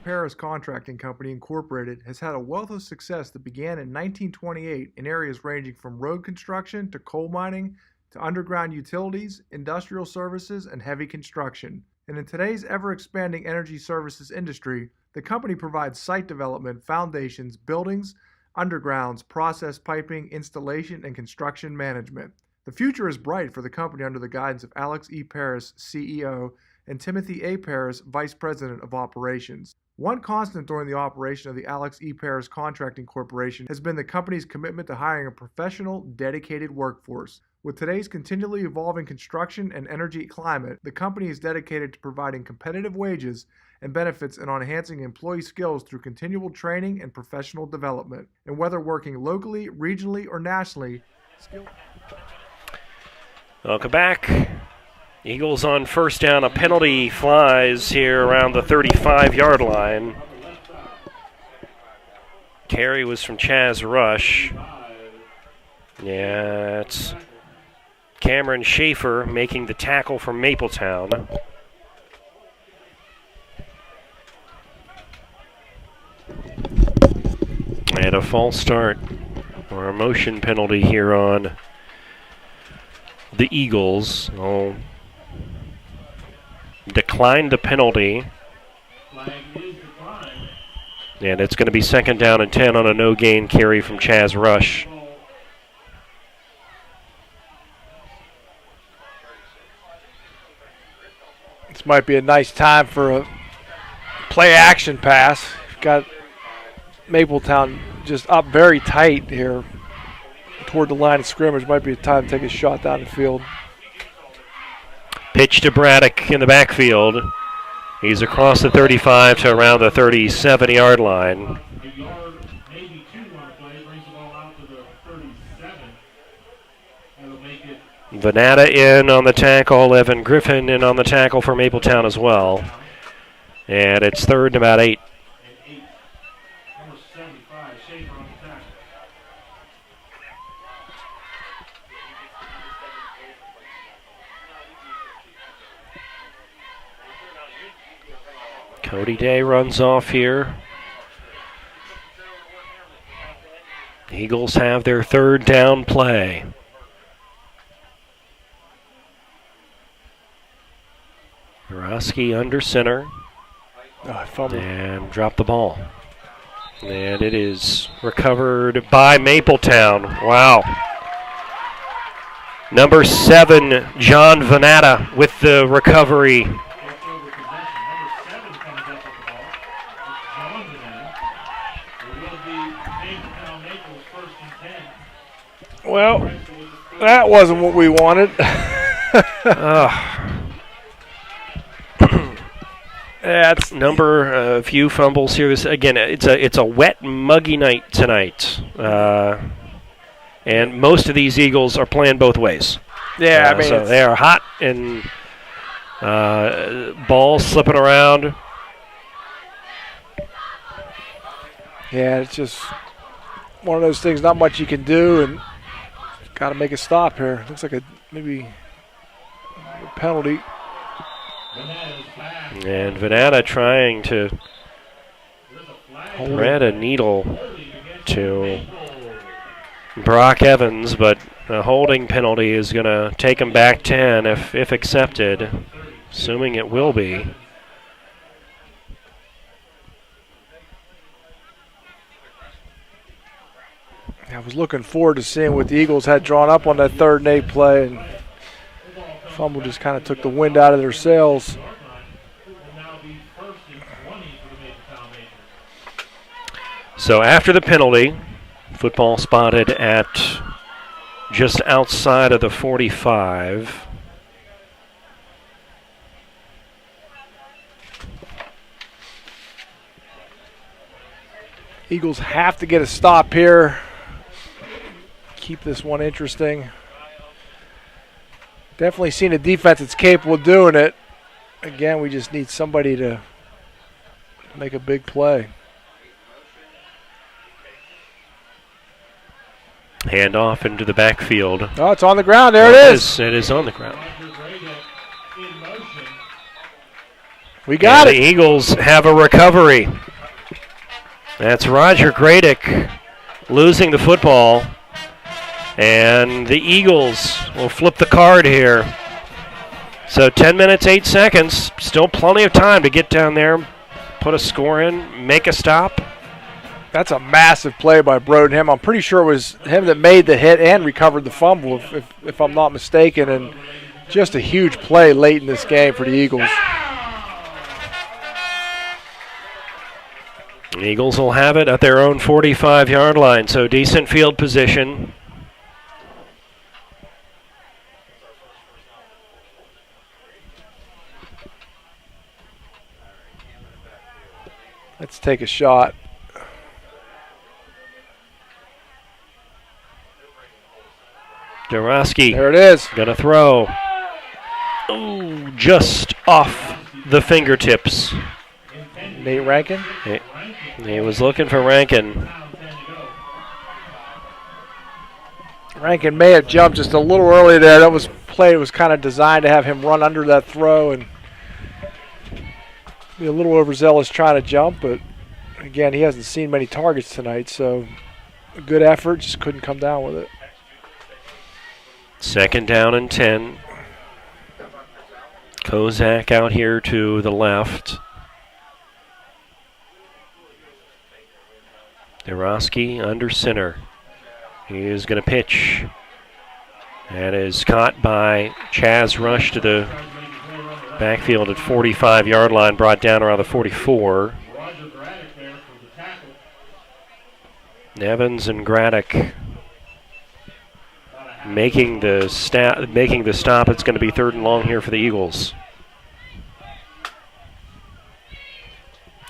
Paris Contracting Company Incorporated has had a wealth of success that began in 1928 in areas ranging from road construction to coal mining to underground utilities, industrial services, and heavy construction. And in today's ever-expanding energy services industry, the company provides site development, foundations, buildings, undergrounds, process piping, installation, and construction management. The future is bright for the company under the guidance of Alex E. Paris, CEO, and Timothy A. Paris, Vice President of Operations. One constant during the operation of the Alex E. Paris Contracting Corporation has been the company's commitment to hiring a professional, dedicated workforce. With today's continually evolving construction and energy climate, the company is dedicated to providing competitive wages and benefits and on enhancing employee skills through continual training and professional development. And whether working locally, regionally, or nationally, Welcome back. Eagles on first down. A penalty flies here around the 35-yard line. Carry was from Chaz Rush. Yeah, it's Cameron Schaefer making the tackle from Mapletown. And a false start or a motion penalty here on the Eagles. Oh. Declined the penalty. And it's going to be second down and 10 on a no-gain carry from Chaz Rush. This might be a nice time for a play-action pass. You've got Mapletown just up very tight here toward the line of scrimmage. Might be a time to take a shot down the field. Pitch to Braddock in the backfield. He's across the 35 to around the 37-yard line. Venata in on the tackle. Evan Griffin in on the tackle for Mapletown as well. And it's third and about 8. Cody Day runs off here. Eagles have their third down play. Borowski under center. And dropped the ball. And it is recovered by Mapletown. Wow. Number 7, John Venata with the recovery. Well, that wasn't what we wanted. That's a few fumbles here. Again, it's a wet, muggy night tonight, and most of these Eagles are playing both ways. Yeah, I mean, so they are hot and balls slipping around. Yeah, it's just one of those things. Not much you can do, and got to make a stop here. Looks like maybe a penalty. And Venata trying to thread a needle to Brock Evans, but a holding penalty is going to take him back 10 if accepted, assuming it will be. I was looking forward to seeing what the Eagles had drawn up on that 3rd and 8 play, and fumble just kind of took the wind out of their sails. So after the penalty, football spotted at just outside of the 45. Eagles have to get a stop here. Keep this one interesting. Definitely seen a defense that's capable of doing it. Again, we just need somebody to make a big play. Hand off into the backfield. Oh, it's on the ground. There it is. It is on the ground. We got it. The Eagles have a recovery. That's Roger Gradick losing the football. And the Eagles will flip the card here. So 10 minutes, 8 seconds. Still plenty of time to get down there, put a score in, make a stop. That's a massive play by Brodenham. I'm pretty sure it was him that made the hit and recovered the fumble, if I'm not mistaken, and just a huge play late in this game for the Eagles. The Eagles will have it at their own 45-yard line, so decent field position. Let's take a shot. Dorosky. There it is. Gonna throw. Ooh, just off the fingertips. Nate Rankin? He was looking for Rankin. Rankin may have jumped just a little early there. That was play. It was kind of designed to have him run under that throw and be a little overzealous trying to jump, but again, he hasn't seen many targets tonight, so a good effort, just couldn't come down with it. 2nd down and 10. Kozak out here to the left. Dorosky under center. He is going to pitch. That is caught by Chaz Rush to the backfield at 45-yard line, brought down around the 44. Evans and Graddick making the stop. It's going to be 3rd and long here for the Eagles.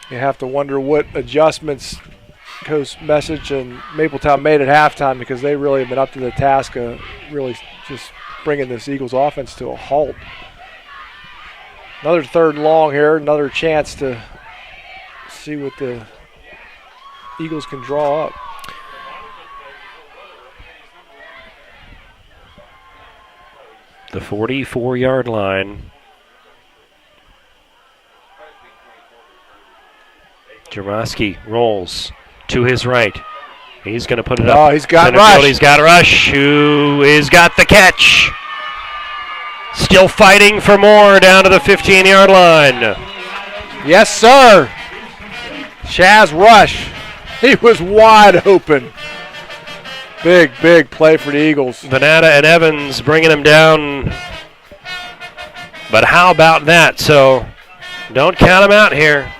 You have to wonder what adjustments Coach Message and Mapletown made at halftime, because they really have been up to the task of really just bringing this Eagles offense to a halt. Another 3rd and long here, another chance to see what the Eagles can draw up. The 44-yard line. Jarosky rolls to his right. He's going to put it up. Oh, he's got Rush. He's got Rush, who has got the catch. Still fighting for more down to the 15-yard line. Yes, sir. Chaz Rush. He was wide open. Big, big play for the Eagles. Venata and Evans bringing him down. But how about that? So don't count him out here.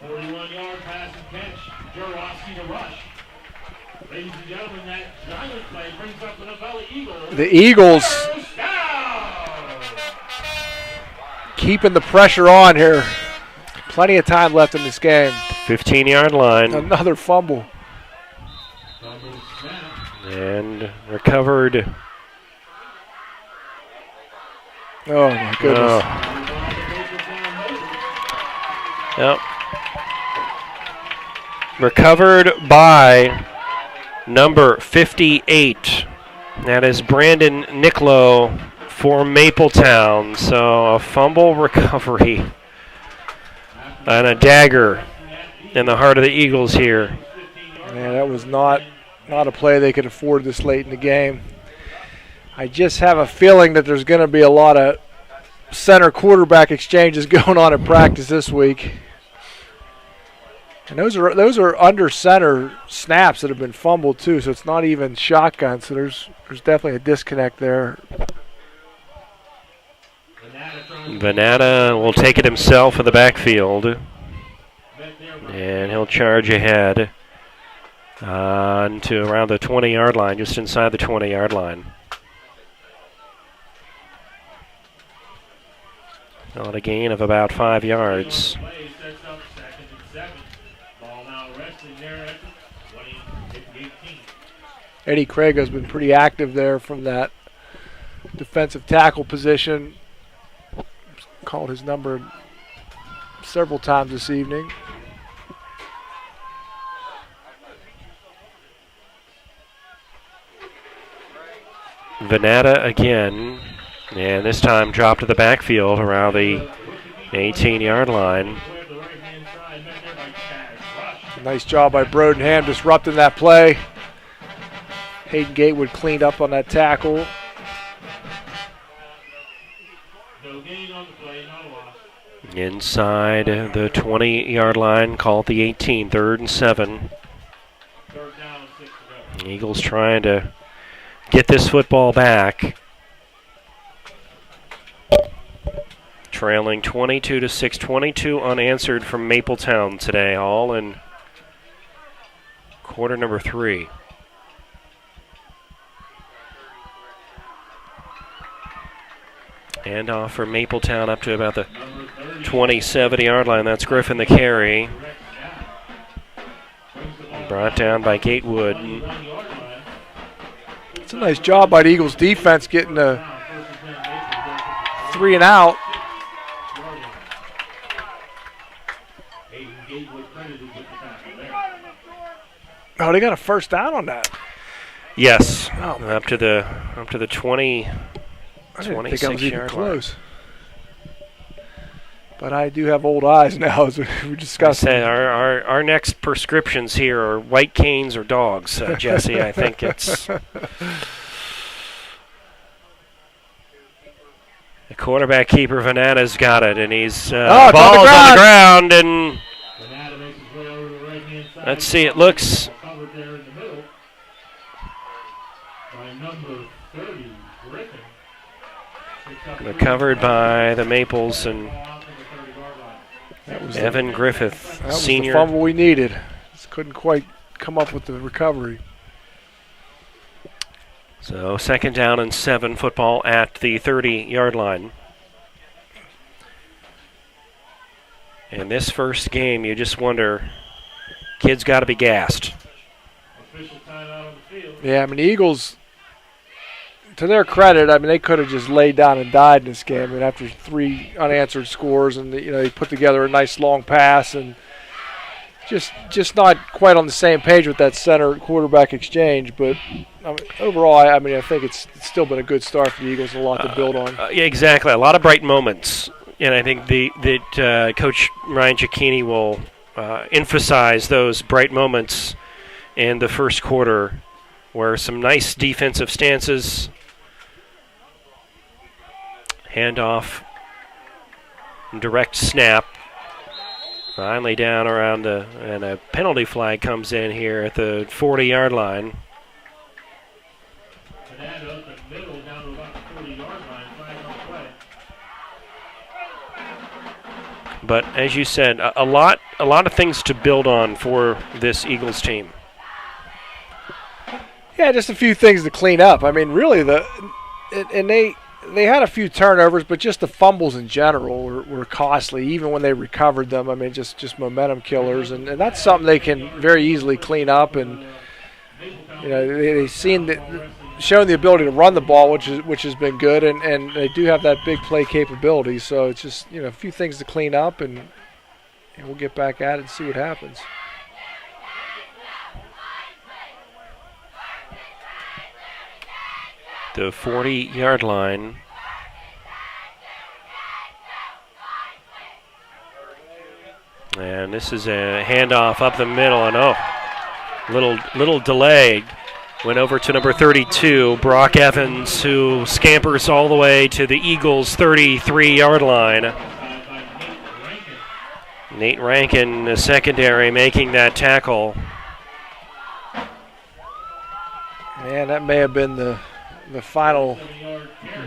41-yard pass and catch. Jarosky to Rush. Ladies and gentlemen, that giant play brings up the Avella Eagles. The Eagles keeping the pressure on here. Plenty of time left in this game. 15-yard line. Another fumble. And recovered. Oh, my goodness. Yep. Recovered by number 58. That is Brandon Nicklow for Mapletown. So a fumble recovery and a dagger in the heart of the Eagles here. Yeah, that was not a play they could afford this late in the game. I just have a feeling that there's going to be a lot of center quarterback exchanges going on in practice this week. And those are under center snaps that have been fumbled too, so it's not even shotgun, so there's definitely a disconnect there. Venata will take it himself in the backfield, and he'll charge ahead to around the 20-yard line, just inside the 20-yard line. On a gain of about 5 yards. Eddie Craig has been pretty active there from that defensive tackle position. Called his number several times this evening. Venata again, and this time dropped to the backfield around the 18-yard line. Nice job by Brodenham disrupting that play. Hayden Gatewood cleaned up on that tackle. Inside the 20-yard line, call it the 18, 3rd and 7. Eagles trying to get this football back. Trailing 22-6, 22 unanswered from Mapletown today, all in quarter number 3. Handoff for Mapletown up to about the 27-yard line. That's Griffin the carry. Brought down by Gatewood. It's a nice job by the Eagles defense getting a 3 and out. Oh, they got a first down on that. Yes, Oh, up to the 20. I didn't think I was even 26-yard close. But I do have old eyes now, as we discussed. Our next prescriptions here are white canes or dogs, Jesse. I think it's the quarterback keeper. Vanana's got it, and he's ball's on the ground, and let's see. It looks. Recovered by the Maples and Evan Griffith, that was senior. the fumble we needed. Just couldn't quite come up with the recovery. So 2nd down and 7 football at the 30-yard line. And this first game, you just wonder, kids got to be gassed. Yeah, I mean, the Eagles, to their credit, I mean, they could have just laid down and died in this game. I mean, after 3 unanswered scores, and they put together a nice long pass, and just not quite on the same page with that center quarterback exchange. But overall, I mean, I think it's still been a good start for the Eagles, and a lot to build on. Yeah, exactly. A lot of bright moments, and I think that Coach Ryan Cicchini will emphasize those bright moments in the first quarter, where some nice defensive stances. Handoff, direct snap. Finally down around and a penalty flag comes in here at the 40-yard line. But as you said, a lot of things to build on for this Eagles team. Yeah, just a few things to clean up. I mean, really, they had a few turnovers, but just the fumbles in general were costly, even when they recovered them. I mean, just momentum killers, and that's something they can very easily clean up. And they've shown the ability to run the ball, which has been good, and they do have that big play capability. So it's just a few things to clean up, and we'll get back at it and see what happens. The 40-yard line. And this is a handoff up the middle, and little delay. Went over to number 32, Brock Evans, who scampers all the way to the Eagles' 33-yard line. Nate Rankin, the secondary, making that tackle. Man, that may have been the final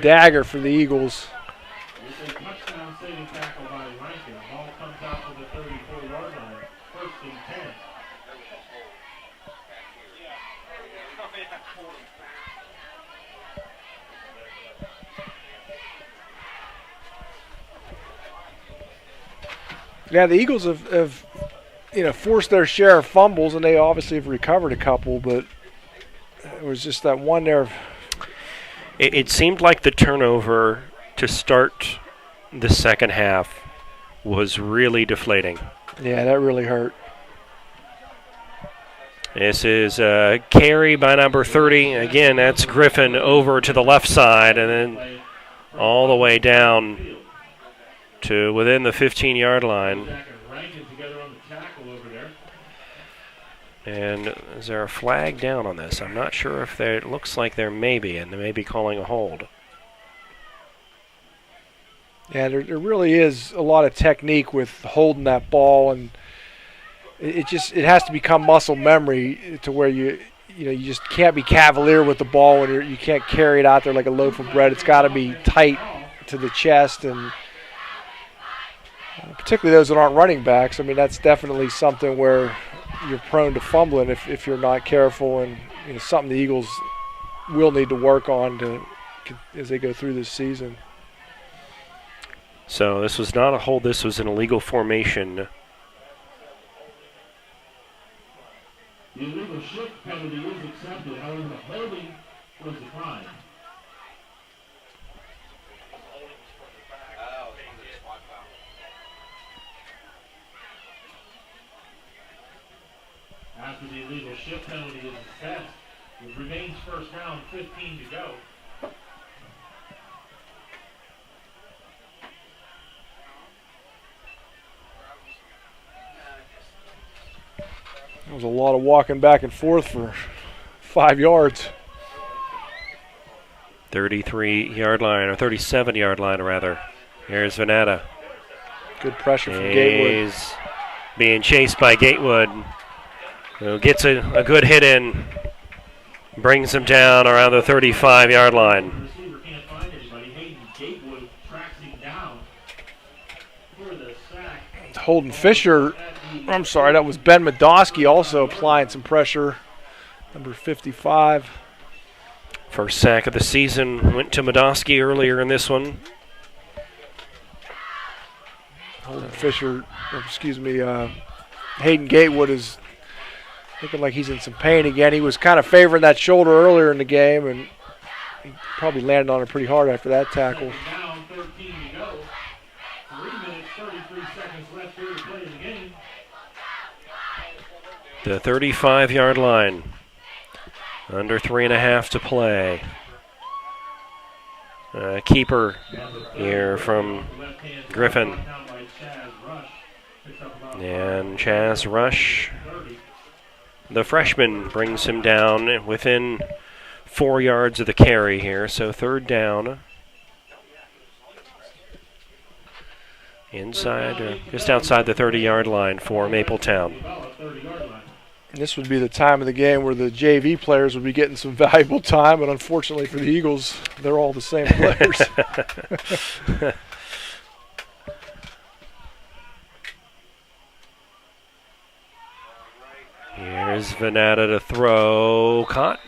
dagger for the Eagles. Yeah, the Eagles have forced their share of fumbles, and they obviously have recovered a couple, but it was just that one there. It seemed like the turnover to start the second half was really deflating. Yeah, that really hurt. This is a carry by number 30. Again, that's Griffin over to the left side, and then all the way down to within the 15-yard line. And is there a flag down on this? I'm not sure if there. It looks like there may be, and they may be calling a hold. Yeah, there really is a lot of technique with holding that ball, and it has to become muscle memory to where you you just can't be cavalier with the ball when you can't carry it out there like a loaf of bread. It's got to be tight to the chest, and particularly those that aren't running backs. I mean, that's definitely something where you're prone to fumbling if you're not careful, and something the Eagles will need to work on as they go through this season. So this was not a hold. This was an illegal formation. The illegal shift penalty was accepted. However, the holding was declined. After the illegal shift penalty is assessed, it remains first down, 15 to go. There was a lot of walking back and forth for 5 yards. 33-yard line, or 37-yard line, rather. Here's Venata. Good pressure from Gatewood. He's being chased by Gatewood, who gets a good hit in, brings him down around the 35-yard line. The receiver can't find anybody. Hayden Gatewood tracks him down for the sack. Holden Fisher, I'm sorry, that was Ben Madosky also applying some pressure, number 55. First sack of the season went to Madosky earlier in this one. Holden Fisher, Hayden Gatewood is looking like he's in some pain again. He was kind of favoring that shoulder earlier in the game, and he probably landed on it pretty hard after that tackle. Down, 13 to go. 3 minutes, 33 seconds left here to play in the game. The 35-yard line. Under 3.5 to play. Keeper here from Griffin. And Chaz Rush, the freshman, brings him down within 4 yards of the carry here. So third down. Inside, just outside the 30-yard line for Mapletown. And this would be the time of the game where the JV players would be getting some valuable time, but unfortunately for the Eagles, they're all the same players. Here's Venata to throw. Caught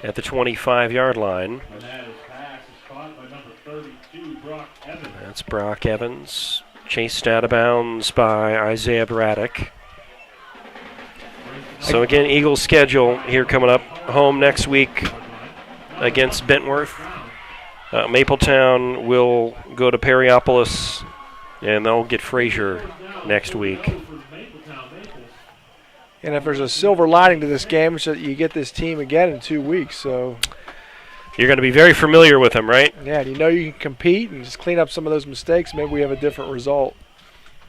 at the 25-yard line. Venata's pass is caught by number 32, Brock Evans. That's Brock Evans. Chased out of bounds by Isaiah Braddock. So again, Eagles' schedule here coming up. Home next week against Bentworth. Mapletown will go to Perryopolis, and they'll get Fraser next week. And if there's a silver lining to this game, it's that you get this team again in 2 weeks. So you're going to be very familiar with them, right? Yeah, and you can compete and just clean up some of those mistakes. Maybe we have a different result.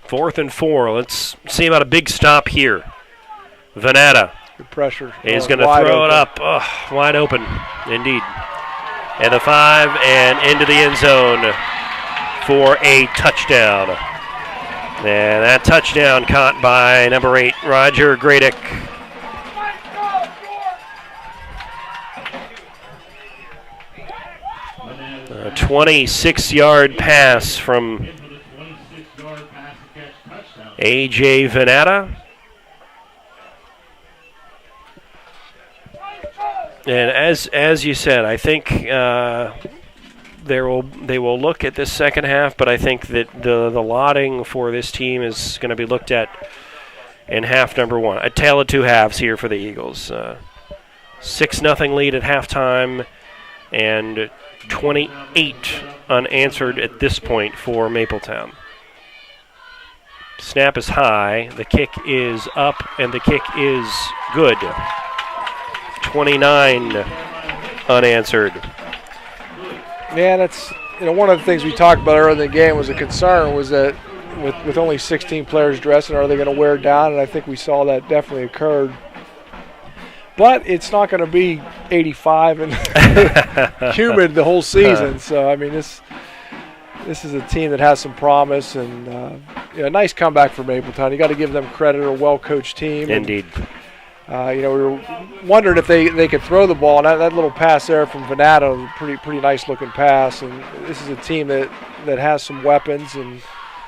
4th and 4. Let's see about a big stop here. Venata. Good pressure. He's going to throw it up. Oh, wide open, indeed. And the 5 and into the end zone for a touchdown. And that touchdown caught by number 8, Roger Gradick. A 26-yard pass from A.J. Venata. And as you said, I think they will look at this second half, but I think that the lotting for this team is going to be looked at in half number 1. A tale of two halves here for the Eagles. 6-0 lead at halftime, and 28 unanswered at this point for Mapletown. Snap is high, the kick is up, and the kick is good. 29 unanswered. Yeah, that's one of the things we talked about earlier in the game was a concern was that with only 16 players dressing, are they going to wear it down? And I think we saw that definitely occurred. But it's not going to be 85 and humid the whole season. So I mean, this is a team that has some promise, and a nice comeback for Mapletown. You got to give them credit, a well-coached team. Indeed. We were wondering if they could throw the ball. And that little pass there from Venato was a pretty nice looking pass. And this is a team that has some weapons and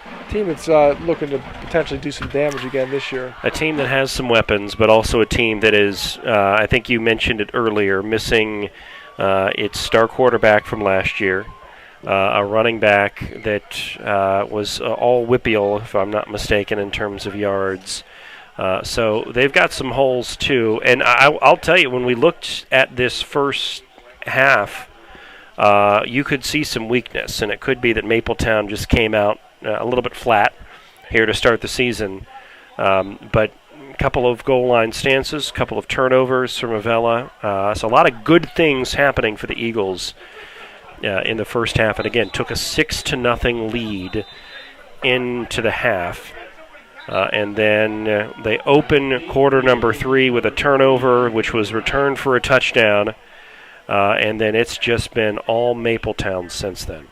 a team that's looking to potentially do some damage again this year. A team that has some weapons, but also a team that is, I think you mentioned it earlier, missing its star quarterback from last year, a running back that was all whippeal, if I'm not mistaken, in terms of yards. So they've got some holes too. And I'll tell you, when we looked at this first half, you could see some weakness, and it could be that Mapletown just came out a little bit flat here to start the season. But a couple of goal line stances, a couple of turnovers from Avella. So a lot of good things happening for the Eagles in the first half. And again, took a 6-0 lead into the half. And then they open quarter number 3 with a turnover, which was returned for a touchdown. And then it's just been all Mapletown since then.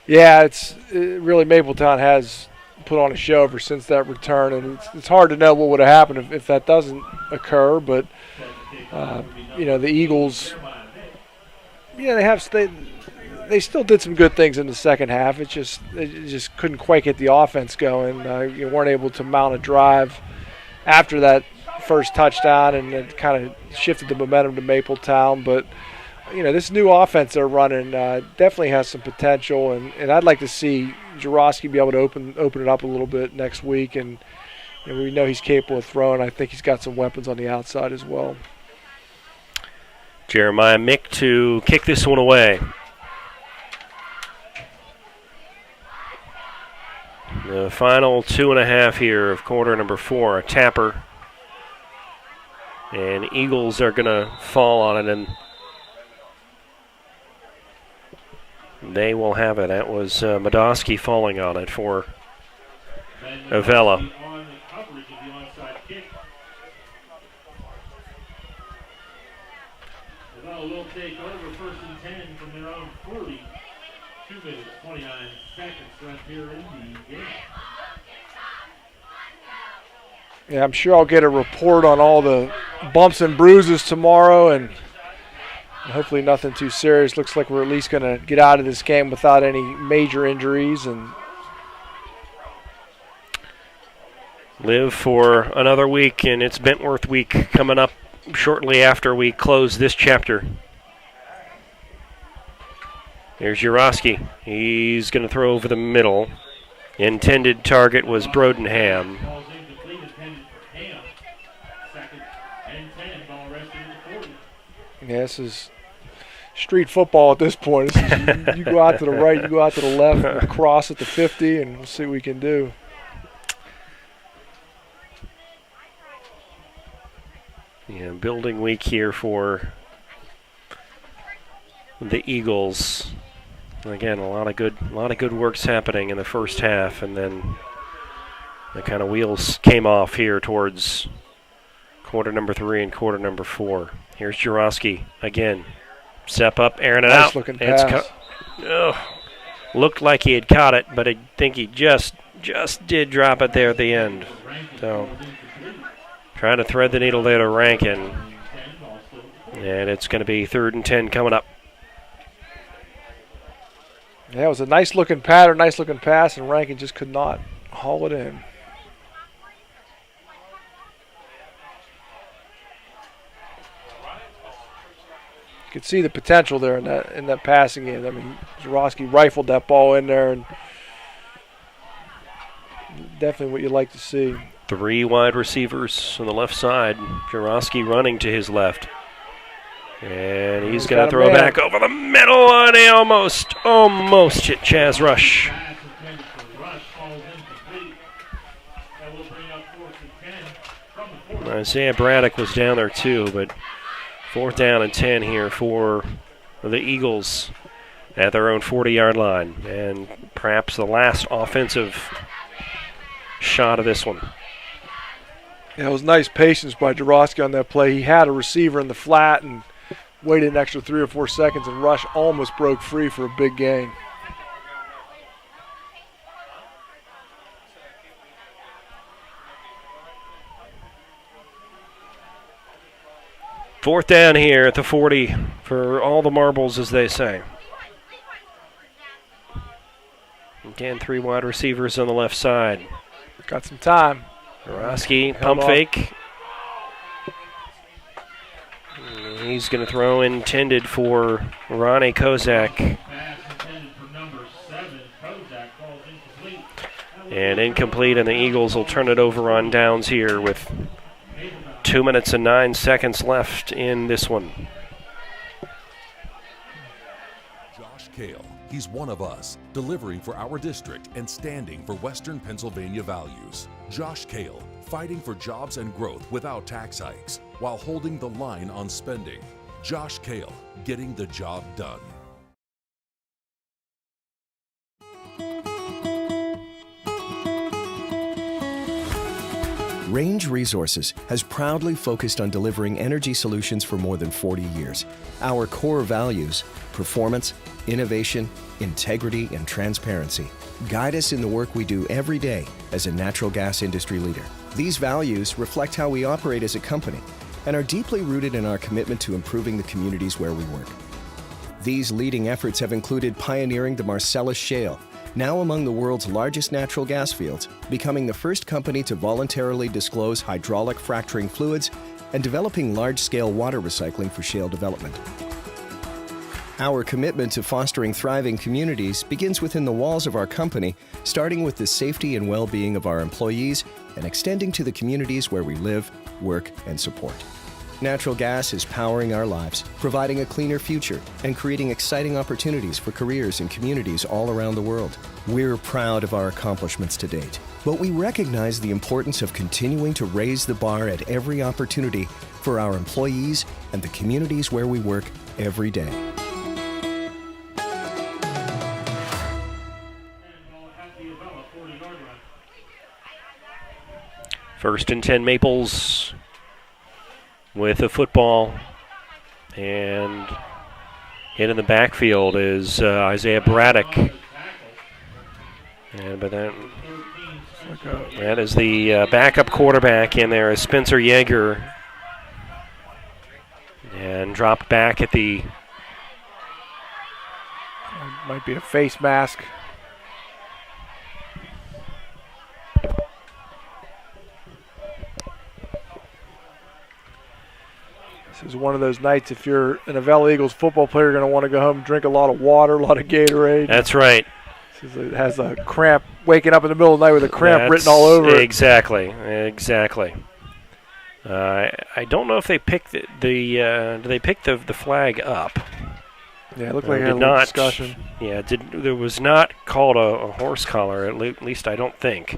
Yeah, it's really Mapletown has put on a show ever since that return, and it's hard to know what would have happened if that doesn't occur. But the Eagles, they still did some good things in the second half. They just couldn't quite get the offense going. You weren't able to mount a drive after that first touchdown, and it kind of shifted the momentum to Mapletown. But this new offense they're running definitely has some potential, and I'd like to see Jaworski be able to open it up a little bit next week. And we know he's capable of throwing. I think he's got some weapons on the outside as well. Jeremiah Mick to kick this one away. The final 2.5 here of quarter number 4, a tapper. And Eagles are going to fall on it, and they will have it. That was Madosky falling on it for Avella. Avella will take over 1st and 10 from their own 40. 2 minutes, 29 seconds left here in the game. Yeah, I'm sure I'll get a report on all the bumps and bruises tomorrow, and hopefully nothing too serious. Looks like we're at least going to get out of this game without any major injuries and live for another week, and it's Bentworth week coming up shortly after we close this chapter. Here's Jaworski. He's going to throw over the middle. Intended target was Brodenham. Yeah, this is street football at this point. You go out to the right, you go out to the left, cross at the 50, and we'll see what we can do. Yeah, building week here for the Eagles. Again, a lot of good works happening in the first half, and then the kind of wheels came off here towards quarter number 3 and quarter number 4. Here's Jaworski again. Step up, airing it out. Nice looking pass. Looked like he had caught it, but I think he just did drop it there at the end. So trying to thread the needle there to Rankin. And it's going to be 3rd and 10 coming up. Yeah, it was a nice looking pattern, nice looking pass, and Rankin just could not haul it in. You could see the potential there in that passing game. I mean, Jaworski rifled that ball in there, and definitely what you'd like to see. 3 wide receivers on the left side. Jaworski running to his left. And he's going to throw back over the middle, and he almost hit Chaz Rush. Isaiah Braddock was down there too, but 4th down and 10 here for the Eagles at their own 40-yard line. And perhaps the last offensive shot of this one. Yeah, it was nice patience by Jaworski on that play. He had a receiver in the flat and waited an extra 3 or 4 seconds, and Rush almost broke free for a big gain. 4th down here at the 40 for all the marbles, as they say. Again, 3 wide receivers on the left side. Got some time. Jaworski, pump fake. He's going to throw intended for Ronnie Kozak. And incomplete, and the Eagles will turn it over on downs here with 2 minutes and 9 seconds left in this one. Josh Kale, he's one of us, delivering for our district and standing for Western Pennsylvania values. Josh Kale, fighting for jobs and growth without tax hikes, while holding the line on spending. Josh Kale, getting the job done. Range Resources has proudly focused on delivering energy solutions for more than 40 years. Our core values, performance, innovation, integrity, and transparency, guide us in the work we do every day as a natural gas industry leader. These values reflect how we operate as a company and are deeply rooted in our commitment to improving the communities where we work. These leading efforts have included pioneering the Marcellus Shale, now among the world's largest natural gas fields, becoming the first company to voluntarily disclose hydraulic fracturing fluids, and developing large-scale water recycling for shale development. Our commitment to fostering thriving communities begins within the walls of our company, starting with the safety and well-being of our employees and extending to the communities where we live, work, and support. Natural gas is powering our lives, providing a cleaner future, and creating exciting opportunities for careers in communities all around the world. We're proud of our accomplishments to date, but we recognize the importance of continuing to raise the bar at every opportunity for our employees and the communities where we work every day. First and 10 Maples with a football, and in the backfield is Isaiah Braddock. And but that is the backup quarterback in there is Spencer Yeager, and dropped back at the. Might be a face mask. This is one of those nights, if you're an Avella Eagles football player, you're going to want to go home and drink a lot of water, a lot of Gatorade. That's right. It has a cramp, waking up in the middle of the night with a cramp written all over it. Exactly. I don't know if they picked do they pick the flag up? Yeah, it looked like it had a little discussion. Yeah, there was not called a horse collar, at least I don't think.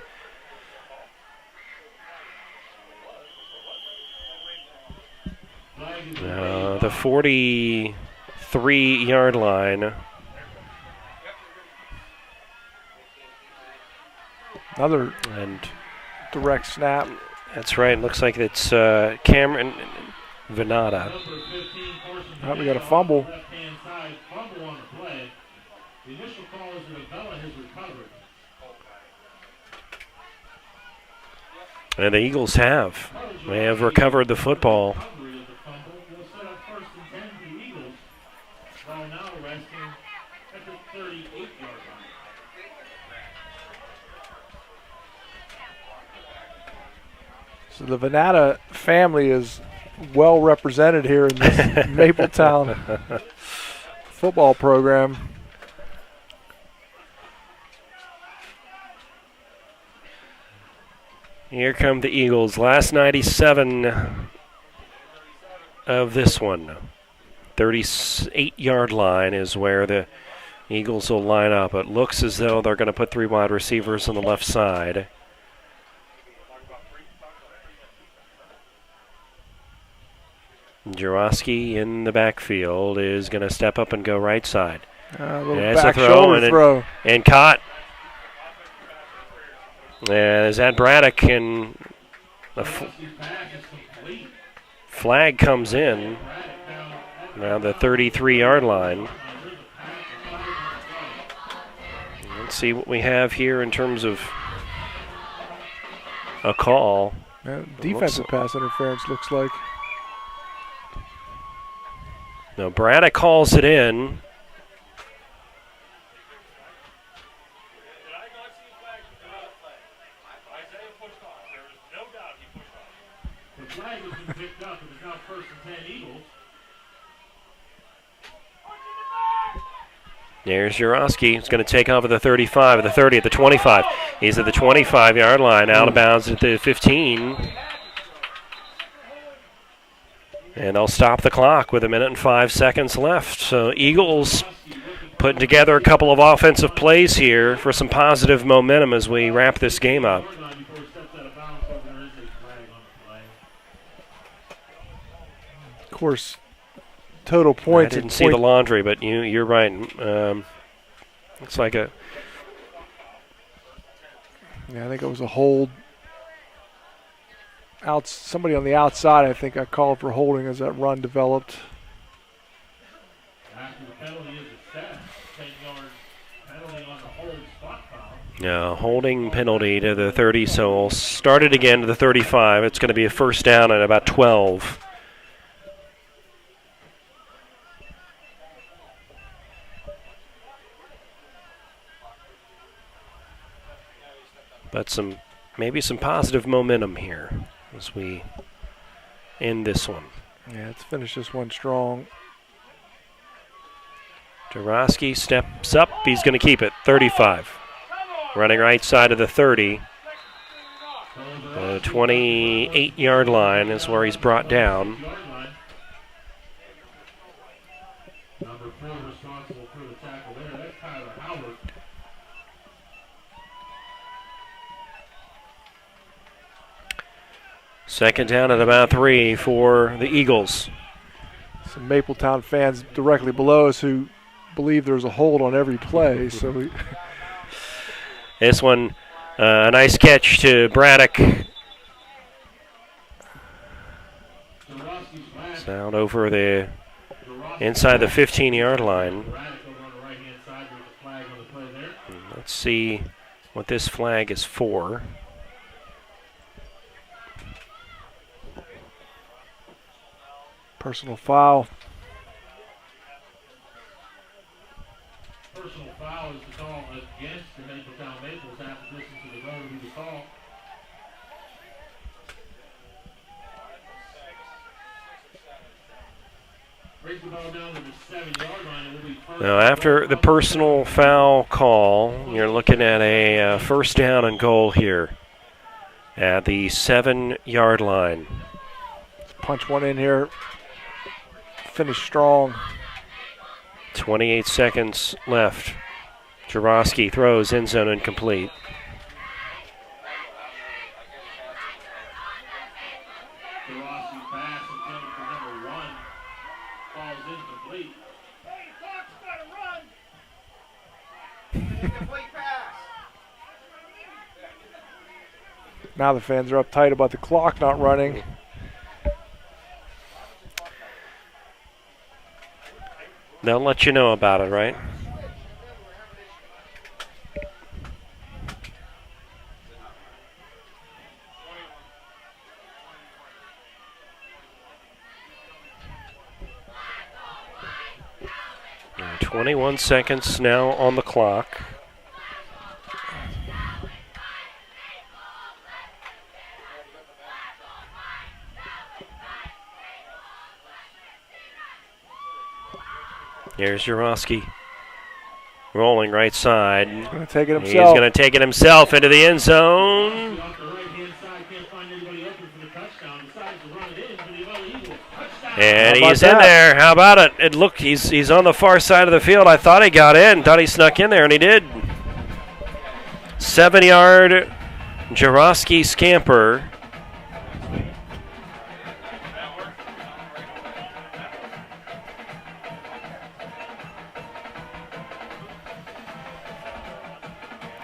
The 43-yard line. Another direct snap. That's right. Looks like it's Cameron Venata. Oh, we got a fumble. And the Eagles have recovered the football. So the Venata family is well represented here in this Mapletown football program. Here come the Eagles. Last 97 of this one. 38-yard line is where the Eagles will line up. It looks as though they're going to put 3 wide receivers on the left side. Jaworski in the backfield is going to step up and go right side. A little back shoulder throw. And caught. As that Braddock, and the flag comes in around the 33-yard line. Let's see what we have here in terms of a call. Defensive pass interference looks like. Now Braddock calls it in. The flag has been picked up. It is now 1st and 10 Eagles. There's Jurowski. He's going to take off at the 35, at the 30, at the 25. He's at the 25-yard line, out of bounds at the 15. And they'll stop the clock with 1 minute and 5 seconds left. So Eagles putting together a couple of offensive plays here for some positive momentum as we wrap this game up. Of course, total points. I didn't see the laundry, but you're right. Looks like a... Yeah, I think it was a hold. Somebody on the outside, I think I called for holding as that run developed. After the penalty is assessed, 10-yard penalty on the hold spot foul. Yeah, holding penalty to the 30, so we'll start it again to the 35. It's going to be a first down at about 12. But maybe some positive momentum here as we end this one. Yeah, let's finish this one strong. Jurowski steps up. He's going to keep it. 35. Running right side of the 30. The 28-yard line is where he's brought down. Number 4 responsible for the tackle there. That's Tyler Howard. Second down at about 3 for the Eagles. Some Mapletown fans directly below us who believe there's a hold on every play. So this one, a nice catch to Braddock. Down over the inside the 15-yard line. Let's see what this flag is for. Personal foul. Personal foul is the call against the Mapletown Maples after this is the goal to be the call. Brings the ball down to the 7-yard line. It will be first. Now, after the personal foul call, you're looking at a first down and goal here at the 7-yard line. Let's punch one in here. Finish strong. 28 seconds left. Jurowski throws, end zone incomplete. Jurowski pass intended for number 1. Falls incomplete. Hey, Fox got to run. Incomplete pass. Now the fans are uptight about the clock not running. They'll let you know about it, right? And 21 seconds now on the clock. Here's Jurowski. Rolling right side. He's going to take it himself. He's going to take it himself into the end zone. And he's in there. How about it? Look, he's on the far side of the field. I thought he got in. Thought he snuck in there, and he did. 7-yard Jurowski scamper.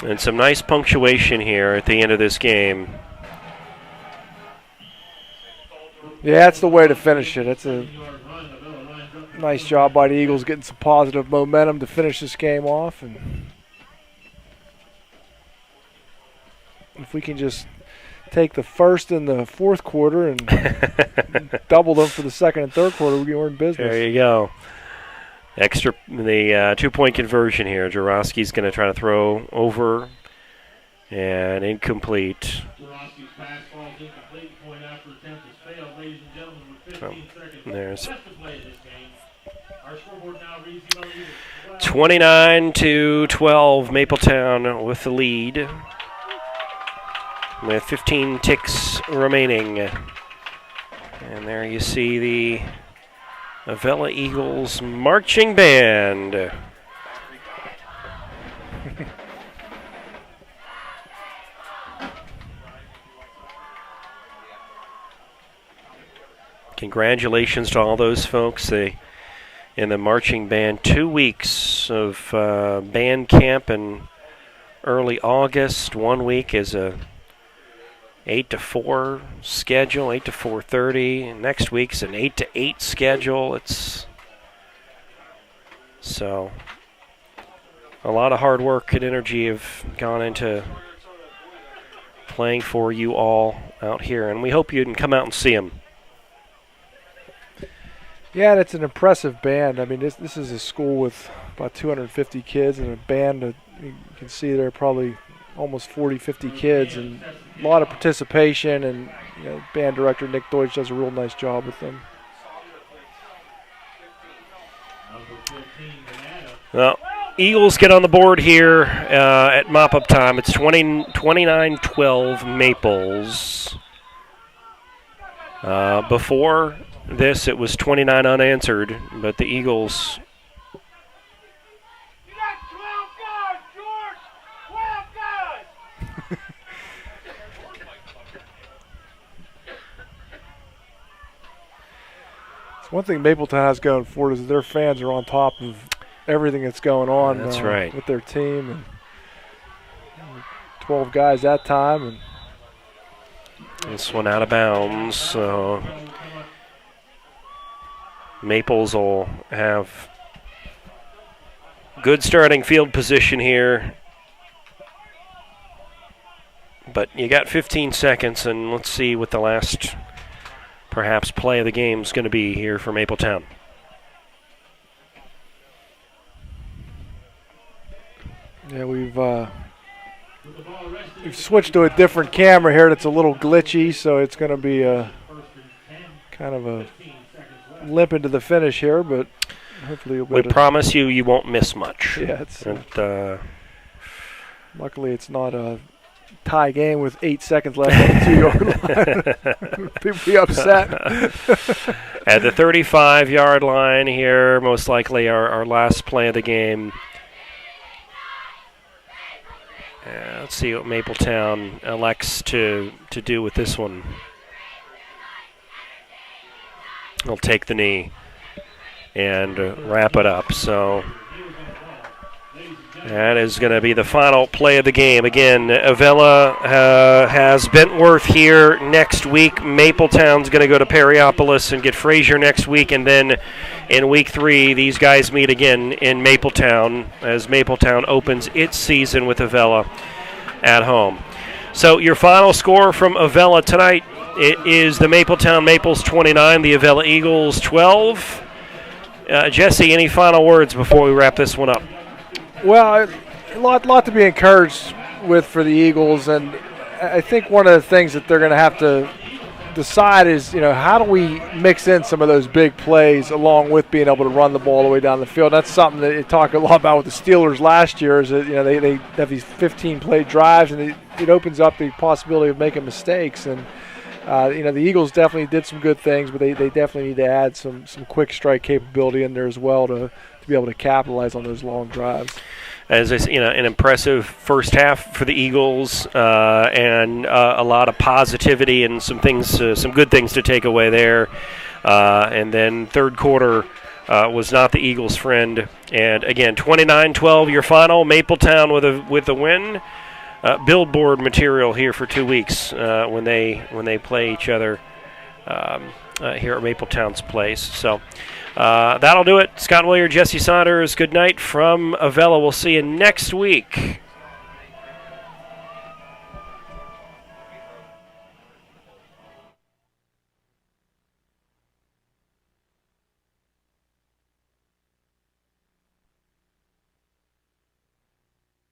And some nice punctuation here at the end of this game. Yeah, that's the way to finish it. It's a nice job by the Eagles getting some positive momentum to finish this game off. And if we can just take the first and the fourth quarter and doubled them for the second and third quarter, we were in business. There you go. The 2-point conversion here. Jaworski's going to try to throw over and incomplete. Jaworski's pass falls incomplete. Point after attempt is failed. Ladies and gentlemen, with 15 seconds There's left to play this game. Our scoreboard now reads 29-12, Mapletown with the lead, with 15 ticks remaining. And there you see the Avella Eagles marching band. Congratulations to all those folks. In the marching band, 2 weeks of band camp in early August. 1 week is a 8 to 4 schedule, 8 to 4:30. Next week's an 8 to 8 schedule. It's so a lot of hard work and energy have gone into playing for you all out here, and we hope you can come out and see them. Yeah, and it's an impressive band. I mean, this is a school with about 250 kids, and a band that you can see there are probably almost 40, 50 kids, and a lot of participation, and band director Nick Deutsch does a real nice job with them. Well, Eagles get on the board here at mop-up time. It's 29-12 Maples. Before this, it was 29 unanswered, but the Eagles. You got 12 guys, George! 12 guys! It's one thing Mapletown has going for it is their fans are on top of everything that's going on. That's right. With their team, and 12 guys that time, and this one out of bounds, so Maples will have good starting field position here. But you got 15 seconds, and let's see what the last, perhaps, play of the game is going to be here for Mapletown. Yeah, we've switched to a different camera here that's a little glitchy, so it's going to be a kind of a limp into the finish here, but hopefully you'll be able to. Promise you won't miss much. Yeah, it's luckily it's not a tie game with 8 seconds left on the 2-yard line. People be upset. At the 35-yard line here, most likely our last play of the game. Let's see what Mapletown elects to do with this one. He'll take the knee and wrap it up. So that is going to be the final play of the game. Again, Avella has Bentworth here next week. Mapletown's going to go to Perryopolis and get Fraser next week. And then in week 3, these guys meet again in Mapletown as Mapletown opens its season with Avella at home. So your final score from Avella tonight, it is the Mapletown Maples 29, the Avella Eagles 12. Jesse, any final words before we wrap this one up? Well, a lot to be encouraged with for the Eagles, and I think one of the things that they're going to have to decide is, how do we mix in some of those big plays along with being able to run the ball all the way down the field. That's something that you talk a lot about with the Steelers last year, is that they have these 15-play drives, and it opens up the possibility of making mistakes. And the Eagles definitely did some good things, but they definitely need to add some quick strike capability in there as well to be able to capitalize on those long drives. As I say, an impressive first half for the Eagles, and a lot of positivity and some good things to take away there. And then third quarter was not the Eagles' friend. And again, 29-12 your final. Mapletown with a win. Billboard material here for 2 weeks when they play each other here at Mapletown's place. So that'll do it. Scott Willier, Jesse Saunders, good night from Avella. We'll see you next week